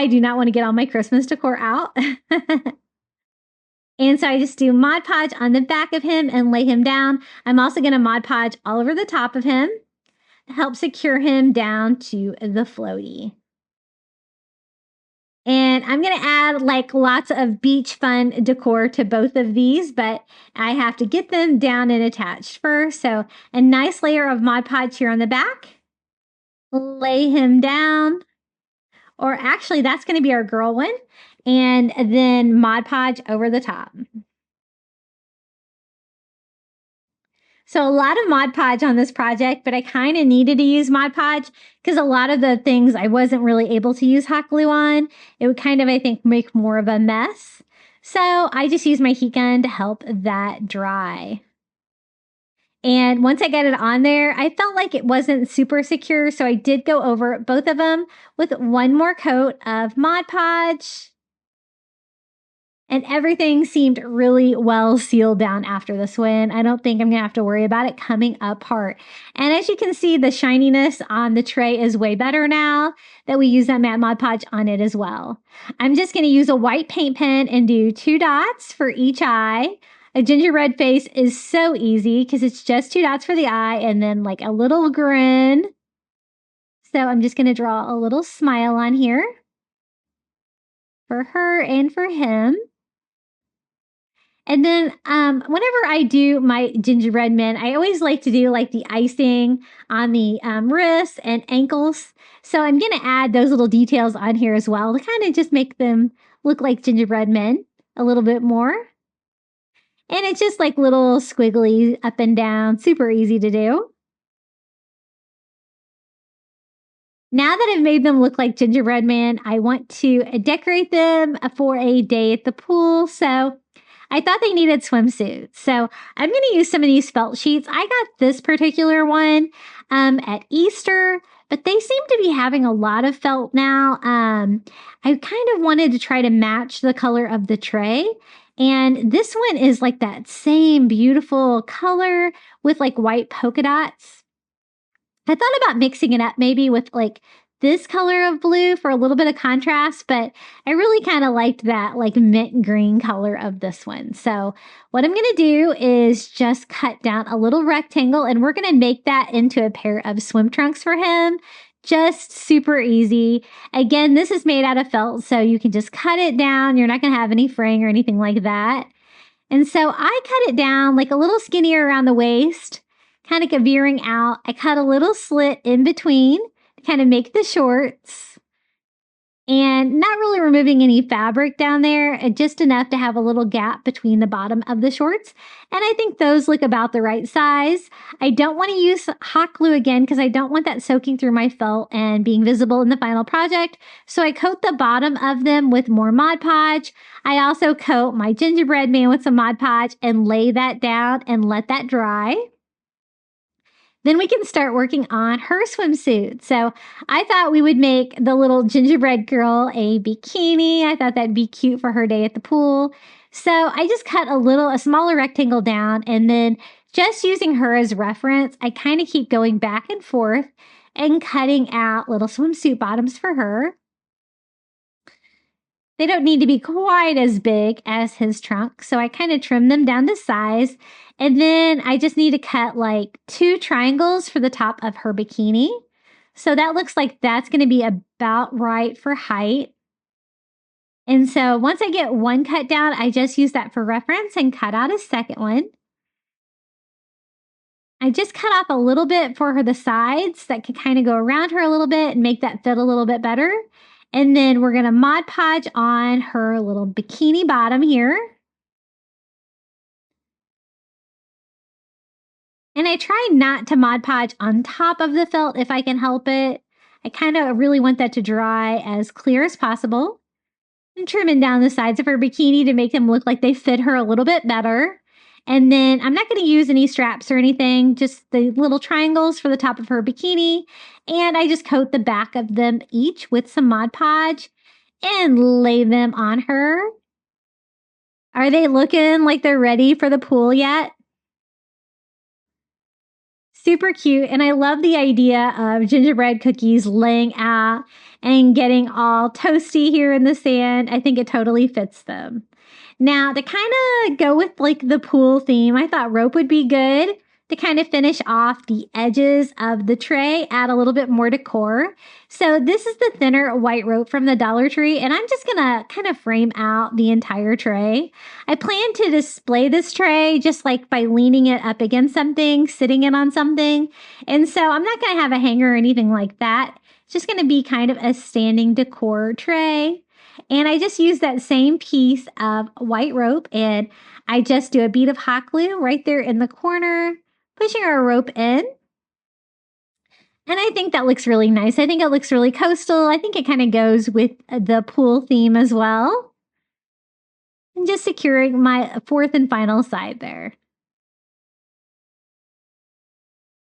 do not want to get all my Christmas decor out. And so I just do Mod Podge on the back of him and lay him down. I'm also going to Mod Podge all over the top of him to help secure him down to the floaty. And I'm going to add like lots of beach fun decor to both of these, but I have to get them down and attached first. So a nice layer of Mod Podge here on the back. Lay him down. Or actually, that's going to be our girl one. And then Mod Podge over the top. So a lot of Mod Podge on this project, but I kind of needed to use Mod Podge because a lot of the things I wasn't really able to use hot glue on. It would kind of, I think, make more of a mess. So I just used my heat gun to help that dry. And once I got it on there, I felt like it wasn't super secure. So I did go over both of them with one more coat of Mod Podge. And everything seemed really well sealed down after this one. I don't think I'm going to have to worry about it coming apart. And as you can see, the shininess on the tray is way better now that we use that matte Mod Podge on it as well. I'm just going to use a white paint pen and do 2 dots for each eye. A gingerbread face is so easy because it's just 2 dots for the eye and then like a little grin. So I'm just going to draw a little smile on here for her and for him. And then whenever I do my gingerbread men, I always like to do like the icing on the wrists and ankles. So I'm going to add those little details on here as well to kind of just make them look like gingerbread men a little bit more. And it's just like little squiggly up and down, super easy to do. Now that I've made them look like gingerbread man, I want to decorate them for a day at the pool. So I thought they needed swimsuits. So I'm going to use some of these felt sheets. I got this particular one at Easter, but they seem to be having a lot of felt now. I kind of wanted to try to match the color of the tray. And this one is like that same beautiful color with like white polka dots. I thought about mixing it up maybe with like this color of blue for a little bit of contrast, but I really kind of liked that like mint green color of this one. So what I'm going to do is just cut down a little rectangle and we're going to make that into a pair of swim trunks for him. Just super easy. Again, this is made out of felt, so you can just cut it down. You're not going to have any fraying or anything like that. And so I cut it down like a little skinnier around the waist, kind of veering out. I cut a little slit in between to kind of make the shorts and not really removing any fabric down there, just enough to have a little gap between the bottom of the shorts. And I think those look about the right size. I don't want to use hot glue again because I don't want that soaking through my felt and being visible in the final project. So I coat the bottom of them with more Mod Podge. I also coat my gingerbread man with some Mod Podge and lay that down and let that dry. Then we can start working on her swimsuit. So I thought we would make the little gingerbread girl a bikini. I thought that'd be cute for her day at the pool. So I just cut a smaller rectangle down, and then just using her as reference, I kind of keep going back and forth and cutting out little swimsuit bottoms for her. They don't need to be quite as big as his trunk, so I kind of trim them down to size. And then I just need to cut like 2 triangles for the top of her bikini. So that looks like that's going to be about right for height. And so once I get one cut down, I just use that for reference and cut out a second one. I just cut off a little bit for her, the sides that could kind of go around her a little bit and make that fit a little bit better. And then we're going to Mod Podge on her little bikini bottom here. And I try not to Mod Podge on top of the felt if I can help it. I kind of really want that to dry as clear as possible. I'm trimming down the sides of her bikini to make them look like they fit her a little bit better. And then I'm not going to use any straps or anything, just the little triangles for the top of her bikini. And I just coat the back of them each with some Mod Podge and lay them on her. Are they looking like they're ready for the pool yet? Super cute. And I love the idea of gingerbread cookies laying out and getting all toasty here in the sand. I think it totally fits them. Now, to kind of go with like the pool theme, I thought rope would be good to kind of finish off the edges of the tray, add a little bit more decor. So this is the thinner white rope from the Dollar Tree, and I'm just going to kind of frame out the entire tray. I plan to display this tray just like by leaning it up against something, sitting it on something. And so I'm not going to have a hanger or anything like that. It's just going to be kind of a standing decor tray. And I just use that same piece of white rope, and I just do a bead of hot glue right there in the corner, pushing our rope in. And I think that looks really nice. I think it looks really coastal. I think it kind of goes with the pool theme as well. And just securing my fourth and final side there.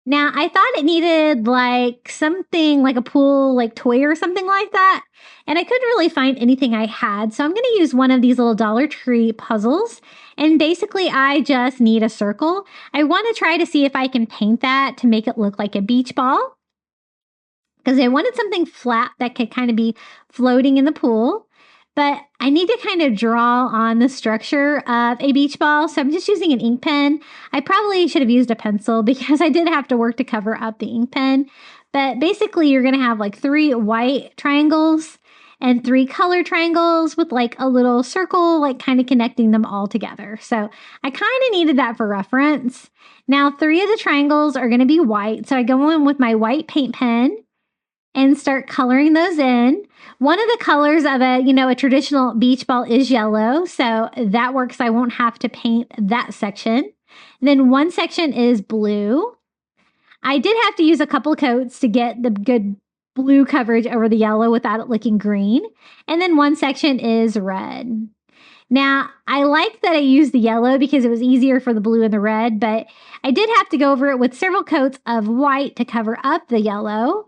Now, I thought it needed like something like a pool like toy or something like that. And I couldn't really find anything I had. So I'm going to use one of these little Dollar Tree puzzles. And basically, I just need a circle. I want to try to see if I can paint that to make it look like a beach ball, because I wanted something flat that could kind of be floating in the pool. But I need to kind of draw on the structure of a beach ball. So I'm just using an ink pen. I probably should have used a pencil because I did have to work to cover up the ink pen. But basically, you're going to have like 3 white triangles and 3 color triangles with like a little circle, like kind of connecting them all together. So I kind of needed that for reference. Now, 3 of the triangles are going to be white. So I go in with my white paint pen and start coloring those in. One of the colors of a traditional beach ball is yellow, so that works. I won't have to paint that section. Then one section is blue. I did have to use a couple coats to get the good blue coverage over the yellow without it looking green. And then one section is red. Now, I like that I used the yellow because it was easier for the blue and the red, but I did have to go over it with several coats of white to cover up the yellow.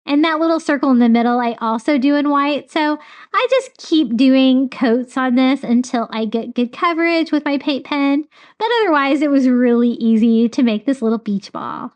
And that little circle in the middle, I also do in white. So I just keep doing coats on this until I get good coverage with my paint pen. But otherwise, it was really easy to make this little beach ball.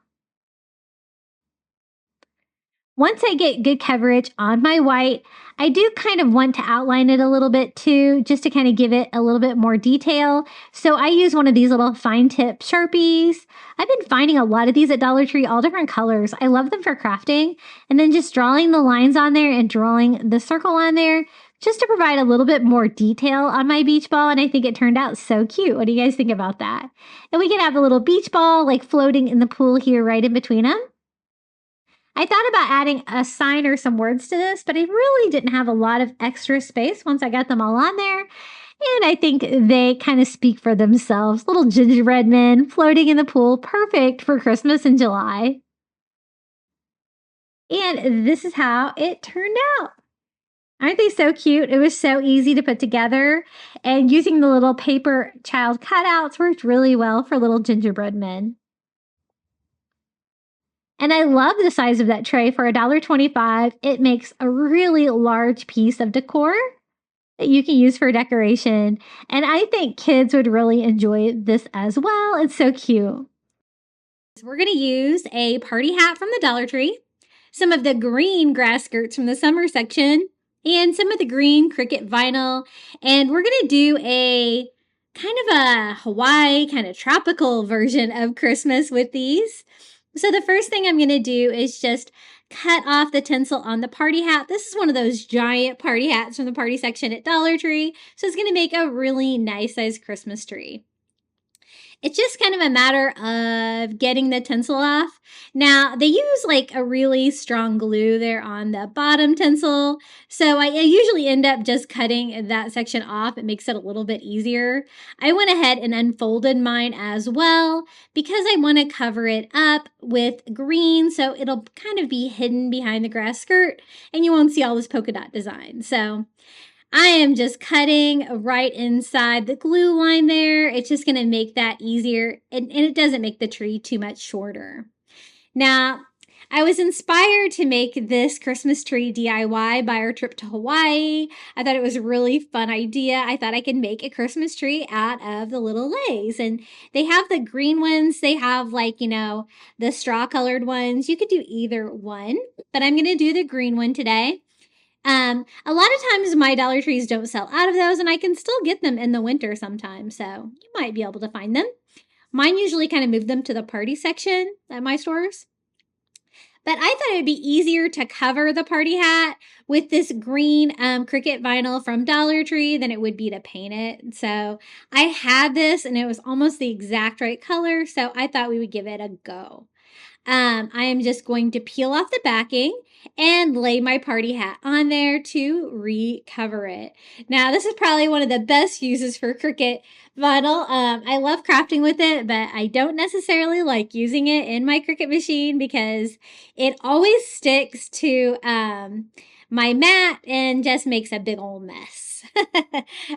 Once I get good coverage on my white, I do kind of want to outline it a little bit too, just to kind of give it a little bit more detail. So I use one of these little fine tip Sharpies. I've been finding a lot of these at Dollar Tree, all different colors. I love them for crafting. And then just drawing the lines on there and drawing the circle on there just to provide a little bit more detail on my beach ball. And I think it turned out so cute. What do you guys think about that? And we can have a little beach ball like floating in the pool here right in between them. I thought about adding a sign or some words to this, but I really didn't have a lot of extra space once I got them all on there. And I think they kind of speak for themselves. Little gingerbread men floating in the pool, perfect for Christmas in July. And this is how it turned out. Aren't they so cute? It was so easy to put together. And using the little paper child cutouts worked really well for little gingerbread men. And I love the size of that tray. For $1.25. It makes a really large piece of decor that you can use for decoration. And I think kids would really enjoy this as well. It's so cute. So we're going to use a party hat from the Dollar Tree, some of the green grass skirts from the summer section, and some of the green cricut vinyl. And we're going to do a kind of a Hawaii kind of tropical version of Christmas with these. So the first thing I'm going to do is just cut off the tinsel on the party hat. This is one of those giant party hats from the party section at Dollar Tree. So it's going to make a really nice sized Christmas tree. It's just kind of a matter of getting the tinsel off. Now, they use like a really strong glue there on the bottom tinsel. So I usually end up just cutting that section off. It makes it a little bit easier. I went ahead and unfolded mine as well because I want to cover it up with green so it'll kind of be hidden behind the grass skirt and you won't see all this polka dot design. So I am just cutting right inside the glue line there. It's just going to make that easier, and it doesn't make the tree too much shorter. Now, I was inspired to make this Christmas tree DIY by our trip to Hawaii. I thought it was a really fun idea. I thought I could make a Christmas tree out of the little leis. And they have the green ones. They have like, you know, the straw colored ones. You could do either one, but I'm going to do the green one today. A lot of times my Dollar Trees don't sell out of those, and I can still get them in the winter sometimes, so you might be able to find them. Mine usually kind of move them to the party section at my stores. But I thought it would be easier to cover the party hat with this green cricut vinyl from Dollar Tree than it would be to paint it. So I had this, and it was almost the exact right color, so I thought we would give it a go. I am just going to peel off the backing and lay my party hat on there to recover it. Now, this is probably one of the best uses for cricut vinyl. I love crafting with it, but I don't necessarily like using it in my Cricut machine because it always sticks to my mat and just makes a big old mess.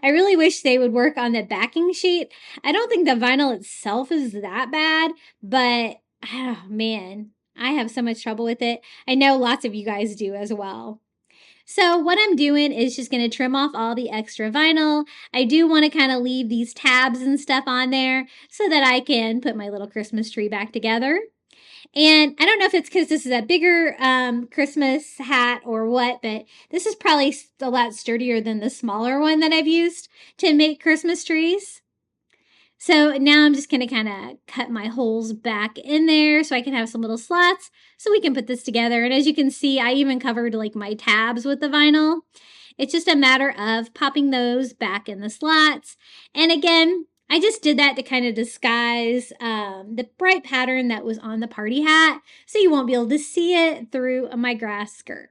I really wish they would work on the backing sheet. I don't think the vinyl itself is that bad, but oh man, I have so much trouble with it. I know lots of you guys do as well. So what I'm doing is just going to trim off all the extra vinyl. I do want to kind of leave these tabs and stuff on there so that I can put my little Christmas tree back together. And I don't know if it's because this is a bigger Christmas hat or what, but this is probably a lot sturdier than the smaller one that I've used to make Christmas trees. So now I'm just going to kind of cut my holes back in there so I can have some little slots so we can put this together. And as you can see, I even covered like my tabs with the vinyl. It's just a matter of popping those back in the slots. And again, I just did that to kind of disguise the bright pattern that was on the party hat so you won't be able to see it through my grass skirt.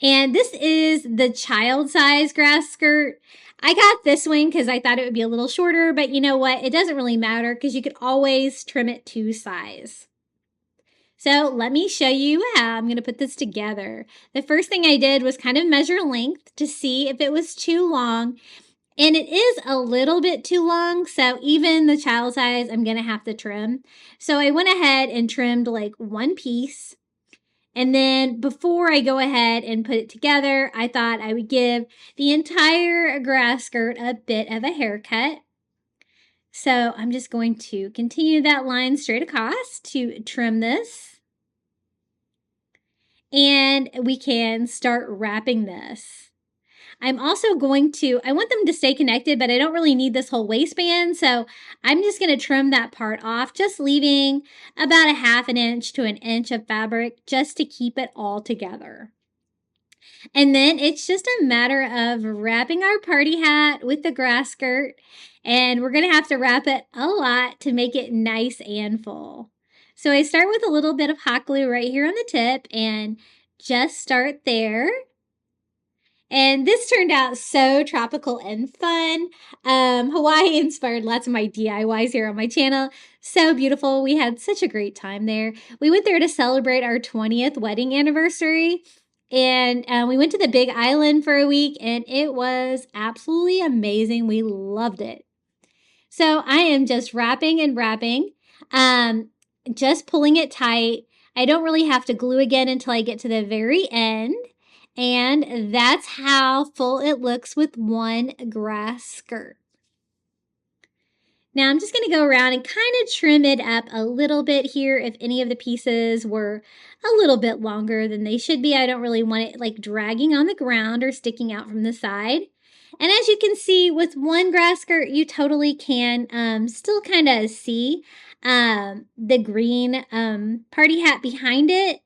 And this is the child size grass skirt. I got this one because I thought it would be a little shorter, but you know what? It doesn't really matter because you could always trim it to size. So let me show you how I'm going to put this together. The first thing I did was kind of measure length to see if it was too long. And it is a little bit too long, so even the child size I'm going to have to trim. So I went ahead and trimmed like one piece. And then before I go ahead and put it together, I thought I would give the entire grass skirt a bit of a haircut. So I'm just going to continue that line straight across to trim this. And we can start wrapping this. I'm also going to, I want them to stay connected, but I don't really need this whole waistband. So I'm just going to trim that part off, just leaving about a 1/2 inch to 1 inch of fabric just to keep it all together. And then it's just a matter of wrapping our party hat with the grass skirt. And we're going to have to wrap it a lot to make it nice and full. So I start with a little bit of hot glue right here on the tip and just start there. And this turned out so tropical and fun. Hawaii inspired lots of my DIYs here on my channel. So beautiful. We had such a great time there. We went there to celebrate our 20th wedding anniversary. And we went to the Big Island for a week, and it was absolutely amazing. We loved it. So I am just wrapping and wrapping. just pulling it tight. I don't really have to glue again until I get to the very end. And that's how full it looks with one grass skirt. Now I'm just going to go around and kind of trim it up a little bit here if any of the pieces were a little bit longer than they should be. I don't really want it like dragging on the ground or sticking out from the side. And as you can see with one grass skirt, you totally can still kind of see the green party hat behind it.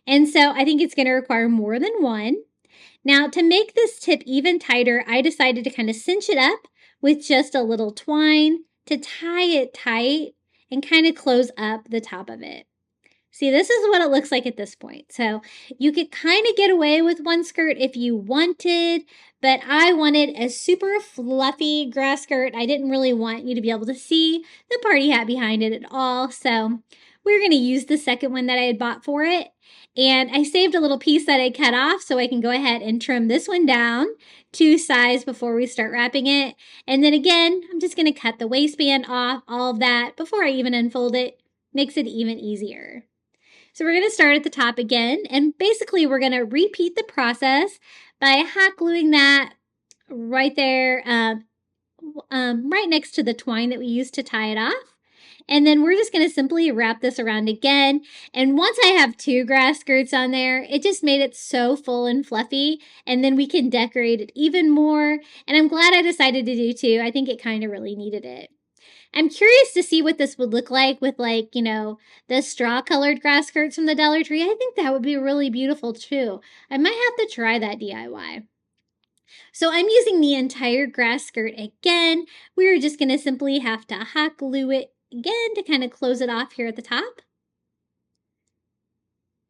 And so I think it's going to require more than one. Now to make this tip even tighter, I decided to kind of cinch it up with just a little twine to tie it tight and kind of close up the top of it. See, this is what it looks like at this point. So you could kind of get away with one skirt if you wanted, but I wanted a super fluffy grass skirt. I didn't really want you to be able to see the party hat behind it at all. So we're going to use the second one that I had bought for it. And I saved a little piece that I cut off so I can go ahead and trim this one down to size before we start wrapping it. And then again, I'm just going to cut the waistband off, all of that, before I even unfold it. Makes it even easier. So we're going to start at the top again, and basically we're going to repeat the process by hot gluing that right there, right next to the twine that we used to tie it off. And then we're just going to simply wrap this around again. And once I have two grass skirts on there, it just made it so full and fluffy. And then we can decorate it even more. And I'm glad I decided to do two. I think it kind of really needed it. I'm curious to see what this would look like with, like, you know, the straw colored grass skirts from the Dollar Tree. I think that would be really beautiful too. I might have to try that DIY. So I'm using the entire grass skirt again. We're just going to simply have to hot glue it again to kind of close it off here at the top.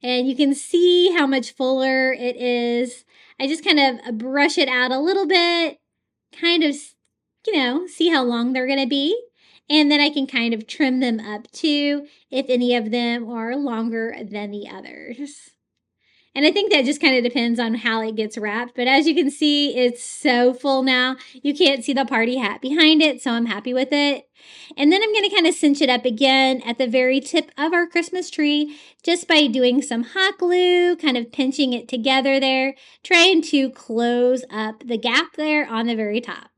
And you can see how much fuller it is. I just kind of brush it out a little bit, kind of, you know, see how long they're going to be. And then I can kind of trim them up too if any of them are longer than the others. And I think that just kind of depends on how it gets wrapped. But as you can see, it's so full now. You can't see the party hat behind it, so I'm happy with it. And then I'm going to kind of cinch it up again at the very tip of our Christmas tree just by doing some hot glue, kind of pinching it together there, trying to close up the gap there on the very top.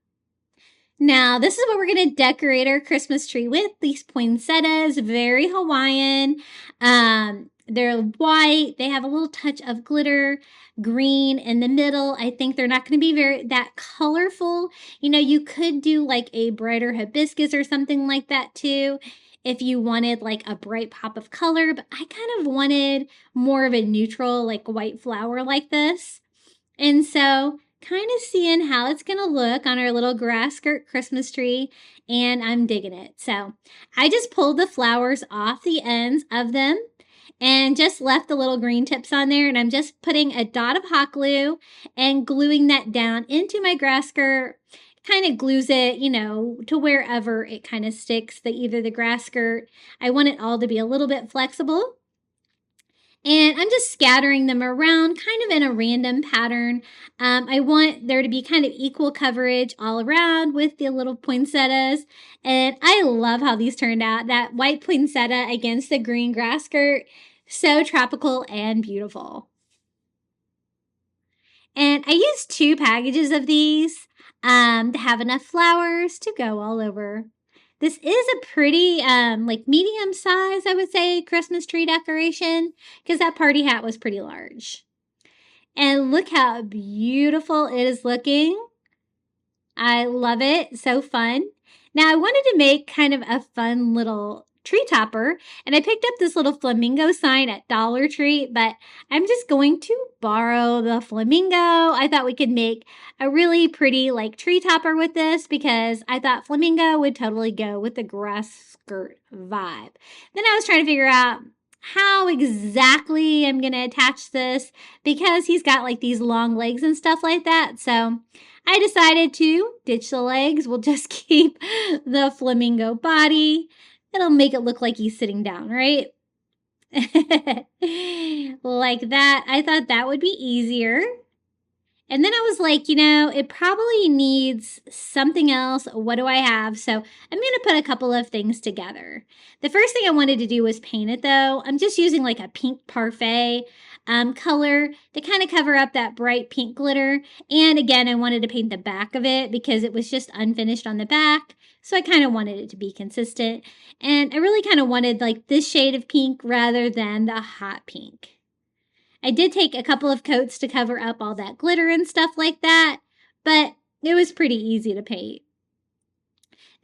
Now, this is what we're going to decorate our Christmas tree with. These poinsettias, very Hawaiian. They're white. They have a little touch of glitter, green in the middle. I think they're not going to be that colorful. You know, you could do like a brighter hibiscus or something like that too, if you wanted like a bright pop of color. But I kind of wanted more of a neutral, like white flower like this. And so kind of seeing how it's going to look on our little grass skirt Christmas tree, and I'm digging it. So I just pulled the flowers off the ends of them and just left the little green tips on there, and I'm just putting a dot of hot glue and gluing that down into my grass skirt. Kind of glues it, you know, to wherever it kind of sticks, either the grass skirt. I want it all to be a little bit flexible. And I'm just scattering them around kind of in a random pattern. I want there to be kind of equal coverage all around with the little poinsettias. And I love how these turned out. That white poinsettia against the green grass skirt. So tropical and beautiful. And I used 2 packages of these to have enough flowers to go all over. This is a pretty, like medium size, I would say, Christmas tree decoration, because that party hat was pretty large. And look how beautiful it is looking. I love it. So fun. Now, I wanted to make kind of a fun little tree topper, and I picked up this little flamingo sign at Dollar Tree, but I'm just going to borrow the flamingo. I thought we could make a really pretty like tree topper with this because I thought flamingo would totally go with the grass skirt vibe. Then I was trying to figure out how exactly I'm going to attach this because he's got like these long legs and stuff like that. So I decided to ditch the legs. We'll just keep the flamingo body. It'll make it look like he's sitting down, right? Like that. I thought that would be easier. And then I was like, you know, it probably needs something else. What do I have? So I'm going to put a couple of things together. The first thing I wanted to do was paint it though. I'm just using like a pink parfait color to kind of cover up that bright pink glitter. And again, I wanted to paint the back of it because it was just unfinished on the back. So I kind of wanted it to be consistent. And I really kind of wanted like this shade of pink rather than the hot pink. I did take a couple of coats to cover up all that glitter and stuff like that, but it was pretty easy to paint.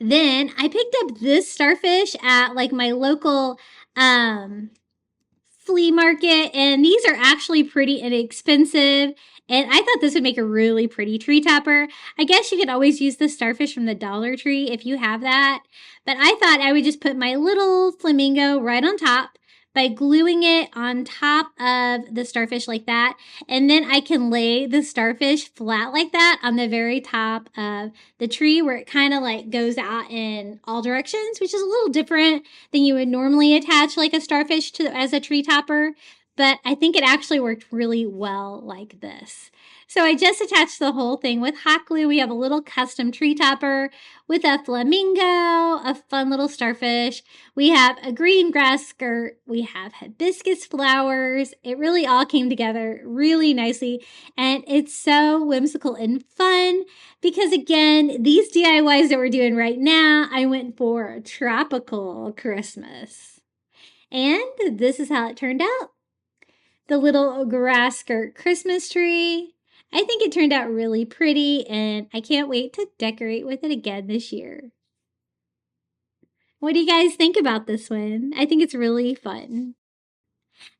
Then I picked up this starfish at like my local flea market, and these are actually pretty inexpensive. And I thought this would make a really pretty tree topper. I guess you could always use the starfish from the Dollar Tree if you have that. But I thought I would just put my little flamingo right on top by gluing it on top of the starfish like that. And then I can lay the starfish flat like that on the very top of the tree where it kind of like goes out in all directions, which is a little different than you would normally attach like a starfish to as a tree topper. But I think it actually worked really well like this. So I just attached the whole thing with hot glue. We have a little custom tree topper with a flamingo, a fun little starfish. We have a green grass skirt. We have hibiscus flowers. It really all came together really nicely. And it's so whimsical and fun because, again, these DIYs that we're doing right now, I went for a tropical Christmas. And this is how it turned out. The little grass skirt Christmas tree. I think it turned out really pretty, and I can't wait to decorate with it again this year. What do you guys think about this one? I think it's really fun.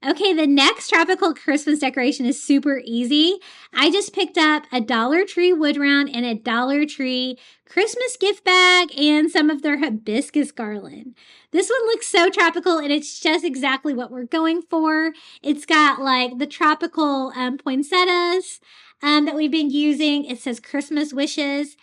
Okay, the next tropical Christmas decoration is super easy. I just picked up a Dollar Tree wood round and a Dollar Tree Christmas gift bag and some of their hibiscus garland. This one looks so tropical, and it's just exactly what we're going for. It's got like the tropical poinsettias that we've been using. It says Christmas wishes.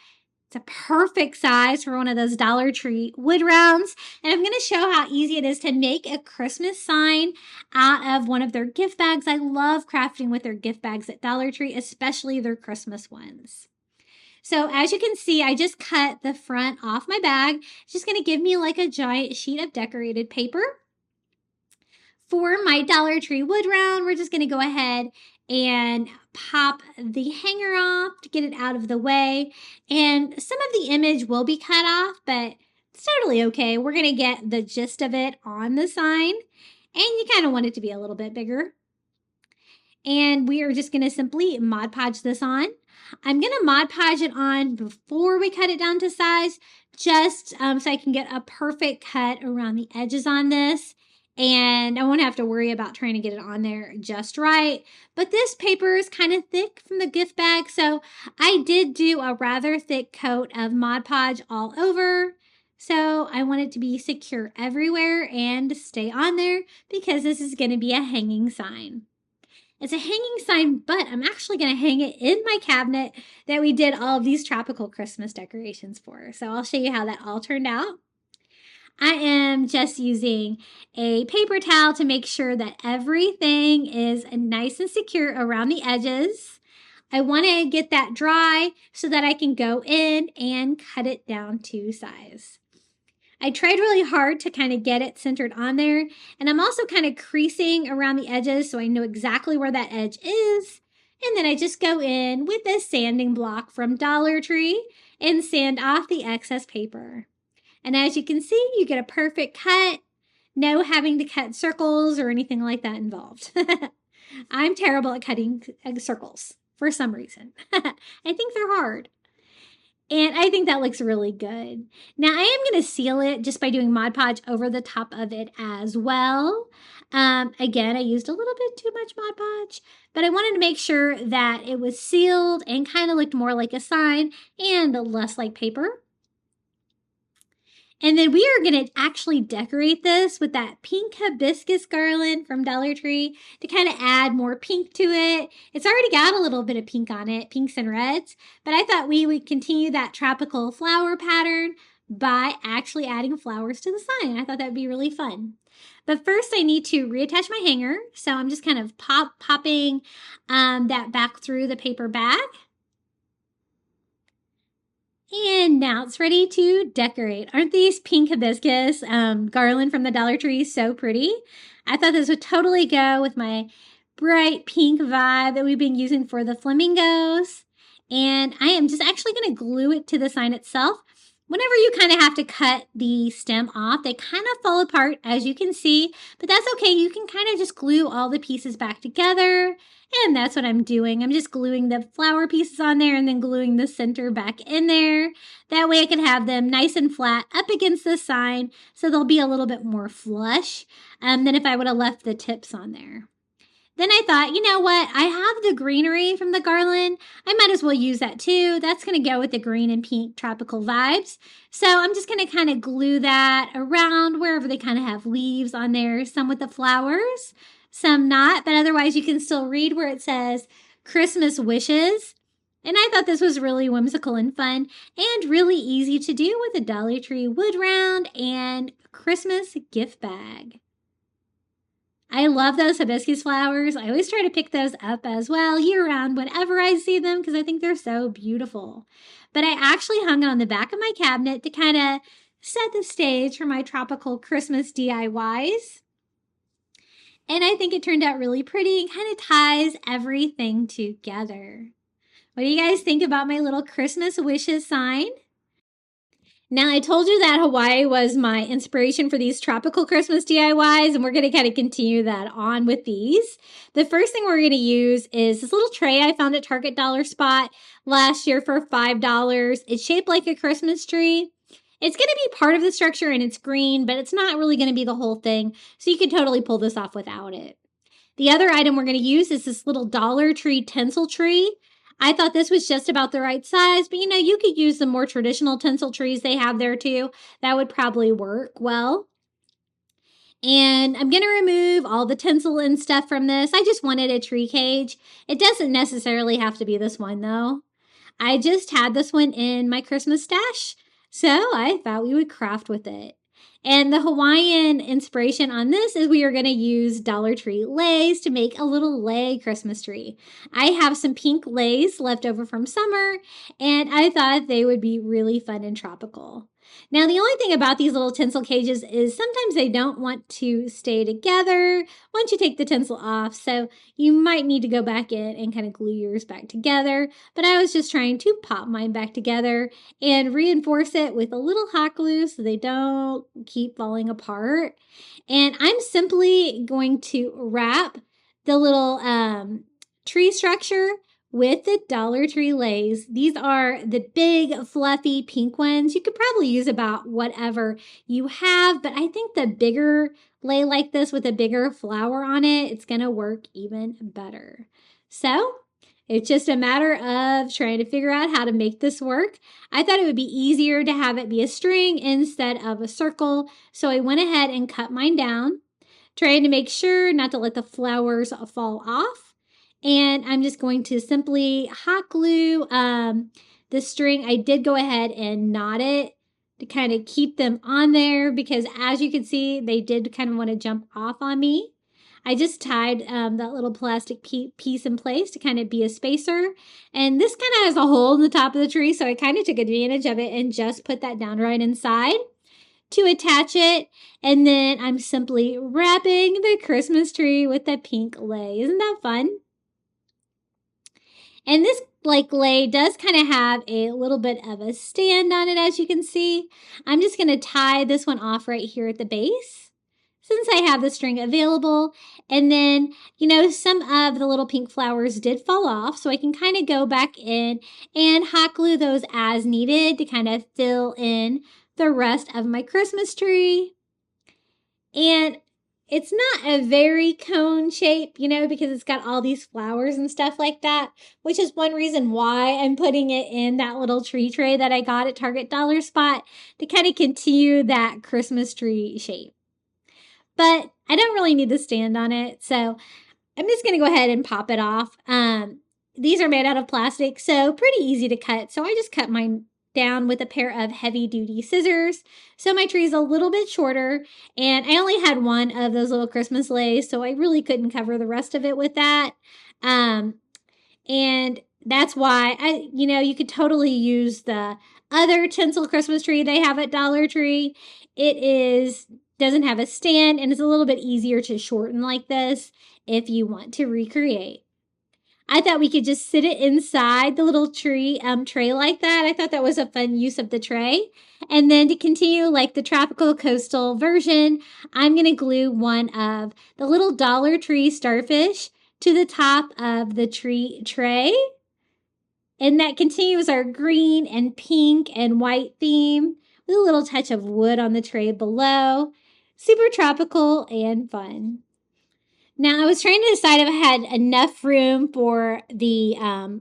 It's a perfect size for one of those Dollar Tree wood rounds. And I'm going to show how easy it is to make a Christmas sign out of one of their gift bags. I love crafting with their gift bags at Dollar Tree, especially their Christmas ones. So as you can see, I just cut the front off my bag. It's just going to give me like a giant sheet of decorated paper. For my Dollar Tree wood round, we're just going to go ahead and pop the hanger off to get it out of the way. And some of the image will be cut off, but it's totally okay. We're going to get the gist of it on the sign, and you kind of want it to be a little bit bigger. And we are just going to simply Mod Podge this on. I'm going to Mod Podge it on before we cut it down to size, just so I can get a perfect cut around the edges on this. And I won't have to worry about trying to get it on there just right. But this paper is kind of thick from the gift bag, so I did do a rather thick coat of Mod Podge all over. So I want it to be secure everywhere and stay on there because this is going to be a hanging sign. It's a hanging sign, but I'm actually going to hang it in my cabinet that we did all of these tropical Christmas decorations for. So I'll show you how that all turned out. I am just using a paper towel to make sure that everything is nice and secure around the edges. I want to get that dry so that I can go in and cut it down to size. I tried really hard to kind of get it centered on there, and I'm also kind of creasing around the edges so I know exactly where that edge is. And then I just go in with this sanding block from Dollar Tree and sand off the excess paper. And as you can see, you get a perfect cut. No having to cut circles or anything like that involved. I'm terrible at cutting circles for some reason. I think they're hard. And I think that looks really good. Now I am going to seal it just by doing Mod Podge over the top of it as well. Again, I used a little bit too much Mod Podge, but I wanted to make sure that it was sealed and kind of looked more like a sign and less like paper. And then we are going to actually decorate this with that pink hibiscus garland from Dollar Tree to kind of add more pink to it. It's already got a little bit of pink on it, pinks and reds, but I thought we would continue that tropical flower pattern by actually adding flowers to the sign. I thought that would be really fun. But first I need to reattach my hanger. So I'm just kind of popping that back through the paper bag. And now it's ready to decorate. Aren't these pink hibiscus garland from the Dollar Tree so pretty? I thought this would totally go with my bright pink vibe that we've been using for the flamingos. And I am just actually going to glue it to the sign itself. Whenever you kind of have to cut the stem off, they kind of fall apart, as you can see, but that's okay. You can kind of just glue all the pieces back together, and that's what I'm doing. I'm just gluing the flower pieces on there and then gluing the center back in there. That way I can have them nice and flat up against the sign, so they'll be a little bit more flush than if I would have left the tips on there. Then I thought, you know what? I have the greenery from the garland. I might as well use that too. That's going to go with the green and pink tropical vibes. So I'm just going to kind of glue that around wherever they kind of have leaves on there. Some with the flowers, some not. But otherwise you can still read where it says Christmas wishes. And I thought this was really whimsical and fun and really easy to do with a Dollar Tree wood round and Christmas gift bag. I love those hibiscus flowers. I always try to pick those up as well year-round whenever I see them because I think they're so beautiful. But I actually hung it on the back of my cabinet to kind of set the stage for my tropical Christmas DIYs. And I think it turned out really pretty and kind of ties everything together. What do you guys think about my little Christmas wishes sign? Now, I told you that Hawaii was my inspiration for these tropical Christmas DIYs, and we're going to kind of continue that on with these. The first thing we're going to use is this little tray I found at Target Dollar Spot last year for $5. It's shaped like a Christmas tree. It's going to be part of the structure, and it's green, but it's not really going to be the whole thing, so you can totally pull this off without it. The other item we're going to use is this little Dollar Tree tinsel tree. I thought this was just about the right size, but you could use the more traditional tinsel trees they have there too. That would probably work well. And I'm going to remove all the tinsel and stuff from this. I just wanted a tree cage. It doesn't necessarily have to be this one though. I just had this one in my Christmas stash, so I thought we would craft with it. And the Hawaiian inspiration on this is we are going to use Dollar Tree leis to make a little lei Christmas tree. I have some pink leis left over from summer, and I thought they would be really fun and tropical. Now, the only thing about these little tinsel cages is sometimes they don't want to stay together once you take the tinsel off, so you might need to go back in and kind of glue yours back together. But I was just trying to pop mine back together and reinforce it with a little hot glue so they don't keep falling apart. And I'm simply going to wrap the little tree structure with the Dollar Tree leis. These are the big, fluffy pink ones. You could probably use about whatever you have, but I think the bigger lei like this with a bigger flower on it, it's going to work even better. So it's just a matter of trying to figure out how to make this work. I thought it would be easier to have it be a string instead of a circle, so I went ahead and cut mine down, trying to make sure not to let the flowers fall off. And I'm just going to simply hot glue the string. I did go ahead and knot it to kind of keep them on there because as you can see, they did kind of want to jump off on me. I just tied that little plastic piece in place to kind of be a spacer. And this kind of has a hole in the top of the tree, so I kind of took advantage of it and just put that down right inside to attach it. And then I'm simply wrapping the Christmas tree with the pink lei. Isn't that fun? And this lei does kind of have a little bit of a stand on it, as you can see. I'm just going to tie this one off right here at the base since I have the string available. And then, some of the little pink flowers did fall off, so I can kind of go back in and hot glue those as needed to kind of fill in the rest of my Christmas tree. And it's not a very cone shape, because it's got all these flowers and stuff like that, which is one reason why I'm putting it in that little tree tray that I got at Target Dollar Spot to kind of continue that Christmas tree shape. But I don't really need the stand on it, so I'm just going to go ahead and pop it off. These are made out of plastic, so pretty easy to cut. So I just cut mine down with a pair of heavy-duty scissors. So my tree is a little bit shorter, and I only had one of those little Christmas leis, so I really couldn't cover the rest of it with that. And that's why you could totally use the other tinsel Christmas tree they have at Dollar Tree. Doesn't have a stand, and it's a little bit easier to shorten like this if you want to recreate. I thought we could just sit it inside the little tree tray like that. I thought that was a fun use of the tray. And then to continue like the tropical coastal version, I'm going to glue one of the little Dollar Tree starfish to the top of the tree tray. And that continues our green and pink and white theme with a little touch of wood on the tray below. Super tropical and fun. Now, I was trying to decide if I had enough room for the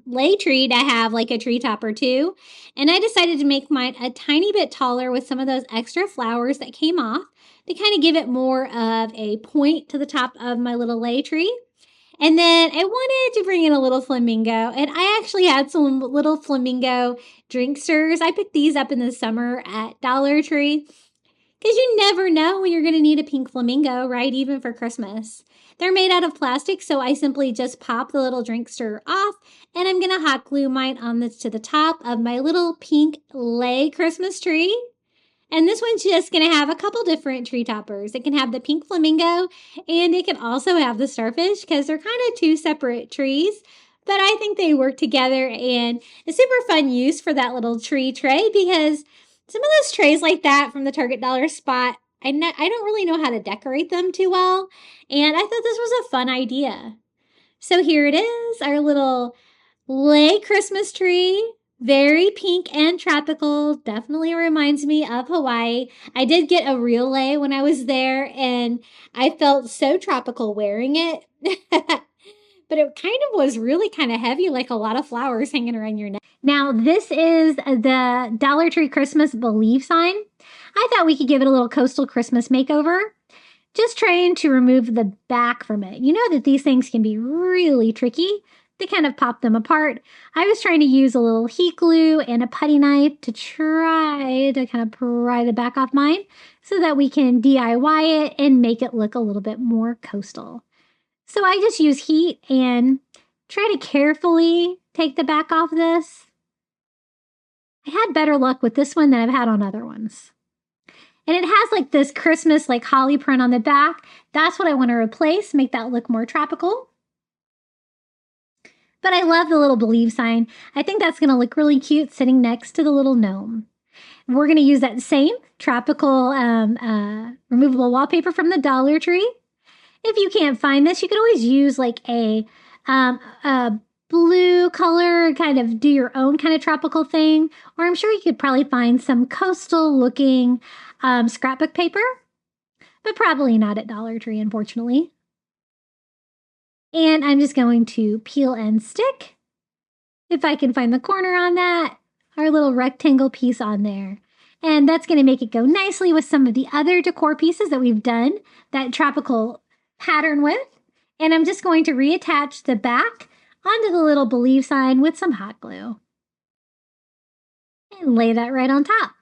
lei tree to have like a treetop or two. And I decided to make mine a tiny bit taller with some of those extra flowers that came off to kind of give it more of a point to the top of my little lei tree. And then I wanted to bring in a little flamingo. And I actually had some little flamingo drink stirrers. I picked these up in the summer at Dollar Tree. Because you never know when you're going to need a pink flamingo, right? Even for Christmas. They're made out of plastic, so I simply just pop the little drink stirrer off, and I'm going to hot glue mine on this to the top of my little pink lei Christmas tree. And this one's just going to have a couple different tree toppers. It can have the pink flamingo, and it can also have the starfish, because they're kind of two separate trees. But I think they work together, and a super fun use for that little tree tray, because some of those trays like that from the Target Dollar Spot, I don't really know how to decorate them too well, and I thought this was a fun idea. So here it is, our little lei Christmas tree. Very pink and tropical. Definitely reminds me of Hawaii. I did get a real lei when I was there, and I felt so tropical wearing it. But it kind of was really kind of heavy, like a lot of flowers hanging around your neck. Now, this is the Dollar Tree Christmas Believe sign. I thought we could give it a little coastal Christmas makeover. Just trying to remove the back from it. You know that these things can be really tricky to kind of pop them apart. I was trying to use a little heat glue and a putty knife to try to kind of pry the back off mine so that we can DIY it and make it look a little bit more coastal. So I just use heat and try to carefully take the back off this. I had better luck with this one than I've had on other ones. And it has like this Christmas like holly print on the back. That's what I want to replace, make that look more tropical. But I love the little Believe sign. I think that's going to look really cute sitting next to the little gnome. We're going to use that same tropical removable wallpaper from the Dollar Tree. If you can't find this, you could always use like a blue color, kind of do your own kind of tropical thing. Or I'm sure you could probably find some coastal looking scrapbook paper, but probably not at Dollar Tree, unfortunately. And I'm just going to peel and stick, if I can find the corner on that, our little rectangle piece on there. And that's going to make it go nicely with some of the other decor pieces that we've done that tropical pattern with. And I'm just going to reattach the back onto the little Believe sign with some hot glue. And lay that right on top.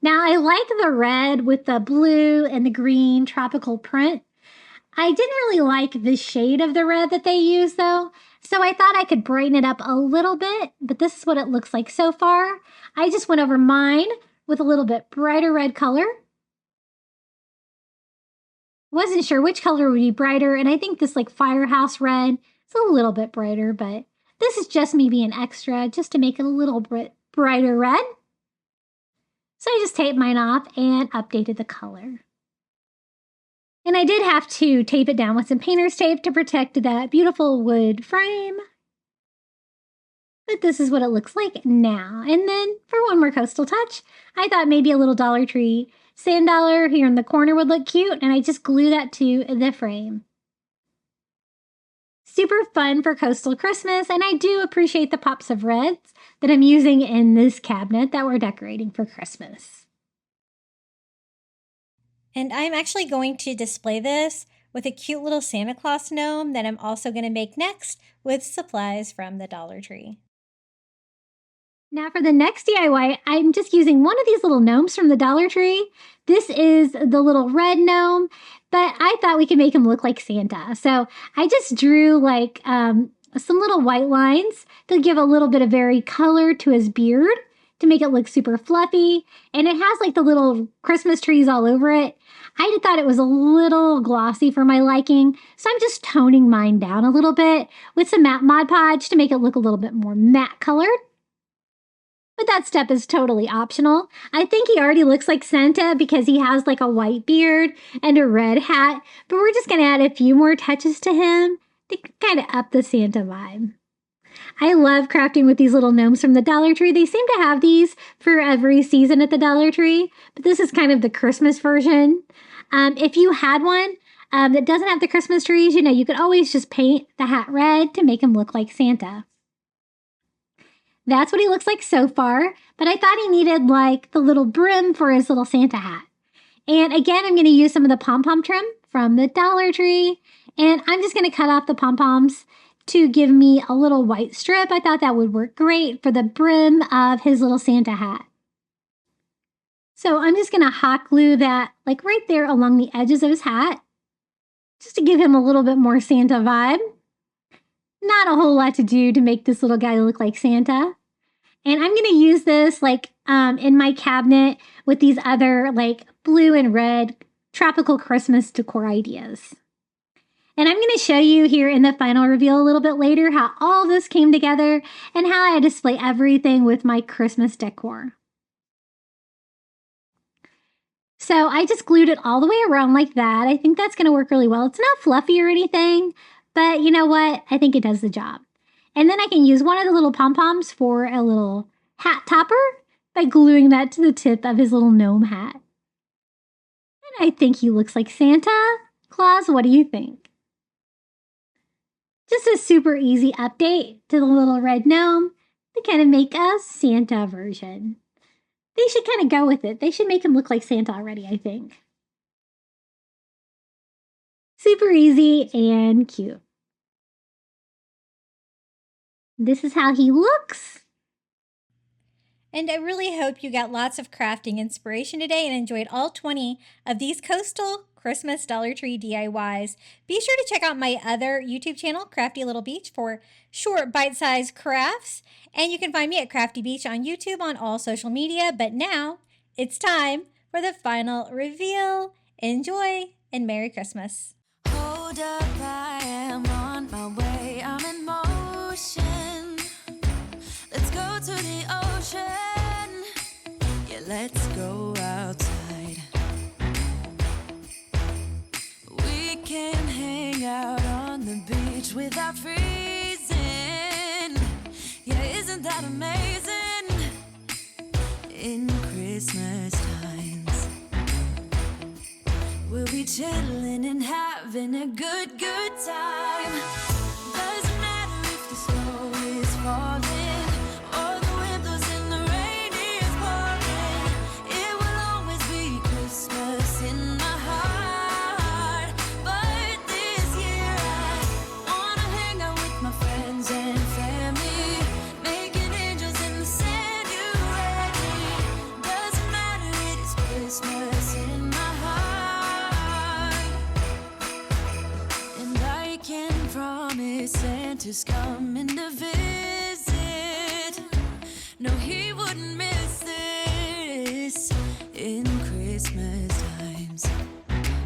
Now I like the red with the blue and the green tropical print. I didn't really like the shade of the red that they use though, so I thought I could brighten it up a little bit, but this is what it looks like so far. I just went over mine with a little bit brighter red color. Wasn't sure which color would be brighter, and I think this like firehouse red is a little bit brighter, but this is just me being extra just to make it a little bit brighter red. So I just taped mine off and updated the color. And I did have to tape it down with some painter's tape to protect that beautiful wood frame. But this is what it looks like now. And then for one more coastal touch, I thought maybe a little Dollar Tree sand dollar here in the corner would look cute, and I just glue that to the frame. Super fun for coastal Christmas, and I do appreciate the pops of reds that I'm using in this cabinet that we're decorating for Christmas. And I'm actually going to display this with a cute little Santa Claus gnome that I'm also going to make next with supplies from the Dollar Tree. Now for the next DIY, I'm just using one of these little gnomes from the Dollar Tree. This is the little red gnome, but I thought we could make him look like Santa. So I just drew like some little white lines to give a little bit of varied color to his beard to make it look super fluffy. And it has like the little Christmas trees all over it. I thought it was a little glossy for my liking, so I'm just toning mine down a little bit with some matte Mod Podge to make it look a little bit more matte colored. But that step is totally optional. I think he already looks like Santa because he has like a white beard and a red hat, but we're just going to add a few more touches to him to kind of up the Santa vibe. I love crafting with these little gnomes from the Dollar Tree. They seem to have these for every season at the Dollar Tree, but this is kind of the Christmas version. If you had one that doesn't have the Christmas trees, you could always just paint the hat red to make him look like Santa. That's what he looks like so far, but I thought he needed like the little brim for his little Santa hat. And again, I'm going to use some of the pom-pom trim from the Dollar Tree, and I'm just going to cut off the pom-poms to give me a little white strip. I thought that would work great for the brim of his little Santa hat. So I'm just going to hot glue that like right there along the edges of his hat, just to give him a little bit more Santa vibe. Not a whole lot to do to make this little guy look like Santa. And I'm going to use this like in my cabinet with these other like blue and red tropical Christmas decor ideas. And I'm going to show you here in the final reveal a little bit later how all this came together and how I display everything with my Christmas decor. So I just glued it all the way around like that. I think that's going to work really well. It's not fluffy or anything, but you know what? I think it does the job. And then I can use one of the little pom-poms for a little hat topper by gluing that to the tip of his little gnome hat. And I think he looks like Santa Claus. What do you think? Just a super easy update to the little red gnome to kind of make a Santa version. They should kind of go with it. They should make him look like Santa already, I think. Super easy and cute. This is how he looks. And I really hope you got lots of crafting inspiration today and enjoyed all 20 of these coastal Christmas Dollar Tree DIYs. Be sure to check out my other YouTube channel, Crafty Little Beach, for short bite-sized crafts. And you can find me at Crafty Beach on YouTube on all social media. But now it's time for the final reveal. Enjoy and Merry Christmas. Hold up, I am on my way. I'm in motion. Let's go to the ocean. Yeah, let's go outside. We can hang out on the beach without freezing. Yeah, isn't that amazing? In Christmas times, we'll be chilling and having a good time. Doesn't matter if the snow is falling or the wind blows and the rain is pouring. It will always be Christmas in my heart. But this year I wanna hang out with my friends and family, making angels in the sand. You ready? Doesn't matter, it is Christmas in my heart. And I can promise Santa's coming to visit. No, he wouldn't miss this in Christmas times.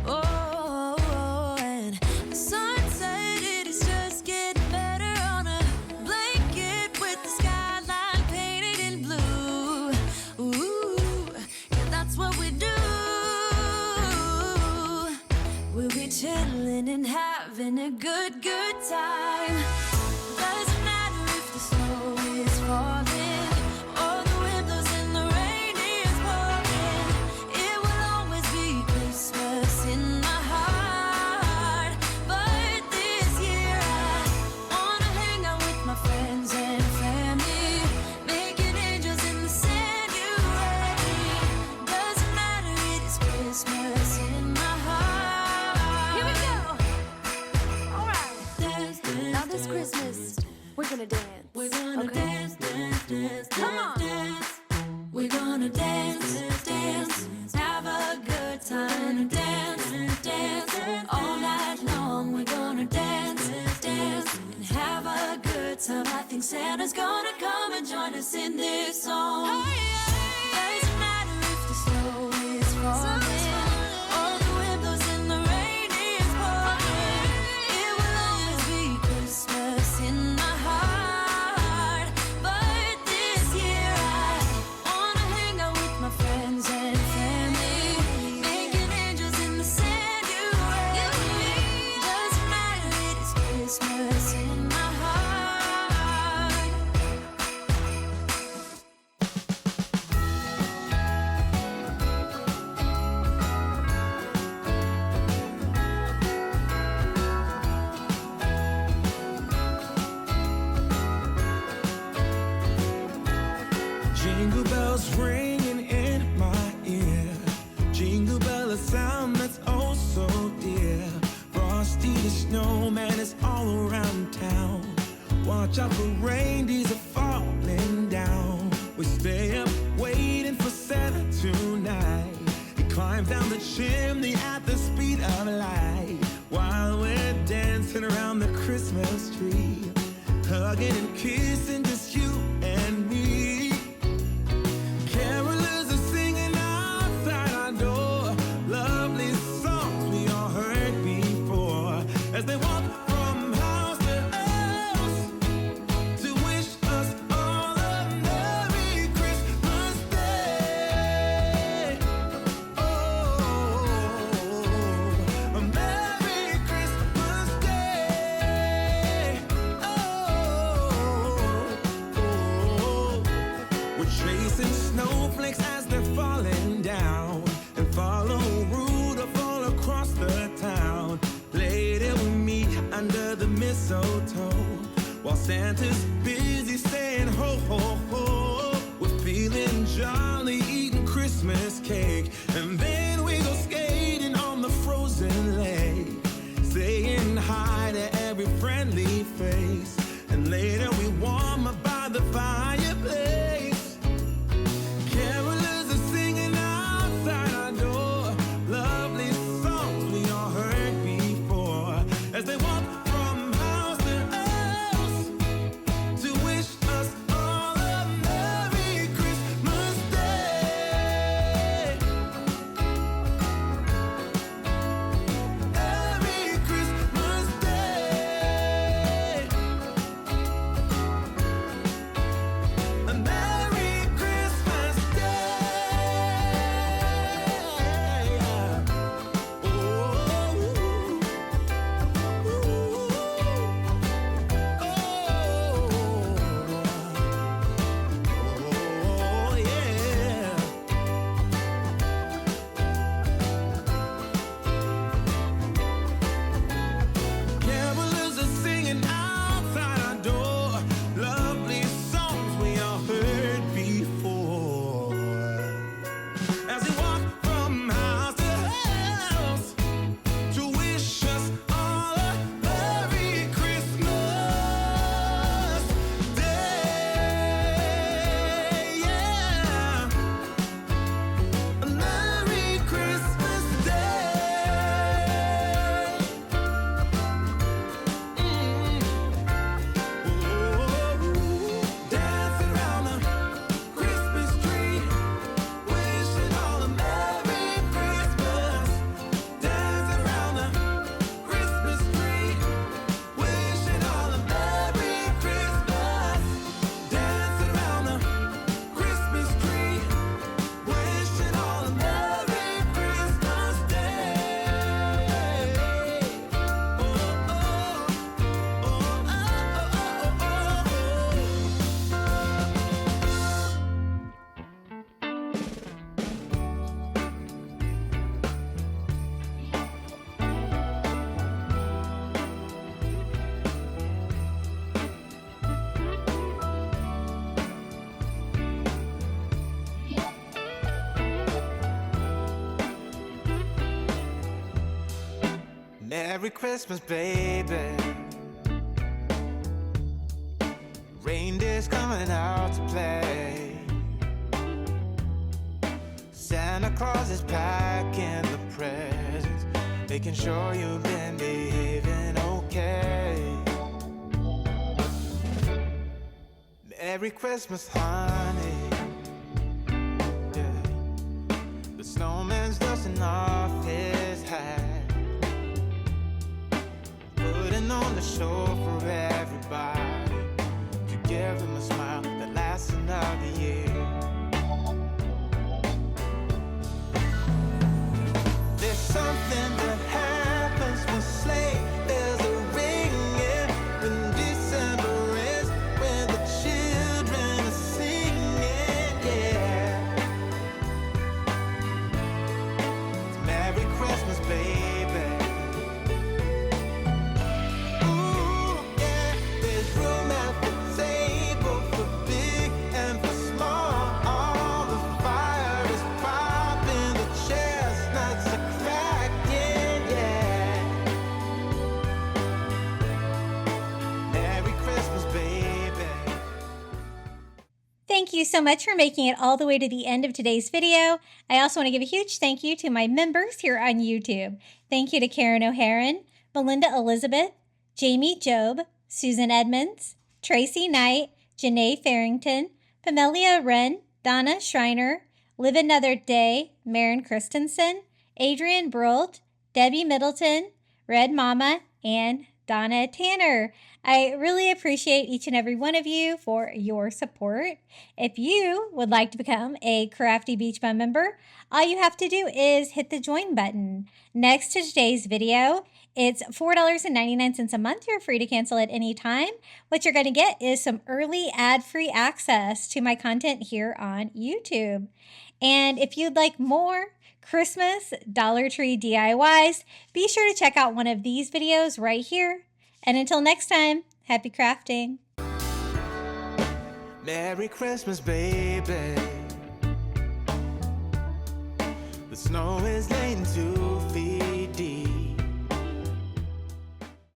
Oh, and the sunset, it is just getting better on a blanket with the skyline painted in blue. Ooh, yeah, that's what we do. We'll be chilling and having a good time. Doesn't matter if the snow is falling or the wind blows and the rain is pouring. It will always be Christmas in my heart. But this year I wanna hang out with my friends and family, making angels in the sand. You ready? Doesn't matter, it is Christmas in my heart. Here we go. All right. Dance, dance, now this Christmas, we're gonna dance. We're gonna dance, dance, knowing Santa's gonna come and join us in this song. Doesn't matter if the snow is falling or the wind blows and the rain is pouring. It will always be Christmas in my heart. But this year I wanna hang out with my friends and family, making angels in the sanctuary. Doesn't matter, it is Christmas in my heart. Jingle bells ringing in my ear. Jingle bell, a sound that's oh so dear. Frosty the snowman is all around town. Watch out for reindeers are falling down. We stay up waiting for Santa tonight. He climbs down the chimney at the speed of light, while we're dancing around the Christmas tree, hugging and kissing just you and me. Carolers are singing outside our door, lovely songs we all heard before, as they walk from house to house to wish us all a Merry Christmas Day. Oh, a Merry Christmas Day. Oh. We're chasing snowflakes as they're falling down, and follow Rudolph all across the town. Later we meet under the mistletoe, while Santa's busy saying ho ho ho. We're feeling jolly, eating Christmas cake, and then we go skating on the frozen lake, saying hi to every friendly face, and later we warm up by the fireplace. Carolers are singing outside our door, lovely songs we all heard before, as they walk from house to house to wish us all a Merry Christmas Day. Merry Christmas Day. A Merry Christmas Day. Oh, yeah. Carolers are singing outside our door, lovely songs we all heard before, as we walk from house to house to wish us all a Merry Christmas Day. Yeah, a Merry Christmas Day. Dancing around the Christmas tree, wishing all a Merry Christmas. Dancing around the Christmas tree, wishing all a Merry Christmas. Dancing around the Christmas tree, wishing all a Merry Christmas Day. Merry Christmas, baby. Reindeer's coming out to play. Santa Claus is packing the presents, making sure you've been behaving okay. Merry Christmas, honey. Yeah. The snowman's dusting off his hat, putting on the show for everybody, to give them a smile that lasts another year. There's something that happens when sleigh bells are ringing, when December is, when the children are singing, yeah. It's Merry Christmas, baby. Ooh, yeah. There's room at the table for big and for small. All the fire is popping, the chestnuts are cracking, yeah. Merry Christmas, baby. Thank you so much for making it all the way to the end of today's video. I also want to give a huge thank you to my members here on YouTube. Thank you to Karen O'Haron, Melinda Elizabeth, Jamie Job, Susan Edmonds, Tracy Knight, Janae Farrington, Pamelia Wren, Donna Schreiner, Live Another Day, Maren Christensen, Adrian Brult, Debbie Middleton, Red Mama, and Donna Tanner. I really appreciate each and every one of you for your support. If you would like to become a Crafty Beach Bum member, all you have to do is hit the join button. Next to today's video, it's $4.99 a month. You're free to cancel at any time. What you're going to get is some early ad-free access to my content here on YouTube. And if you'd like more Christmas Dollar Tree DIYs, be sure to check out one of these videos right here. And until next time, happy crafting. Merry Christmas, baby. The snow is laying too.